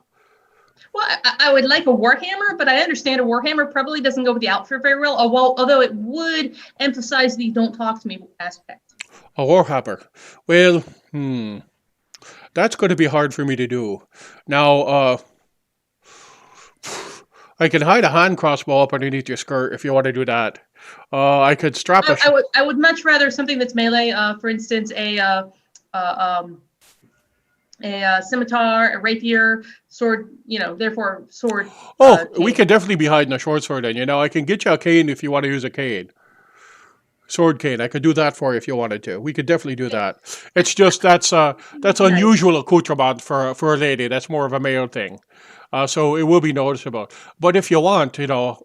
Well, I would like a warhammer, but I understand a warhammer probably doesn't go with the outfit very well, although it would emphasize the don't talk to me aspect. A warhammer. Well, that's going to be hard for me to do. Now, I can hide a hand crossbow up underneath your skirt if you want to do that. I could strap I would much rather something that's melee. For instance, a scimitar, a rapier, sword. Therefore sword. We could definitely be hiding a short sword in. I can get you a cane if you want to use a cane. Sword cane. I could do that for you if you wanted to. We could definitely do that. It's just that's unusual accoutrement for a lady. That's more of a male thing. So it will be noticeable. But if you want,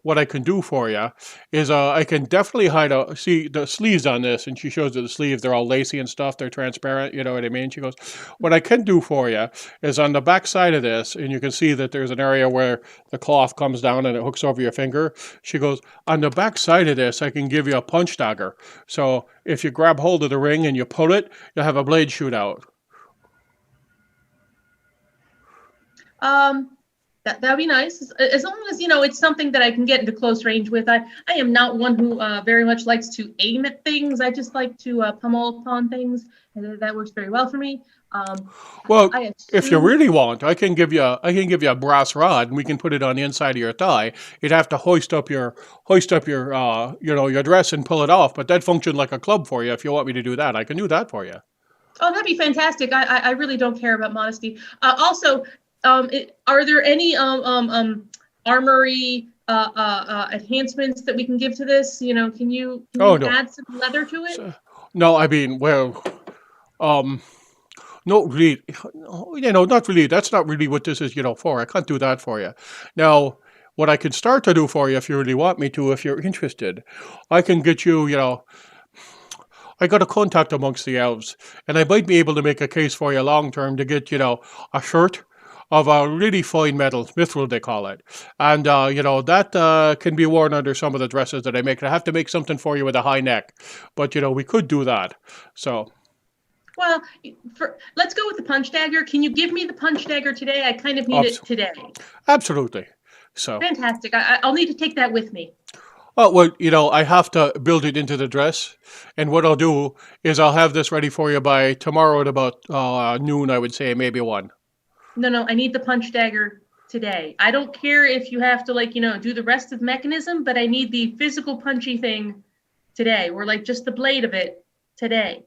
what I can do for you is I can definitely hide see the sleeves on this, and she shows you the sleeves. They're all lacy and stuff. They're transparent. You know what I mean? She goes, what I can do for you is on the back side of this, and you can see that there's an area where the cloth comes down and it hooks over your finger. She goes, on the back side of this, I can give you a punch dagger. So if you grab hold of the ring and you pull it, you'll have a blade shoot out. That'd be nice, as long as it's something that I can get into close range with. I am not one who very much likes to aim at things. I just like to pummel upon things, and that works very well for me. Well, if you really want, I can give you a brass rod, and we can put it on the inside of your thigh. You'd have to hoist up your your dress and pull it off, but that'd function like a club for you. If you want me to do that, I can do that for you. Oh, that'd be fantastic. I really don't care about modesty. Also. Are there any armory enhancements that we can give to this? Can you add some leather to it? No, I mean, well, no, really, not really. That's not really what this is, for. I can't do that for you. Now, what I could start to do for you if you really want me to, if you're interested, I can get you, I got a contact amongst the elves, and I might be able to make a case for you long term to get, a shirt of a really fine metal, mithril they call it. And, that can be worn under some of the dresses that I make. I have to make something for you with a high neck, but, we could do that. So, Well, let's go with the punch dagger. Can you give me the punch dagger today? I kind of need it today. absolutely. So, Fantastic. I'll need to take that with me. oh, well, I have to build it into the dress. And what I'll do is I'll have this ready for you by tomorrow at about noon, I would say, maybe 1. No, I need the punch dagger today. I don't care if you have to do the rest of the mechanism, but I need the physical punchy thing today. Or just the blade of it today.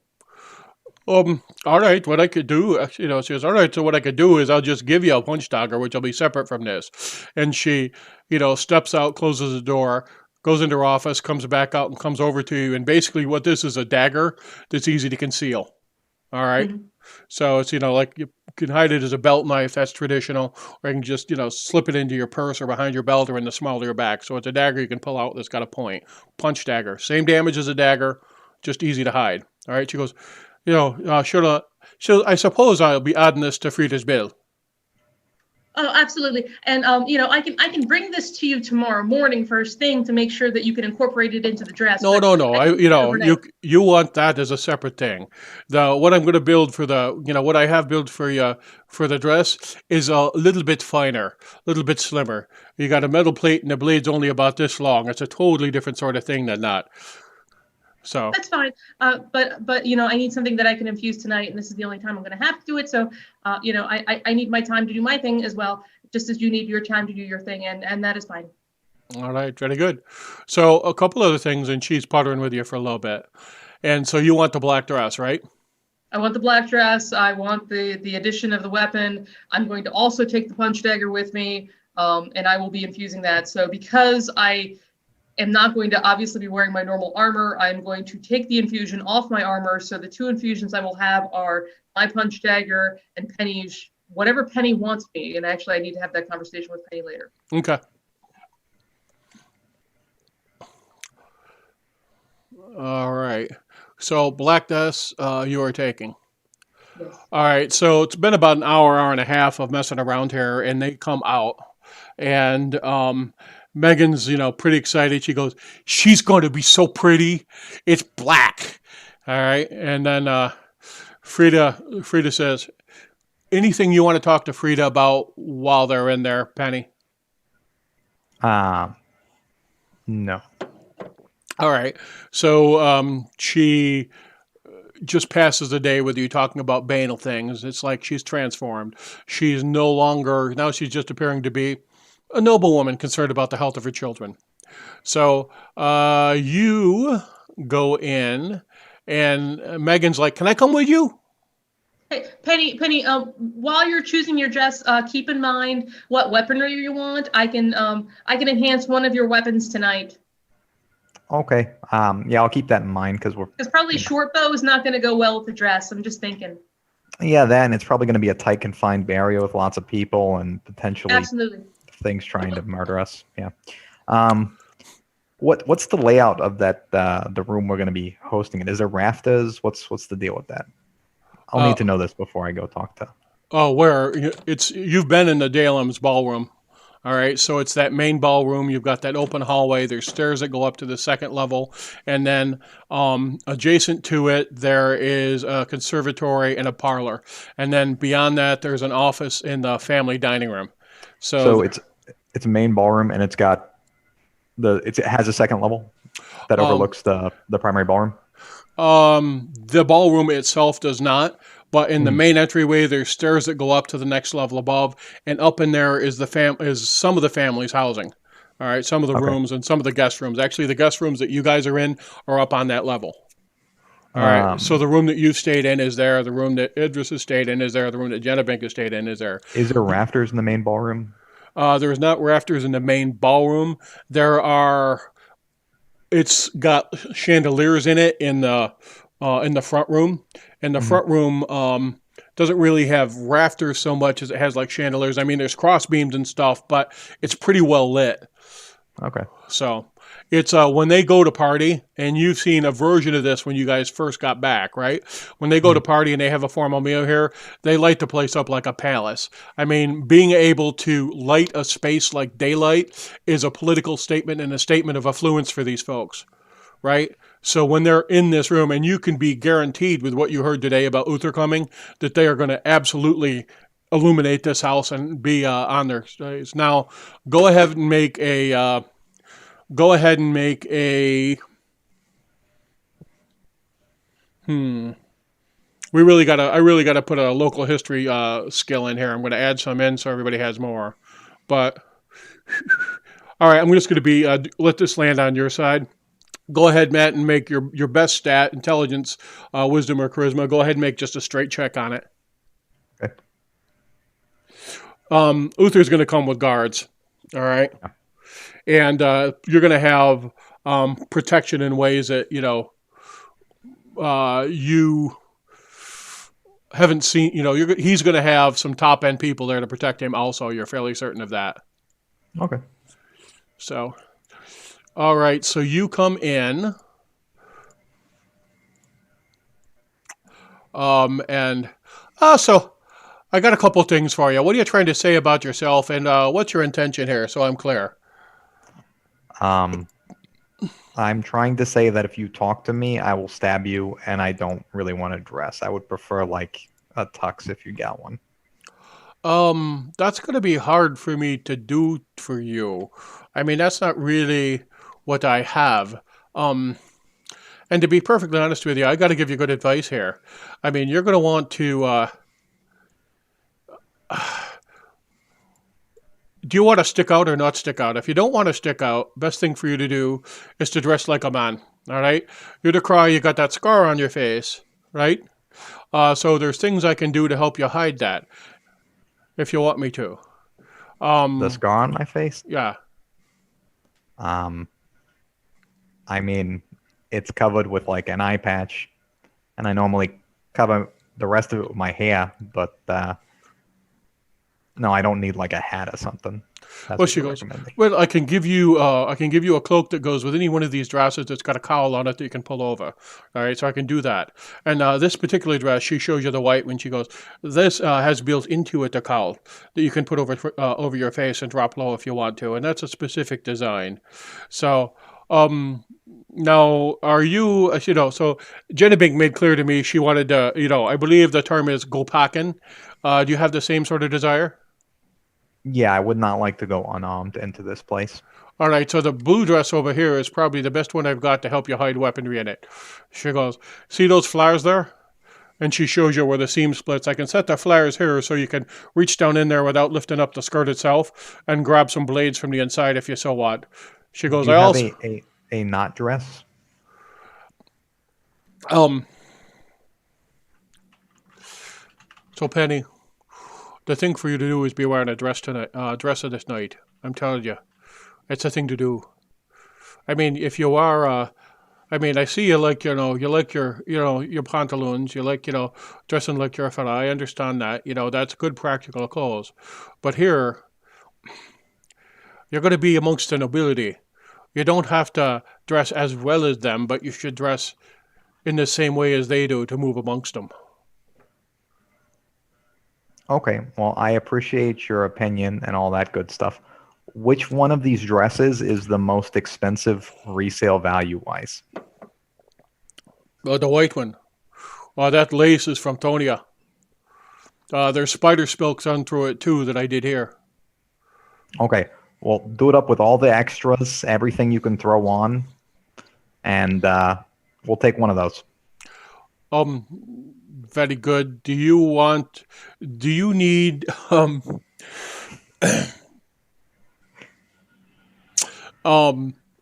All right, what I could do, she goes, all right, so what I could do is I'll just give you a punch dagger, which will be separate from this. And she, steps out, closes the door, goes into her office, comes back out and comes over to you. And basically what this is a dagger that's easy to conceal. All right. Mhm. So it's, like you can hide it as a belt knife. That's traditional. Or you can just, slip it into your purse or behind your belt or in the small of your back. So it's a dagger you can pull out that's got a point. Punch dagger. Same damage as a dagger, just easy to hide. All right. She goes, I suppose I'll be adding this to Frida's bill. Oh, absolutely. And I can bring this to you tomorrow morning first thing to make sure that you can incorporate it into the dress. No. You want that as a separate thing. What I'm going to build for what I have built for you for the dress is a little bit finer, a little bit slimmer. You got a metal plate and the blade's only about this long. It's a totally different sort of thing than that. So That's fine. But I need something that I can infuse tonight, and this is the only time I'm going to have to do it. So, I need my time to do my thing as well, just as you need your time to do your thing, and that is fine. all right, very good. So a couple other things, and she's puttering with you for a little bit. And so you want the black dress, right? I want the black dress. I want the addition of the weapon. I'm going to also take the punch dagger with me, and I will be infusing that. So because I am not going to obviously be wearing my normal armor, I'm going to take the infusion off my armor. So the 2 infusions I will have are my punch dagger and Penny's, whatever Penny wants me. And actually, I need to have that conversation with Penny later. Okay. All right. So black dress, you are taking. Yes. All right. So it's been about an hour and a half of messing around here, and they come out, and Megan's, pretty excited. She goes, "She's going to be so pretty. It's black." All right. And then Frida says, "Anything you want to talk to Frida about while they're in there, Penny?" No. All right. So she just passes the day with you talking about banal things. It's like she's transformed. She's no longer, now she's just appearing to be a noble woman concerned about the health of her children. So you go in, and Megan's like, "Can I come with you?" Hey, Penny. While you're choosing your dress, keep in mind what weaponry you want. I can enhance one of your weapons tonight. Okay. Yeah, I'll keep that in mind because Probably short bow is not going to go well with the dress. I'm just thinking. Yeah, then it's probably going to be a tight, confined area with lots of people and potentially Absolutely. things trying to murder us. Yeah. What's the layout of that the room we're going to be hosting in? Is there rafters? What's the deal with that? I'll need to know this before I go talk to. Oh, where? You've been in the Dalem's ballroom. All right, so it's that main ballroom. You've got that open hallway. There's stairs that go up to the second level. And then adjacent to it, there is a conservatory and a parlor. And then beyond that, there's an office in the family dining room. So it's a main ballroom, and it has a second level that overlooks the primary ballroom. The ballroom itself does not. But in the main entryway, there's stairs that go up to the next level above, and up in there is some of the family's housing. All right, some of the rooms and some of the guest rooms. Actually, the guest rooms that you guys are in are up on that level. All right, so the room that you've stayed in is there. The room that Idris has stayed in is there. The room that Jenabink has stayed in is there. Is there rafters in the main ballroom? There's not rafters in the main ballroom. It's got chandeliers in it in the front room. In the front room, doesn't really have rafters so much as it has like chandeliers. I mean, there's cross beams and stuff, but it's pretty well lit. Okay. So it's when they go to party, and you've seen a version of this when you guys first got back, right? When they go to party and they have a formal meal here, they light the place up like a palace. I mean, being able to light a space like daylight is a political statement and a statement of affluence for these folks, right? So when they're in this room, and you can be guaranteed with what you heard today about Uther coming, that they are going to absolutely illuminate this house and be on their stage. Now, go ahead and make a. I really gotta put a local history skill in here. I'm gonna add some in so everybody has more. But all right, I'm just gonna be let this land on your side. Go ahead, Matt, and make your best stat, intelligence, wisdom, or charisma. Go ahead and make just a straight check on it. Okay. Uther's going to come with guards, all right? Yeah. And you're going to have protection in ways that, you haven't seen. He's going to have some top-end people there to protect him also. You're fairly certain of that. Okay. So, all right, so you come in. So I got a couple things for you. What are you trying to say about yourself, and what's your intention here, so I'm clear? I'm trying to say that if you talk to me, I will stab you, and I don't really want to dress. I would prefer like a tux if you got one. That's going to be hard for me to do for you. I mean, that's not really what I have. And to be perfectly honest with you, I got to give you good advice here. I mean, you're going to want to. Do you want to stick out or not stick out? If you don't want to stick out, best thing for you to do is to dress like a man. All right, you're the cry. You got that scar on your face, right? So there's things I can do to help you hide that, if you want me to. The scar on my face? Yeah. I mean, it's covered with like an eye patch, and I normally cover the rest of it with my hair, but no, I don't need like a hat or something. That's Well, she goes, well, I can give you a cloak that goes with any one of these dresses that's got a cowl on it that you can pull over. All right, so I can do that. And this particular dress, she shows you the white when she goes, this has built into it a cowl that you can put over your face and drop low if you want to, and that's a specific design. So, now, are you, so Jennifer made clear to me she wanted to, I believe the term is gopakin. Do you have the same sort of desire? Yeah, I would not like to go unarmed into this place. All right, so the blue dress over here is probably the best one I've got to help you hide weaponry in it. She goes, see those flowers there? And she shows you where the seam splits. I can set the flowers here so you can reach down in there without lifting up the skirt itself and grab some blades from the inside if you so want. She goes, Do you have a knot dress? So Penny, the thing for you to do is be wearing a dress tonight, dress of this night. I'm telling you, it's a thing to do. I mean, if you are, I see you like, you like your pantaloons, you like, dressing like you're a fella. I understand that, that's good practical clothes. But here, you're going to be amongst the nobility. You don't have to dress as well as them, but you should dress in the same way as they do to move amongst them. Okay, well, I appreciate your opinion and all that good stuff. Which one of these dresses is the most expensive resale value-wise? The white one. That lace is from Tonia. There's spider spilks on through it, too, that I did here. Okay, well, do it up with all the extras, everything you can throw on, and we'll take one of those. Very good. Do you need,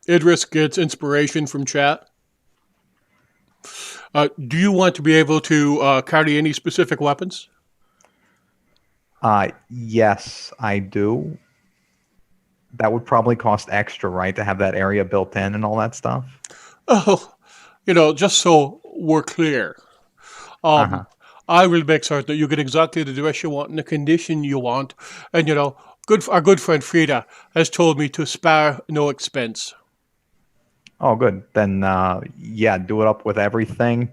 Idris gets inspiration from chat. Do you want to be able to carry any specific weapons? Yes, I do. That would probably cost extra, right, to have that area built in and all that stuff? Oh, just so we're clear. I will make certain that you get exactly the dress you want in the condition you want. And, our good friend Frida has told me to spare no expense. Oh, good. Then, yeah, do it up with everything.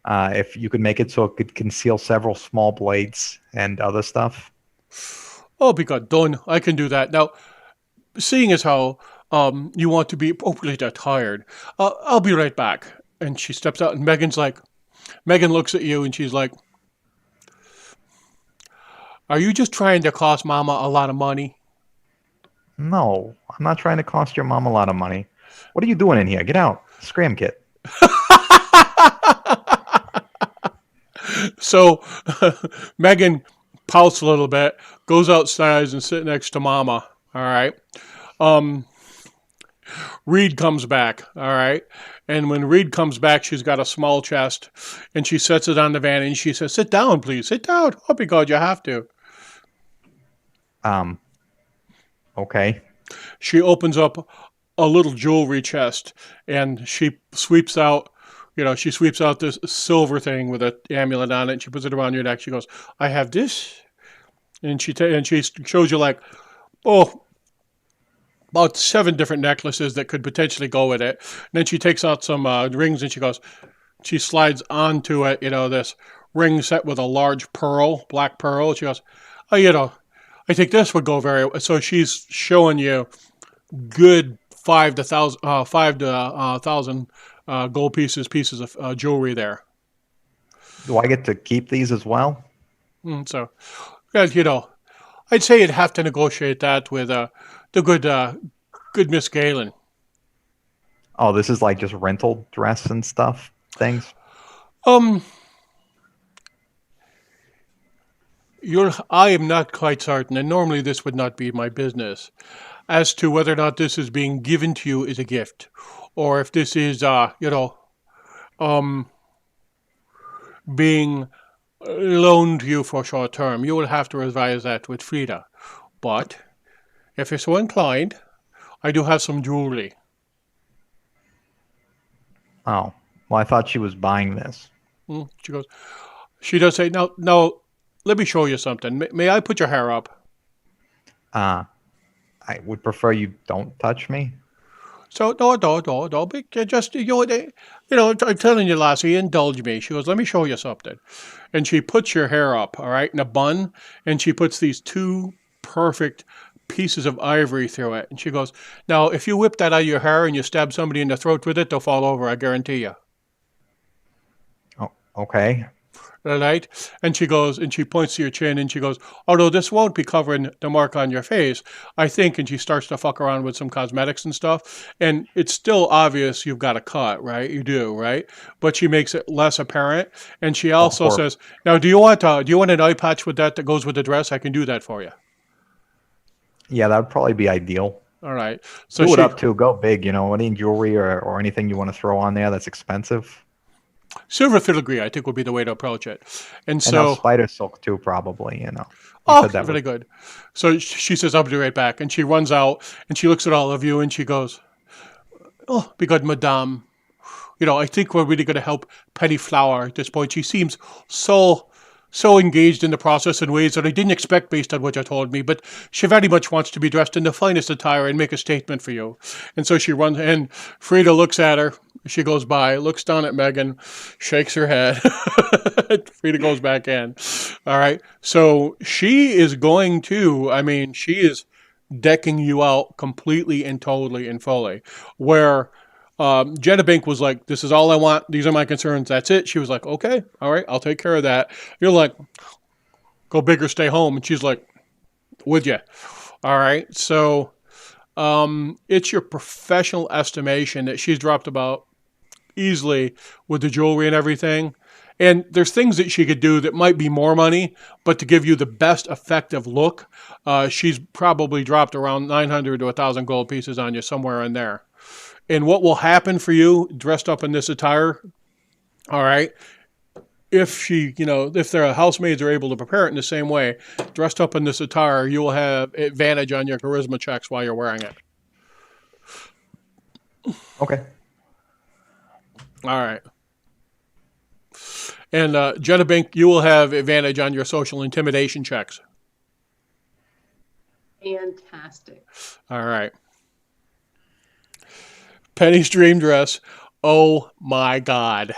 If you could make it so it could conceal several small blades and other stuff. Oh, be God, done. I can do that. Now, seeing as how you want to be appropriately attired, I'll be right back. And she steps out, and Megan looks at you, and she's like, are you just trying to cost Mama a lot of money? No, I'm not trying to cost your mom a lot of money. What are you doing in here? Get out. Scram kit. So Megan pouts a little bit, goes outside and sits next to Mama. All right. Reed comes back. All right. And when Reed comes back, she's got a small chest, and she sets it on the van, and she says, "Sit down, please. Sit down." Oh, because you have to. Okay. She opens up a little jewelry chest, and she sweeps out this silver thing with an amulet on it, and she puts it around your neck. She goes, "I have this," and she shows you like, oh, about 7 different necklaces that could potentially go with it. And then she takes out some rings, and she slides onto it, this ring set with a large black pearl. She goes, "Oh, I think this would go very well." So she's showing you good 5,000 gold pieces of jewelry there. Do I get to keep these as well? So, yeah, I'd say you'd have to negotiate that with the good Miss Galen. Oh, this is like just rental dress and stuff, things? Um, I am not quite certain, and normally this would not be my business, as to whether or not this is being given to you as a gift, or if this is, being loaned to you for short term. You will have to revise that with Frida. But if you're so inclined, I do have some jewelry. Oh, well, I thought she was buying this. She does say, now, let me show you something. May I put your hair up? I would prefer you don't touch me. So, no, just, I'm telling you, Lassie, indulge me. She goes, let me show you something. And she puts your hair up, all right, in a bun, and she puts these 2 perfect pieces of ivory through it. And she goes, now, if you whip that out of your hair and you stab somebody in the throat with it, they'll fall over, I guarantee you. Oh, okay. All right? And she goes, and she points to your chin, and she goes, although this won't be covering the mark on your face, I think, and she starts to fuck around with some cosmetics and stuff, and it's still obvious you've got a cut, right? You do, right? But she makes it less apparent, and she also says, now, do you want an eye patch with that goes with the dress? I can do that for you. Yeah, that would probably be ideal. All right. So do it up to go big, any jewelry or anything you want to throw on there that's expensive. Silver filigree, I think, would be the way to approach it. And so spider silk too, probably, Oh, really good. So she says, I'll be right back. And she runs out, and she looks at all of you, and she goes, oh, be good, madame. I think we're really going to help Penny Flower at this point. She seems so engaged in the process in ways that I didn't expect based on what you told me, but she very much wants to be dressed in the finest attire and make a statement for you. And so she runs, and Frida looks at her. She goes by, looks down at Megan, shakes her head. Frida goes back in. All right. So she is she is decking you out completely and totally and fully. Where Jenna Bink was like, this is all I want. These are my concerns. That's it. She was like, okay, all right, I'll take care of that. You're like, go big or stay home. And she's like, would you? All right. So it's your professional estimation that she's dropped about easily with the jewelry and everything. And there's things that she could do that might be more money, but to give you the best effective look, she's probably dropped around 900 to 1,000 gold pieces on you, somewhere in there. And what will happen for you dressed up in this attire, all right, if their housemaids are able to prepare it in the same way, dressed up in this attire, you will have advantage on your charisma checks while you're wearing it. Okay. All right. And Jenna Bink, you will have advantage on your social intimidation checks. Fantastic. All right. Penny's dream dress. Oh my God.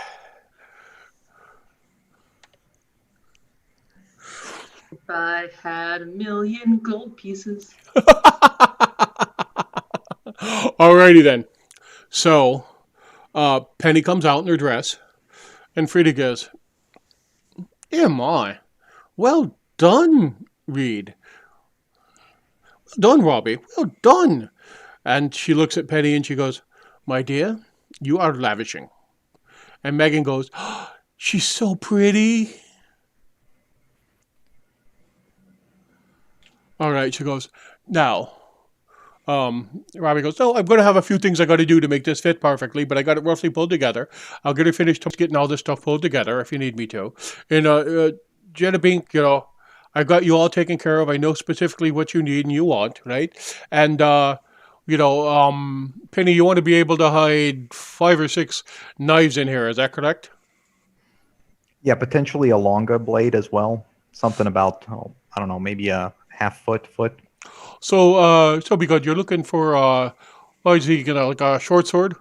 If I had a million gold pieces. Alrighty then. So, Penny comes out in her dress, and Frida goes, "Am I? Well done, Reed. Well done, Robbie. Well done." And she looks at Penny and she goes, "My dear, you are lavishing." And Megan goes, "Oh, she's so pretty." All right, she goes, "Now, Robbie goes, "No, I'm going to have a few things I got to do to make this fit perfectly, but I got it roughly pulled together. I'll get it finished getting all this stuff pulled together if you need me to." And Jenna Bink, I got you all taken care of. I know specifically what you need and you want, right? And Penny, you want to be able to hide 5 or 6 knives in here. Is that correct? Yeah, potentially a longer blade as well. Something about, I don't know, maybe a half foot. So because you're looking for, is he like a short sword?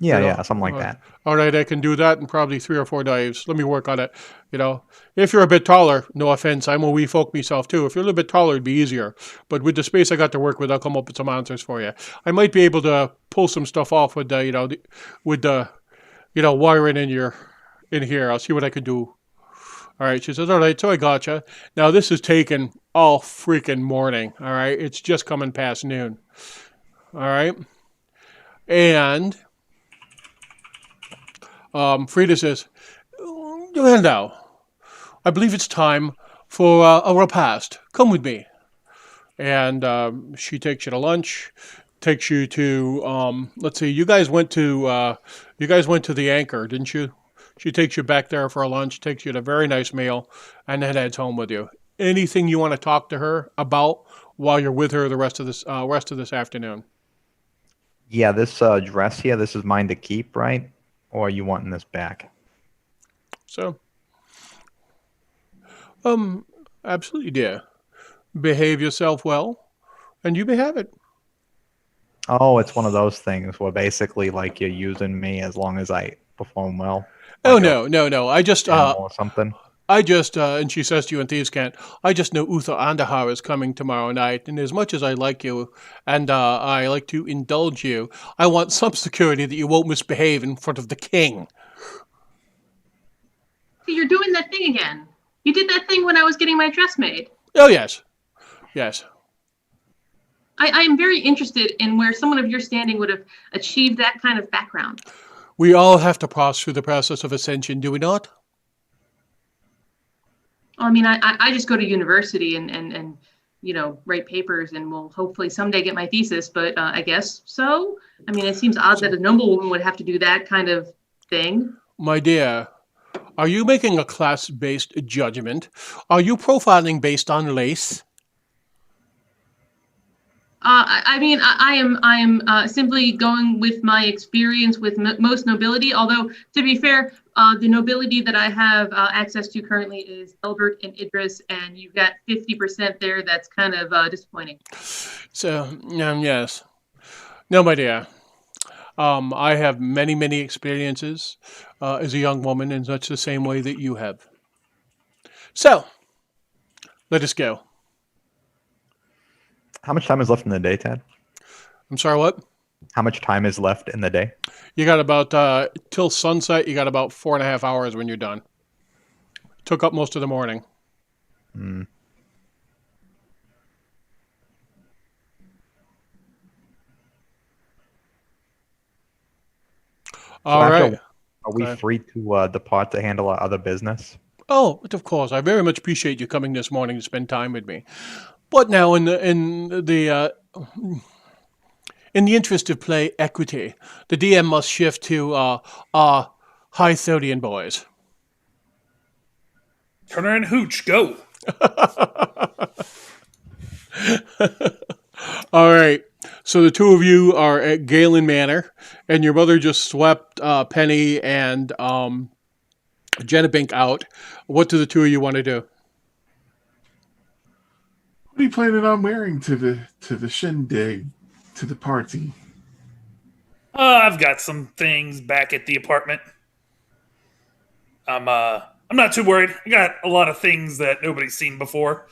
Yeah, something like that. All right, I can do that and probably 3 or 4 knives. Let me work on it. If you're a bit taller, no offense, I'm a wee folk myself too. If you're a little bit taller, it'd be easier. But with the space I got to work with, I'll come up with some answers for you. I might be able to pull some stuff off with the wiring in here. I'll see what I can do. All right, she says, "All right, so I gotcha. Now this is taking all freaking morning. All right, it's just coming past noon. All right, and Frida says, "Now, I believe it's time for a repast. Come with me." And she takes you to lunch, takes you to let's see, you guys went to the Anchor, didn't you? She takes you back there for a lunch, takes you to a very nice meal, and then heads home with you. Anything you want to talk to her about while you're with her the rest of this afternoon? Yeah, this dress here, this is mine to keep, right? Or are you wanting this back? So, absolutely, dear. Behave yourself well, and you may have it. Oh, it's one of those things where basically like you're using me as long as I perform well. Oh Like no! animal or something. And she says to you in Thieves' Cant, "I just know Uther Andahar is coming tomorrow night, and as much as I like you, and I like to indulge you, I want some security that you won't misbehave in front of the king." See, you're doing that thing again. You did that thing when I was getting my dress made. Oh, yes. Yes. I am very interested in where someone of your standing would have achieved that kind of background. We all have to pass through the process of ascension, do we not? I mean, I just go to university and write papers and will hopefully someday get my thesis, but I guess so. I mean, it seems odd that a noble woman would have to do that kind of thing. My dear, are you making a class-based judgment? Are you profiling based on race? I am simply going with my experience with most nobility. Although, to be fair, the nobility that I have access to currently is Elbert and Idris, and you've got 50% there. That's kind of disappointing. So, yes. No, my dear. I have many, many experiences as a young woman in much the same way that you have. So, let us go. How much time is left in the day, Ted? I'm sorry, what? How much time is left in the day? You got about, till sunset, you got about 4.5 hours when you're done. Took up most of the morning. Hmm. All right. Are we free to depart to handle our other business? Oh, but of course. I very much appreciate you coming this morning to spend time with me. But now, in the interest of play equity, the DM must shift to our Hythodian boys. Turner and Hooch, go. All right. So the two of you are at Galen Manor, and your mother just swept Penny and Jenna out. What do the two of you want to do? What are you planning on wearing to the shindig, to the party? I've got some things back at the apartment. I'm not too worried. I got a lot of things that nobody's seen before,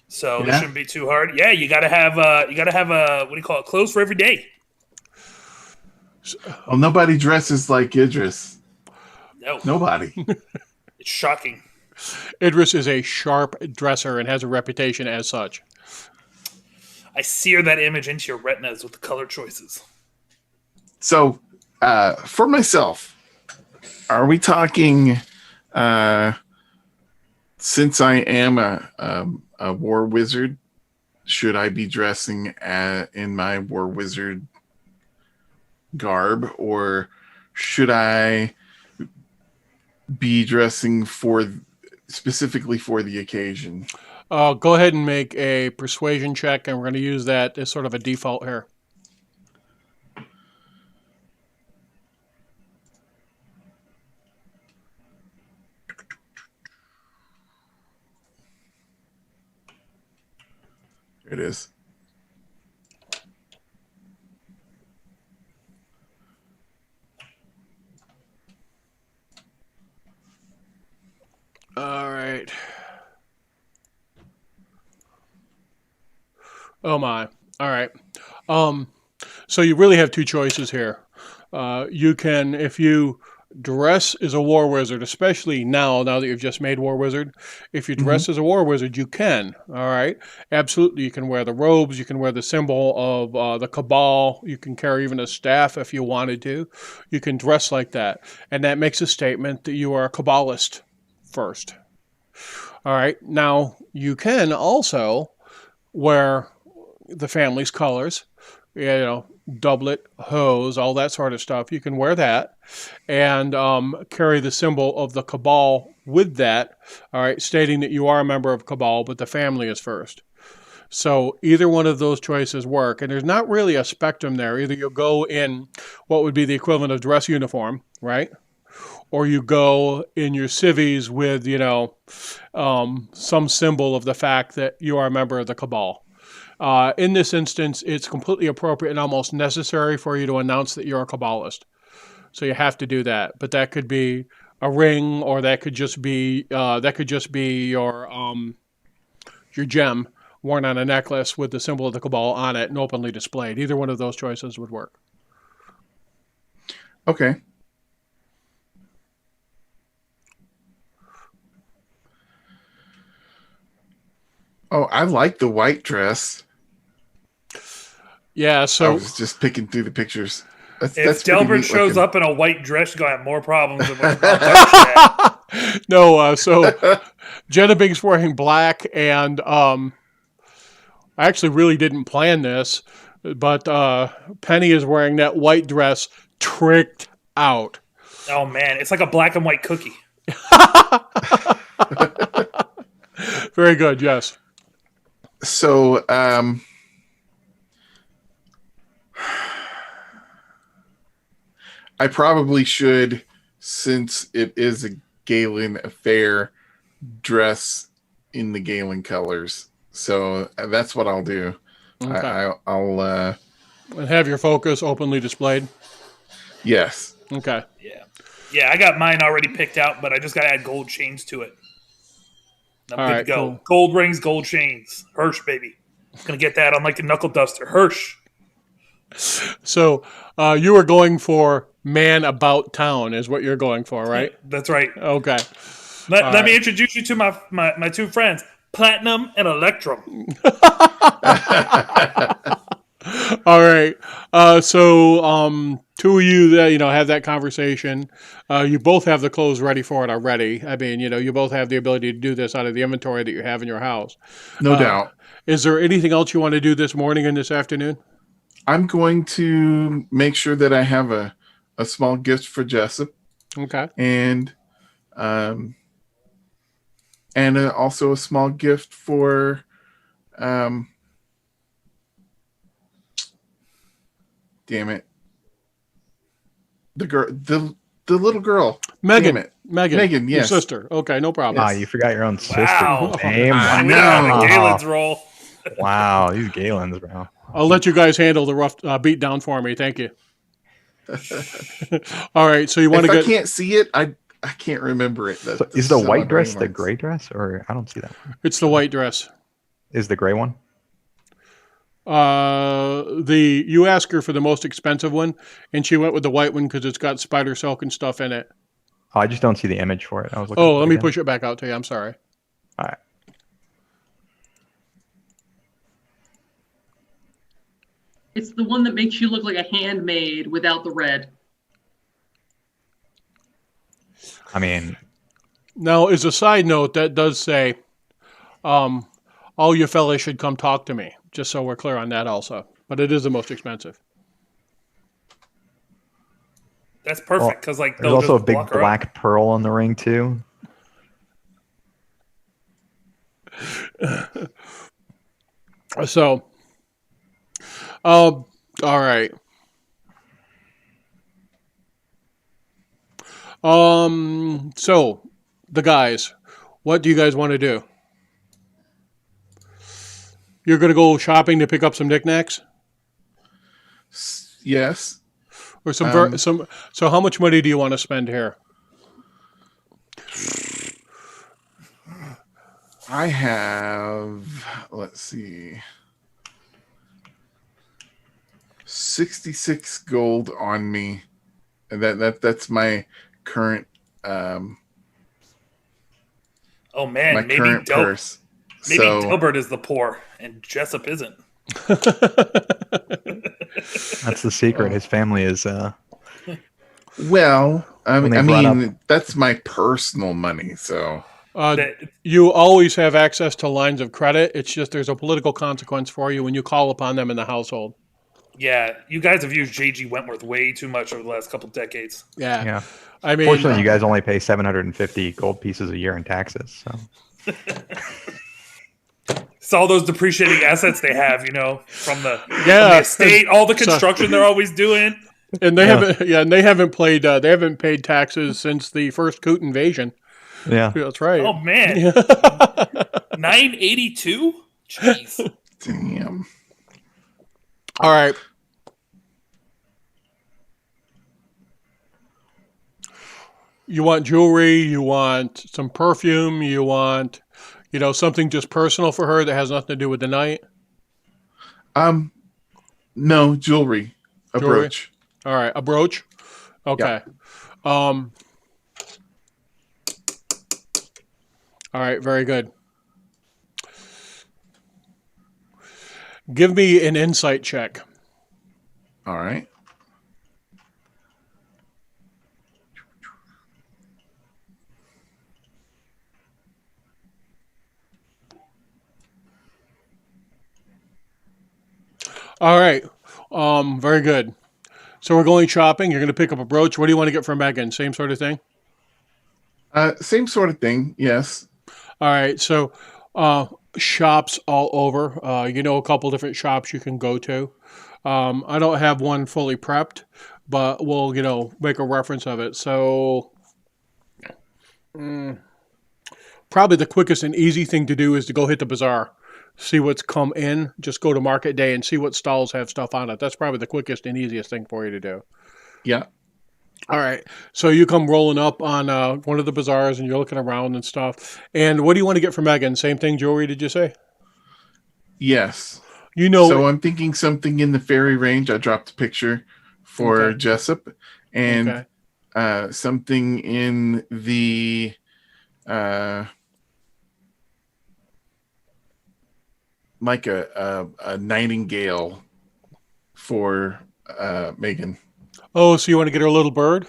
so this Yeah. shouldn't be too hard. Yeah, you gotta have what do you call it? Clothes for every day. Well, nobody dresses like Idris. No, Nobody. it's shocking. Idris is a sharp dresser and has a reputation as such. I sear that image into your retinas with the color choices. So, for myself, are we talking? Since I am a war wizard, should I be dressing in my war wizard garb, or should I be dressing specifically for the occasion? Go ahead and make a persuasion check, and we're going to use that as sort of a default here. Here it is. All right. Oh my. All right. So you really have two choices here. You can, if you dress as a war wizard, especially now that you've just made war wizard, if you dress as a war wizard, you can. All right. Absolutely. You can wear the robes. You can wear the symbol of the cabal. You can carry even a staff if you wanted to. You can dress like that. And that makes a statement that you are a cabalist first. All right. Now, you can also wear the family's colors, doublet, hose, all that sort of stuff. You can wear that and carry the symbol of the cabal with that, all right, stating that you are a member of cabal, but the family is first. So either one of those choices work, and there's not really a spectrum there. Either you'll go in what would be the equivalent of dress uniform, right? Or you go in your civvies with, some symbol of the fact that you are a member of the cabal. In this instance, it's completely appropriate and almost necessary for you to announce that you're a Kabbalist. So you have to do that. But that could be a ring, or that could just be your gem worn on a necklace with the symbol of the Cabal on it and openly displayed. Either one of those choices would work. Okay. Oh, I like the white dress. Yeah, I so was just picking through the pictures. If pretty Delbert neat shows looking. up in a white dress, you're gonna have more problems than what you're no, so Jenna Bink's wearing black, and I actually really didn't plan this, but Penny is wearing that white dress, tricked out. Oh man, it's like a black and white cookie. Very good, yes. So, I probably should, since it is a Galen affair, dress in the Galen colors. So that's what I'll do. Okay. I'll And have your focus openly displayed. yes. Okay. Yeah, I got mine already picked out, but I just gotta add gold chains to it. I'm All good right, to go. cool. Gold rings, gold chains. Hirsch, baby. Gonna get that on like the knuckle duster. Hirsch. So you were going for man about town is what you're going for, right? That's right. Okay. Let me introduce you to my two friends, Platinum and Electrum. All right. So two of you that have that conversation. You both have the clothes ready for it already. I mean, you both have the ability to do this out of the inventory that you have in your house. No doubt. Is there anything else you want to do this morning and this afternoon? I'm going to make sure that I have a small gift for Jessup, Okay. and also a small gift for damn it, the girl, the little girl, Megan. Damn it. Megan. Megan, Your yes. sister. Okay, no problem. Ah, you forgot your own sister's Wow. name. I We have know. a Galen's roll. Wow, these Galens, bro. I'll let you guys handle the rough beat down for me. Thank you. All right, so you want If to I get... can't see it, I can't remember it. So is the white dress the gray dress, or I don't see that one? It's the white dress. Is the gray one? You ask her for the most expensive one, and she went with the white one because it's got spider silk and stuff in it. Oh, I just don't see the image for it. I was looking. Oh, for let it me again. push it back out to you. I'm sorry. All right. It's the one that makes you look like a handmaid without the red. I mean, Now, as a side note, that does say, all you fellas should come talk to me, just so we're clear on that also. But it is the most expensive. That's perfect because like there's they'll also a just big block her black pearl on the ring too. So, all right. So the guys, what do you guys want to do? You're going to go shopping to pick up some knickknacks, Yes. or some. So, how much money do you want to spend here? I have, let's see, 66 gold on me. And that's my current Oh man, my maybe current purse. Maybe So Delbert is the poor and Jessup isn't. That's the secret. His family is. well, I When mean, they brought up- that's my personal money. So You always have access to lines of credit. It's just there's a political consequence for you when you call upon them in the household. Yeah, you guys have used JG Wentworth way too much over the last couple decades. Yeah. Yeah. I mean, Fortunately, you guys only pay 750 gold pieces a year in taxes. So It's all those depreciating assets they have, from the Yeah. estate, all the construction they're always doing. and they haven't paid taxes since the first Coot invasion. yeah, Yeah, that's right. Oh man, 982. Jeez. damn. All right. You want jewelry, you want some perfume, you want, something just personal for her that has nothing to do with the night. No jewelry, a Jewelry? brooch. All right, a brooch. Okay. All right, very good. Give me an insight check. All right. All right. Very good. So we're going shopping. You're going to pick up a brooch. What do you want to get for Megan? Same sort of thing? Same sort of thing. Yes. All right. So shops all over. A couple different shops you can go to. I don't have one fully prepped, but we'll, make a reference of it. So probably the quickest and easy thing to do is to go hit the bazaar. See what's come in. Just go to market day and see what stalls have stuff on it. That's probably the quickest and easiest thing for you to do. Yeah. All right. So you come rolling up on one of the bazaars and you're looking around and stuff. And what do you want to get for Megan? Same thing, jewelry, did you say? Yes. So I'm thinking something in the fairy range. I dropped a picture for Okay. Jessup, and Okay. something in the like a nightingale for Megan. Oh, so you want to get her a little bird?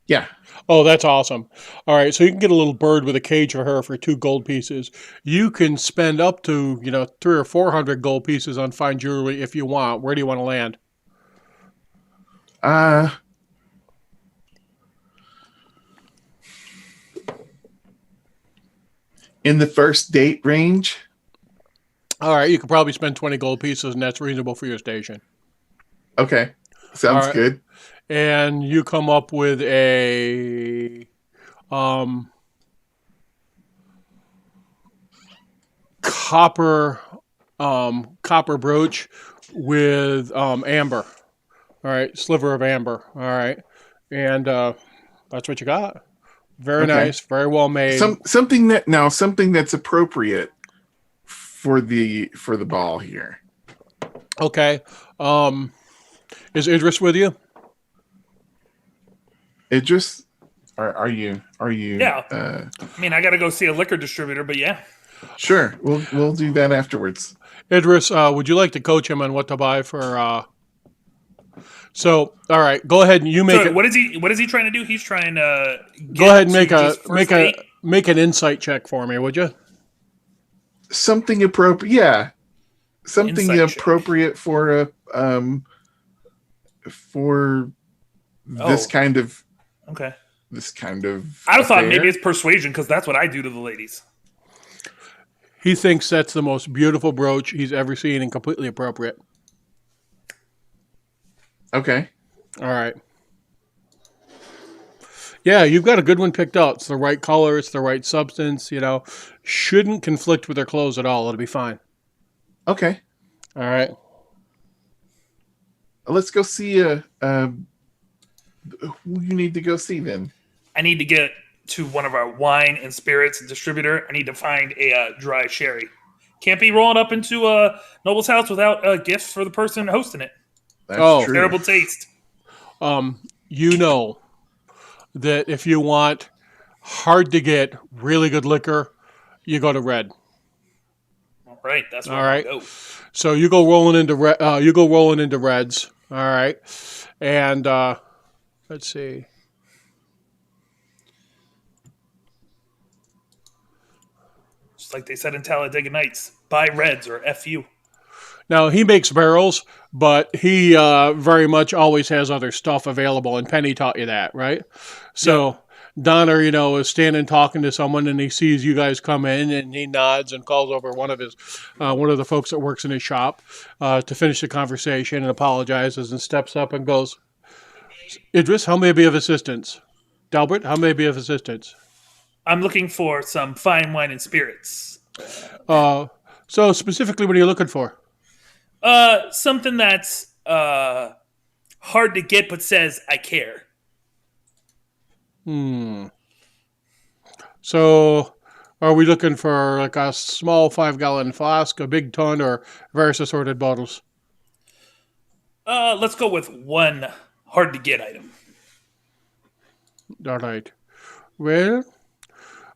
Yeah. Oh, that's awesome. All right, so you can get a little bird with a cage for her for 2 gold pieces. You can spend up to, 300 or 400 gold pieces on fine jewelry if you want. Where do you want to land? In the first date range. All right, you could probably spend 20 gold pieces, and that's reasonable for your station. Okay. Sounds All right. good. And you come up with a um, copper copper brooch with amber. All right, sliver of amber. All right, and that's what you got. Very Okay. nice, very well made. Something that's appropriate for the ball here. Okay, is Idris with you? It just are you Yeah. I mean, I got to go see a liquor distributor, but yeah. sure. We'll do that afterwards. Idris, would you like to coach him on what to buy for? So, all right, go ahead and you make So it. what is he trying to do? He's trying to Go ahead and get to just make first date? an insight check for me, would you? Something appropriate. Yeah. Something Insight check. appropriate for this Oh. kind of Okay. I I thought maybe it's persuasion because that's what I do to the ladies. He thinks that's the most beautiful brooch he's ever seen and completely appropriate. okay. All right. Yeah, you've got a good one picked out. It's the right color. It's the right substance. Shouldn't conflict with their clothes at all. It'll be fine. Okay. All right. Let's go see who you need to go see then. I need to get to one of our wine and spirits distributor. I need to find a dry sherry. Can't be rolling up into a noble's house without gifts for the person hosting it. That's true. Terrible taste. You know that if you want hard to get, really good liquor, you go to Red. All right, that's where All I'm right. gonna go. So you go rolling into Reds. All right. And let's see. Just like they said in Talladega Nights, buy Reds or F you. Now, he makes barrels, but he very much always has other stuff available, and Penny taught you that, right? So Donner, is standing talking to someone, and he sees you guys come in, and he nods and calls over one of the folks that works in his shop to finish the conversation and apologizes and steps up and goes, Idris, how may I be of assistance? Delbert, how may I be of assistance? I'm looking for some fine wine and spirits. So specifically, what are you looking for? Something that's hard to get but says I care. So, are we looking for like a small 5-gallon flask, a big ton, or various assorted bottles? Let's go with one hard to get item. All right. Well,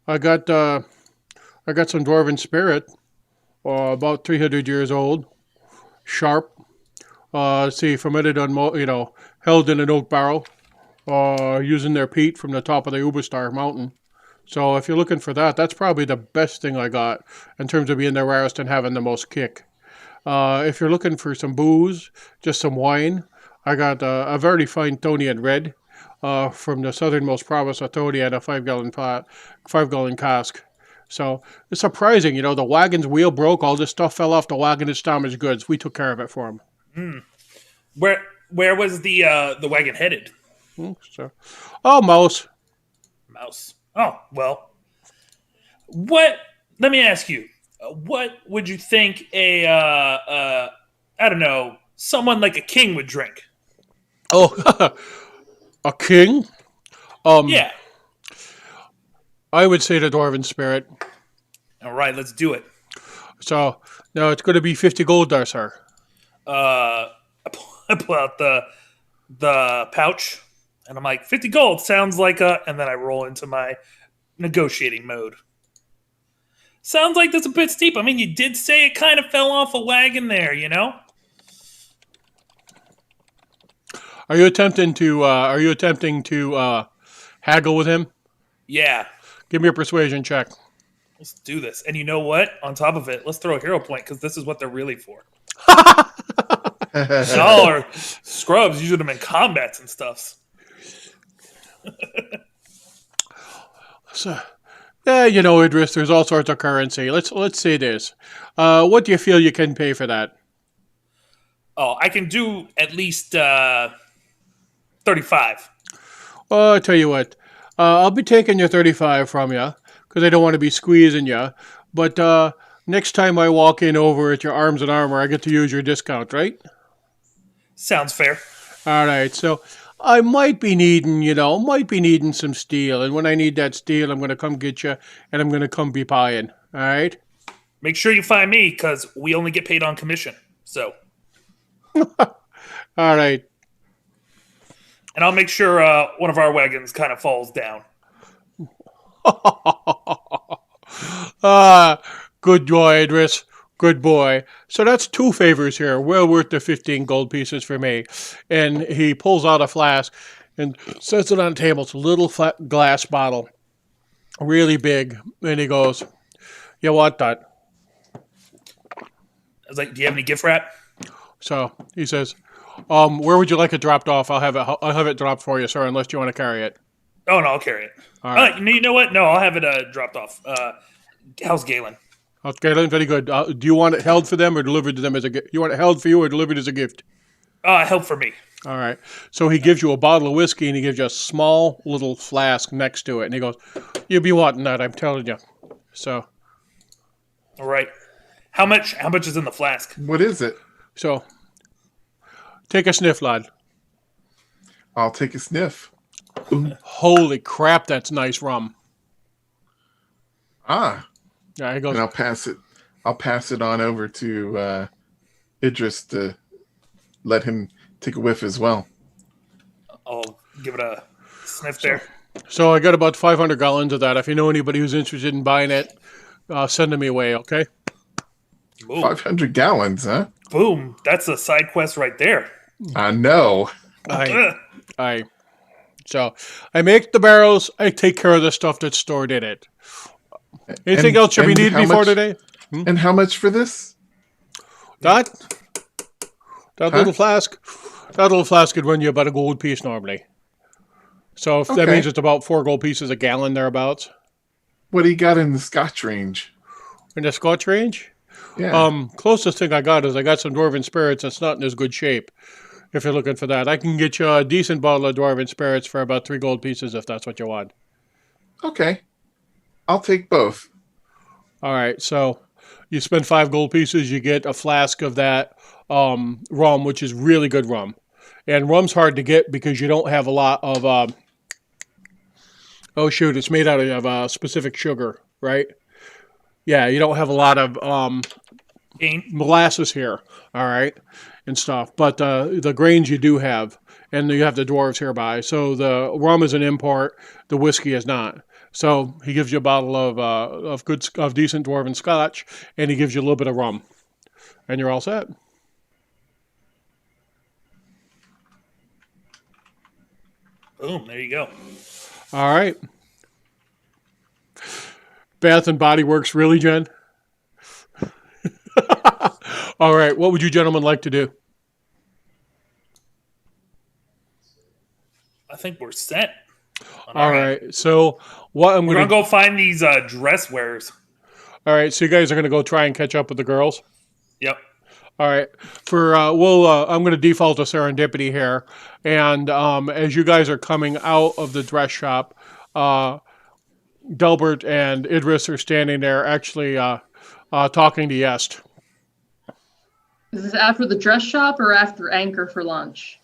I got some dwarven spirit, about 300 years old, sharp. Let's see, fermented on held in an oak barrel, using their peat from the top of the Uberstar mountain. So if you're looking for that, that's probably the best thing I got in terms of being the rarest and having the most kick. If you're looking for some booze, just some wine, I got a very fine Tonian red from the southernmost province of Tony at a 5-gallon cask. So it's surprising, the wagon's wheel broke, all this stuff fell off the wagon, it's damaged goods. We took care of it for him. Where was the wagon headed? Mouse. Mouse. Oh, well. Let me ask you. What would you think I don't know, someone like a king would drink? Oh, a king? Yeah. I would say the dwarven spirit. All right, let's do it. So, now it's going to be 50 gold there, sir. I pull out the pouch, and I'm like, 50 gold sounds like and then I roll into my negotiating mode. Sounds like that's a bit steep. I mean, you did say it kind of fell off a wagon there, Are you attempting to haggle with him? Yeah. Give me a persuasion check. Let's do this. And you know what? On top of it, let's throw a hero point because this is what they're really for. Y'all are scrubs using them in combats and stuff. So, Idris, there's all sorts of currency. Let's say this. What do you feel you can pay for that? Oh, I can do at least 35. Well, I tell you what. I'll be taking your 35 from you because I don't want to be squeezing you. But next time I walk in over at your Arms and Armor, I get to use your discount, right? Sounds fair. All right. So I might be needing some steel. And when I need that steel, I'm going to come get you and I'm going to come be buying. All right? Make sure you find me because we only get paid on commission. So, All right. and I'll make sure one of our wagons kind of falls down. Good boy, Idris. Good boy. So that's 2 favors here, well worth the 15 gold pieces for me. And he pulls out a flask and sets it on the table. It's a little flat glass bottle, really big. And he goes, "You want that?" I was like, "Do you have any gift wrap?" So he says, "Where would you like it dropped off? I'll have it dropped for you, sir, unless you want to carry it." Oh no, I'll carry it. All right. You know what? No, I'll have it dropped off. How's Galen? Okay, very good. Do you want it held for them or delivered to them as a gift? You want it held for you or delivered as a gift? Help for me. All right. So he gives you a bottle of whiskey and he gives you a small little flask next to it. And he goes, "You'll be wanting that, I'm telling you." So, All right. How much is in the flask? What is it? so take a sniff, lad. I'll take a sniff. Holy crap, that's nice rum. Ah, Yeah, he goes, and I'll pass it on over to Idris to let him take a whiff as well. I'll give it a sniff there. so I got about 500 gallons of that. If you know anybody who's interested in buying it, send them away, okay? Ooh, 500 gallons, huh? boom. That's a side quest right there. I know. So I make the barrels. I take care of the stuff that's stored in it. Anything And- else you be and needing how me for much- today? And how much for this? That Huh? little flask. That little flask could run you about a gold piece normally. So if that Okay. means it's about 4 gold pieces a gallon thereabouts. What do you got in the Scotch range? In the Scotch range, Yeah. closest thing I got is I got some Dwarven spirits that's not in as good shape. If you're looking for that, I can get you a decent bottle of Dwarven spirits for about 3 gold pieces if that's what you want. Okay. I'll take both. All right, so you spend 5 gold pieces, you get a flask of that rum, which is really good rum. And rum's hard to get because you don't have a lot of. Oh shoot! It's made out of a specific sugar, right? Yeah, you don't have a lot of Cane. molasses here, all right, and stuff. But the grains you do have, and you have the dwarves hereby. So the rum is an import, the whiskey is not. So he gives you a bottle of decent dwarven scotch, and he gives you a little bit of rum, and you're all set. Boom. There you go. All right. Bath and Body Works, really, Jen? All right. What would you gentlemen like to do? I think we're set. on All our end. right. So what I'm We're going gonna to go find these dress wearers. All right. So you guys are going to go try and catch up with the girls. Yep. All right. I'm going to default to serendipity here, and as you guys are coming out of the dress shop, Delbert and Idris are standing there, actually talking to Yest. Is this after the dress shop or after Anchor for lunch?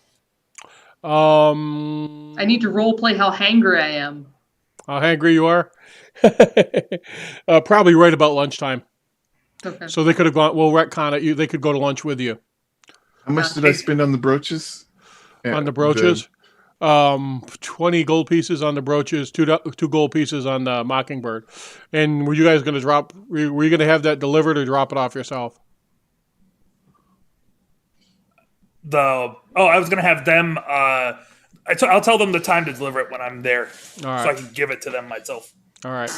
I need to role play how hangry I am. How hungry you are? Probably right about lunchtime. Okay. So they could have gone. We'll retcon it. They could go to lunch with you How much did I spend on the brooches? on the brooches. 20 gold pieces on the brooches, two gold pieces on the Mockingbird. And were you guys going to drop? Were you going to have that delivered or drop it off yourself? I was gonna have them. I'll tell them the time to deliver it when I'm there, All so I right. can give it to them myself. All right.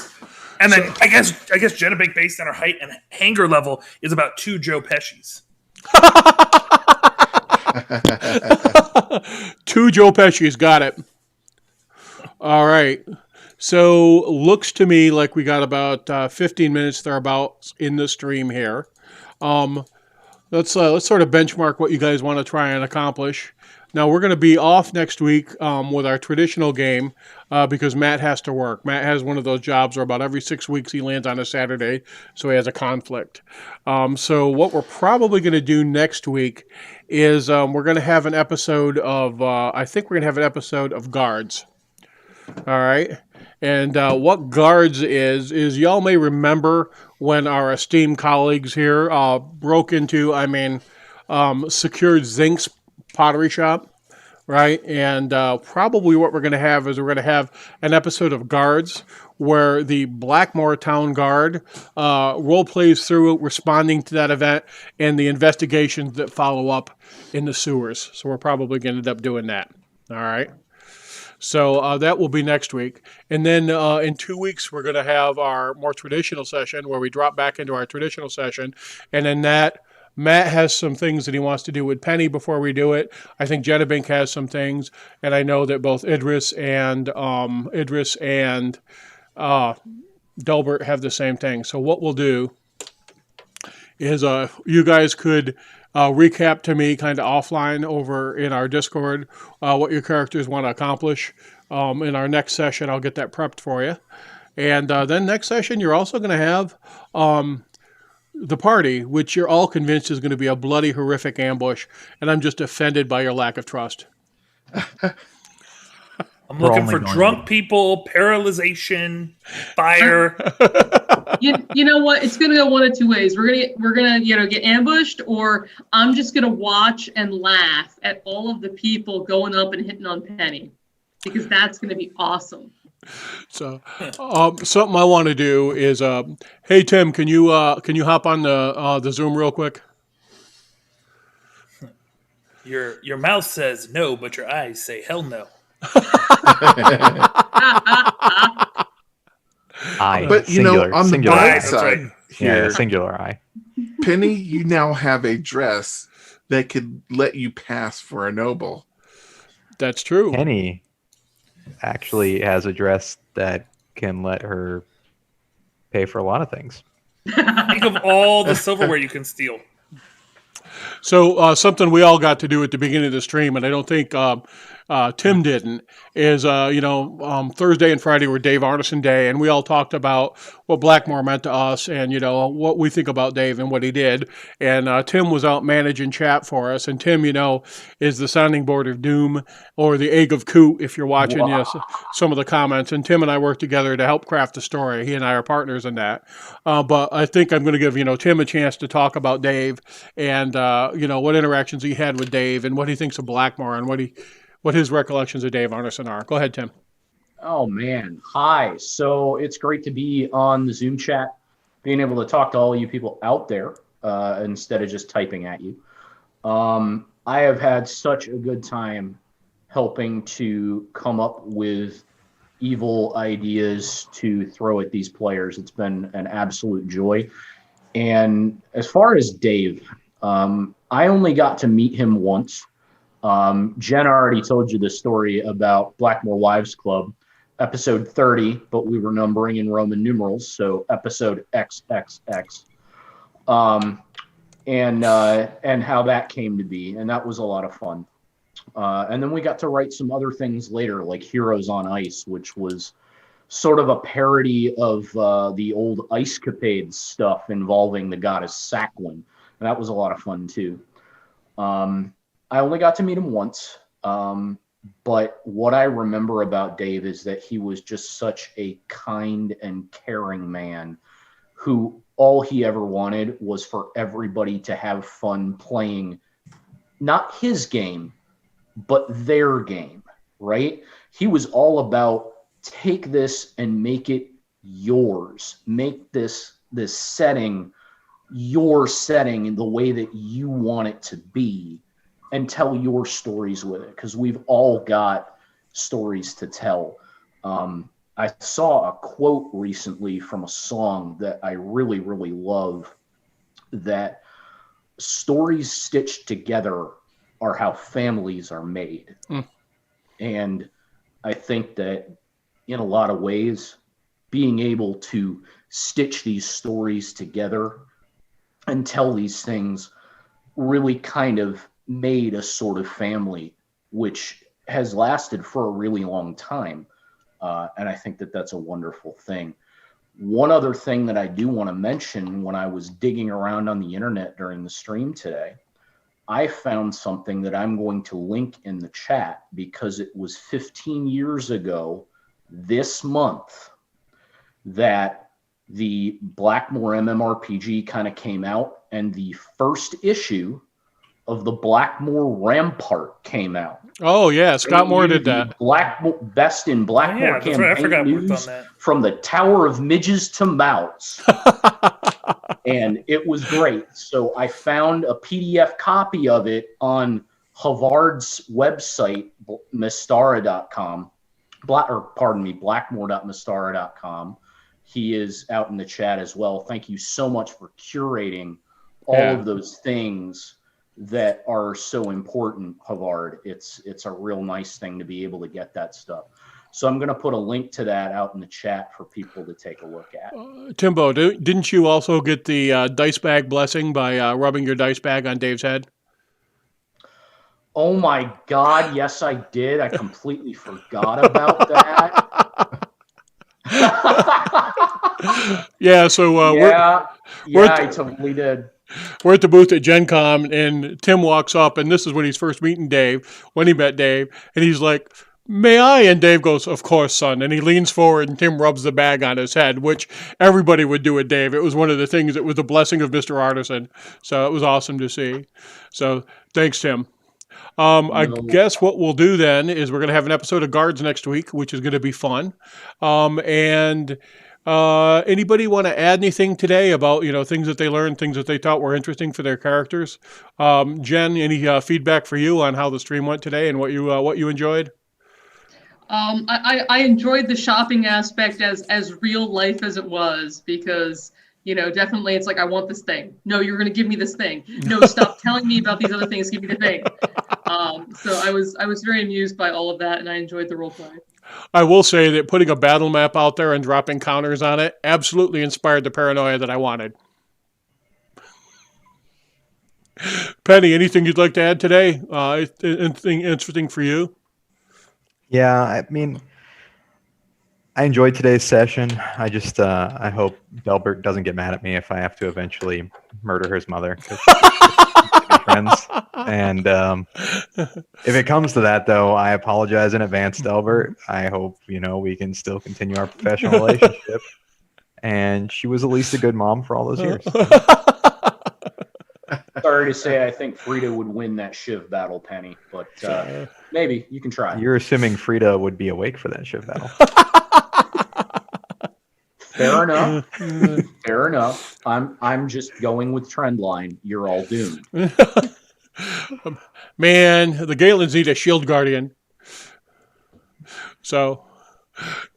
And then I guess Jennebank, based on her height and hanger level, is about 2 Joe Pesci's. 2 Joe Pesci's, got it. All right. So looks to me like we got about 15 minutes thereabouts in the stream here. let's sort of benchmark what you guys want to try and accomplish. Now we're going to be off next week with our traditional game because Matt has to work. Matt has one of those jobs where about every 6 weeks he lands on a Saturday, so he has a conflict. So what we're probably going to do next week is we're going to have an episode of I think we're going to have an episode of Guards. All right. And what Guards is y'all may remember when our esteemed colleagues here broke into, secured Zink's pottery shop, right? And probably what we're going to have is we're going to have an episode of Guards where the Blackmoor Town Guard role plays through responding to that event and the investigations that follow up in the sewers. So we're probably going to end up doing that. All right. So that will be next week. And then in 2 weeks, we're going to have our more traditional session where we drop back into our traditional session. And then Matt has some things that he wants to do with Penny before we do it. I think Jedabink has some things. And I know that both Idris and Delbert have the same thing. So what we'll do is you guys could recap to me kind of offline over in our Discord what your characters want to accomplish. In our next session, I'll get that prepped for you. And then next session, you're also going to have the party, which you're all convinced is going to be a bloody, horrific ambush. And I'm just offended by your lack of trust. I'm looking for drunk people, paralyzation, fire. You know what? It's gonna go one of two ways. We're gonna get ambushed, or I'm just gonna watch and laugh at all of the people going up and hitting on Penny, because that's gonna be awesome. So something I want to do is, hey Tim, can you hop on the Zoom real quick? Your mouth says no, but your eyes say hell no. I. But Singular, on the singular bright I. side here, Yeah, singular I. Penny, you now have a dress that could let you pass for a noble. That's true. Penny actually has a dress that can let her pay for a lot of things. Think of all the silverware you can steal. So something we all got to do at the beginning of the stream, and I don't think Tim didn't, is Thursday and Friday were Dave Arneson Day, and we all talked about what Blackmoor meant to us, and what we think about Dave and what he did. And Tim was out managing chat for us, and Tim, is the sounding board of doom, or the egg of Coot, if you're watching some of the comments. And Tim and I worked together to help craft the story. He and I are partners in that. But I think I'm going to give Tim a chance to talk about Dave and what interactions he had with Dave and what he thinks of Blackmoor and what his recollections of Dave Arneson are. Go ahead, Tim. Oh, man. Hi. So it's great to be on the Zoom chat, being able to talk to all you people out there instead of just typing at you. I have had such a good time helping to come up with evil ideas to throw at these players. It's been an absolute joy. And as far as Dave, I only got to meet him once. Jen already told you the story about Blackmoor Wives Club, episode 30, but we were numbering in Roman numerals, so episode XXX, and how that came to be, and that was a lot of fun. And then we got to write some other things later, like Heroes on Ice, which was sort of a parody of the old Ice Capades stuff involving the goddess Saquin, and that was a lot of fun too. I only got to meet him once, but what I remember about Dave is that he was just such a kind and caring man who all he ever wanted was for everybody to have fun playing, not his game, but their game, right? He was all about take this and make it yours. Make this setting your setting in the way that you want it to be, and tell your stories with it, because we've all got stories to tell. I saw a quote recently from a song that I really, really love, that stories stitched together are how families are made. And I think that in a lot of ways, being able to stitch these stories together and tell these things really kind of made a sort of family, which has lasted for a really long time. And I think that that's a wonderful thing. One other thing that I do want to mention, when I was digging around on the internet during the stream today, I found something that I'm going to link in the chat because it was 15 years ago this month that the Blackmoor MMORPG kind of came out, and the first issue of the Blackmoor Rampart came out. Oh yeah, Scott Moore did that. Best in Blackmoor that's right. I campaign forgot we worked news on that. from the Tower of Midges to Mouts. And it was great. So I found a PDF copy of it on Havard's website, Mystara.com. Blackmoor.mystara.com. He is out in the chat as well. Thank you so much for curating all of those things that are so important, Havard. It's a real nice thing to be able to get that stuff. So I'm going to put a link to that out in the chat for people to take a look at. Timbo, didn't you also get the dice bag blessing by rubbing your dice bag on Dave's head? Oh my God, yes I did. I completely forgot about that. Yeah, so I totally did. we're at the booth at Gen Con, and Tim walks up, and this is when he's first meeting Dave, when he met Dave, and he's like, "May I?" And Dave goes, "Of course, son." And he leans forward, and Tim rubs the bag on his head, which everybody would do with Dave. It was one of the things, it was the blessing of Mr. Artisan. So it was awesome to see. So thanks, Tim. I guess what we'll do then is we're going to have an episode of Guards next week, which is going to be fun. And anybody want to add anything today about, things that they learned, things that they thought were interesting for their characters? Jen, any feedback for you on how the stream went today and what you enjoyed? I enjoyed the shopping aspect as real life as it was, because definitely it's like, I want this thing. No, you're going to give me this thing. No, stop telling me about these other things. Give me the thing. So I was very amused by all of that, and I enjoyed the role play. I will say that putting a battle map out there and dropping counters on it absolutely inspired the paranoia that I wanted. Penny, anything you'd like to add today? Anything interesting for you? Yeah, I mean, I enjoyed today's session. I just I hope Delbert doesn't get mad at me if I have to eventually murder his mother. Friends. And if it comes to that, though, I apologize in advance, Delbert. I hope we can still continue our professional relationship. And she was at least a good mom for all those years. Sorry to say, I think Frida would win that Shiv battle, Penny, but maybe you can try. You're assuming Frida would be awake for that Shiv battle. Fair enough. Fair enough. I'm just going with trend line. You're all doomed. Man, the Galens need a shield guardian. So,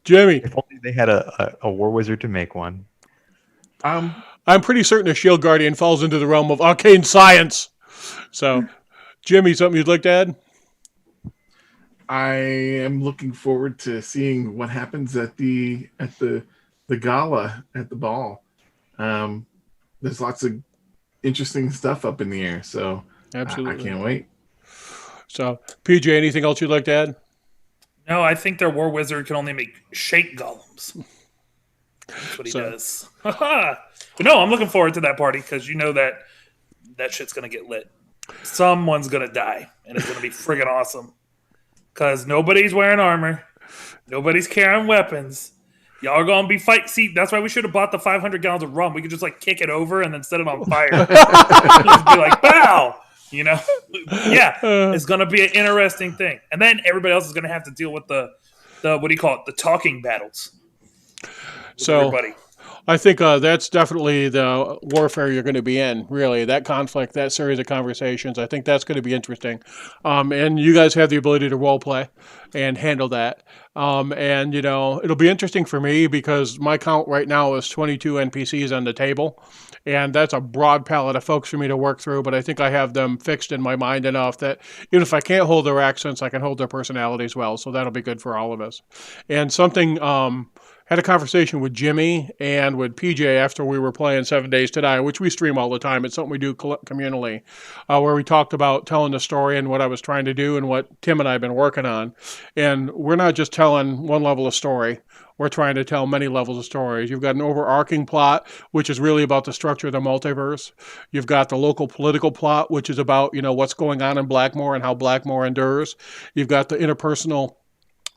Jimmy. If only they had a war wizard to make one. I'm pretty certain a shield guardian falls into the realm of arcane science. So, Jimmy, something you'd like to add? I am looking forward to seeing what happens at the gala at the ball. There's lots of interesting stuff up in the air, so absolutely, I can't wait. So, PJ, anything else you'd like to add? No, I think their war wizard can only make shake golems. That's what he does. But no, I'm looking forward to that party, because that shit's gonna get lit. Someone's gonna die, and it's gonna be friggin' awesome. Because nobody's wearing armor, nobody's carrying weapons. Y'all are gonna be fight. See, that's why we should have bought the 500 gallons of rum. We could just kick it over and then set it on fire. Just be like, "Pow!" Yeah, it's gonna be an interesting thing. And then everybody else is gonna have to deal with the what do you call it? The talking battles. So everybody. I think that's definitely the warfare you're going to be in, really. That conflict, that series of conversations, I think that's going to be interesting. And you guys have the ability to role play and handle that. And, it'll be interesting for me because my count right now is 22 NPCs on the table. And that's a broad palette of folks for me to work through, but I think I have them fixed in my mind enough that even if I can't hold their accents, I can hold their personalities well. So that'll be good for all of us. And something had a conversation with Jimmy and with PJ after we were playing 7 Days to Die, which we stream all the time. It's something we do communally, where we talked about telling the story and what I was trying to do and what Tim and I have been working on. And we're not just telling one level of story. We're trying to tell many levels of stories. You've got an overarching plot, which is really about the structure of the multiverse. You've got the local political plot, which is about, what's going on in Blackmoor and how Blackmoor endures. You've got the interpersonal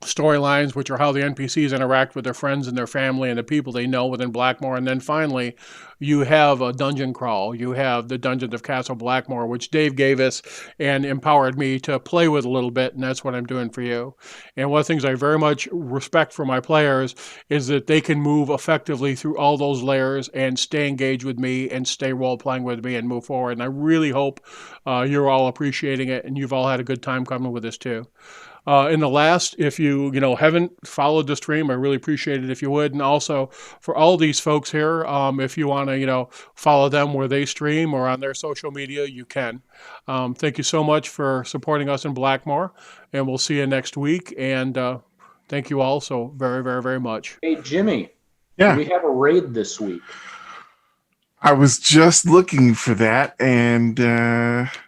storylines, which are how the NPCs interact with their friends and their family and the people they know within Blackmoor. And then finally, you have a dungeon crawl. You have the Dungeons of Castle Blackmoor, which Dave gave us and empowered me to play with a little bit, and that's what I'm doing for you. And one of the things I very much respect for my players is that they can move effectively through all those layers and stay engaged with me and stay role-playing with me and move forward. And I really hope you're all appreciating it and you've all had a good time coming with this too. In the last, if you haven't followed the stream, I really appreciate it if you would. And also for all these folks here, if you want to follow them where they stream or on their social media, you can. Thank you so much for supporting us in Blackmoor, and we'll see you next week. And thank you all so very, very, very much. Hey, Jimmy. Yeah. We have a raid this week. I was just looking for that, and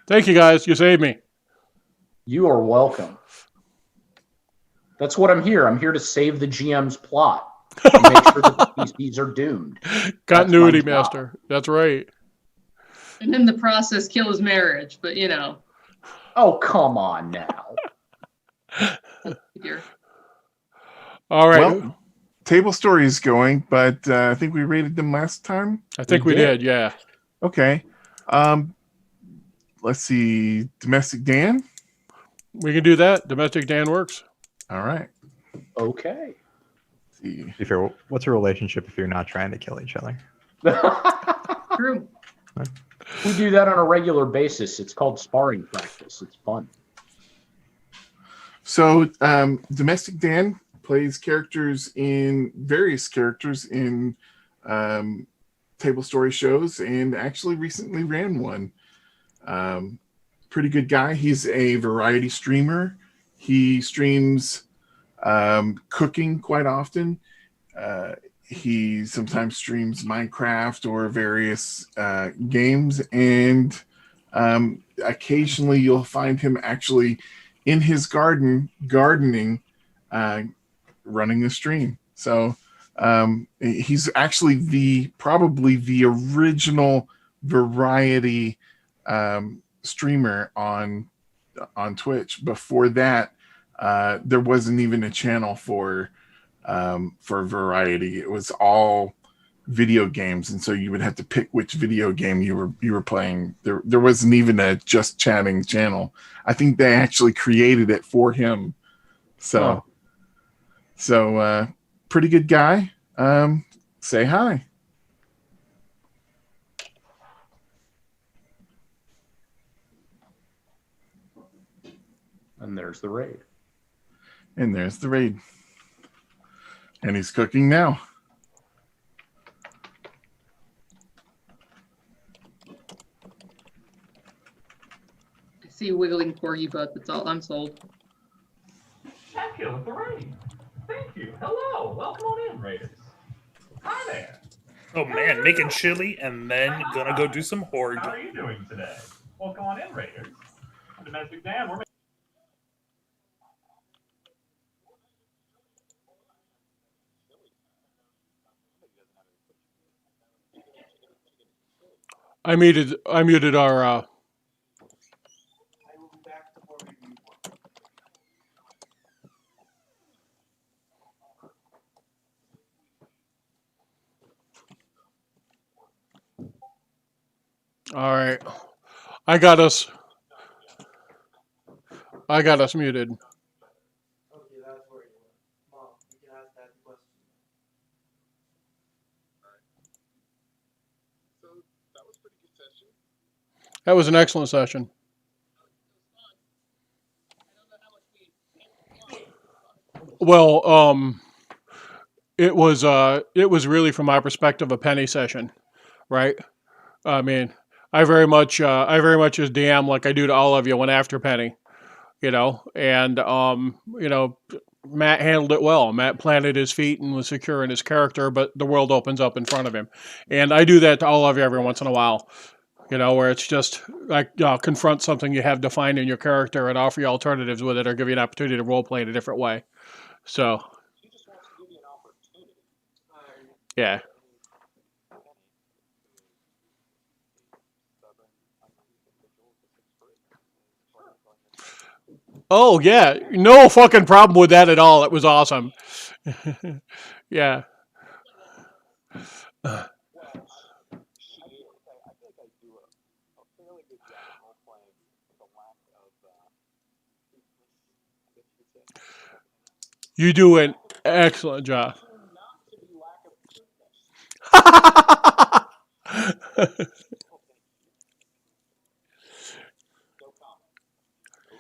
thank you guys. You saved me. You are welcome. That's what I'm here. I'm here to save the GM's plot. To make sure that the PCs are doomed. Continuity master. That's right. And in the process, kill his marriage. But Oh, come on now. Here. All right. well, table story is going, but I think we rated them last time. I think we did. Yeah. Okay. Let's see. Domestic Dan. We can do that. Domestic Dan works. All right. Okay. Let's see. If you're, what's a relationship if you're not trying to kill each other? True. We do that on a regular basis. It's called sparring practice. It's fun. So, Domestic Dan plays various characters in table story shows, and actually recently ran one. Pretty good guy. He's a variety streamer. He streams cooking quite often. He sometimes streams Minecraft or various games, and occasionally you'll find him actually in his gardening, running the stream. So he's actually probably the original variety streamer on Twitch. Before that, there wasn't even a channel for variety. It was all video games, and so you would have to pick which video game you were playing. There wasn't even a just chatting channel. I think they actually created it for him. So pretty good guy. Say hi. And there's the raid. And there's the raid. And he's cooking now. I see you wiggling corgi butt. That's all. I'm sold. Check in with the raid. Thank you. Hello. Welcome on in, Raiders. Hi there. Oh man, making chili and then gonna go do some horde. How are you doing today? Welcome on in, Raiders. I'm Domestic Dan. We're I muted our all right. I got us muted. Okay, that's where you were. Mom, you can ask that question. So that was a pretty good session. That was an excellent session. Well, it was really, from my perspective, a penny session, right? I mean, I very much as DM, like I do to all of you, went after Penny, and Matt handled it well. Matt planted his feet and was secure in his character, but the world opens up in front of him. And I do that to all of you every once in a while, where it's just like confront something you have defined in your character and offer you alternatives with it or give you an opportunity to role play in a different way. So, yeah. Oh, yeah. No fucking problem with that at all. It was awesome. Yeah. You do an excellent job.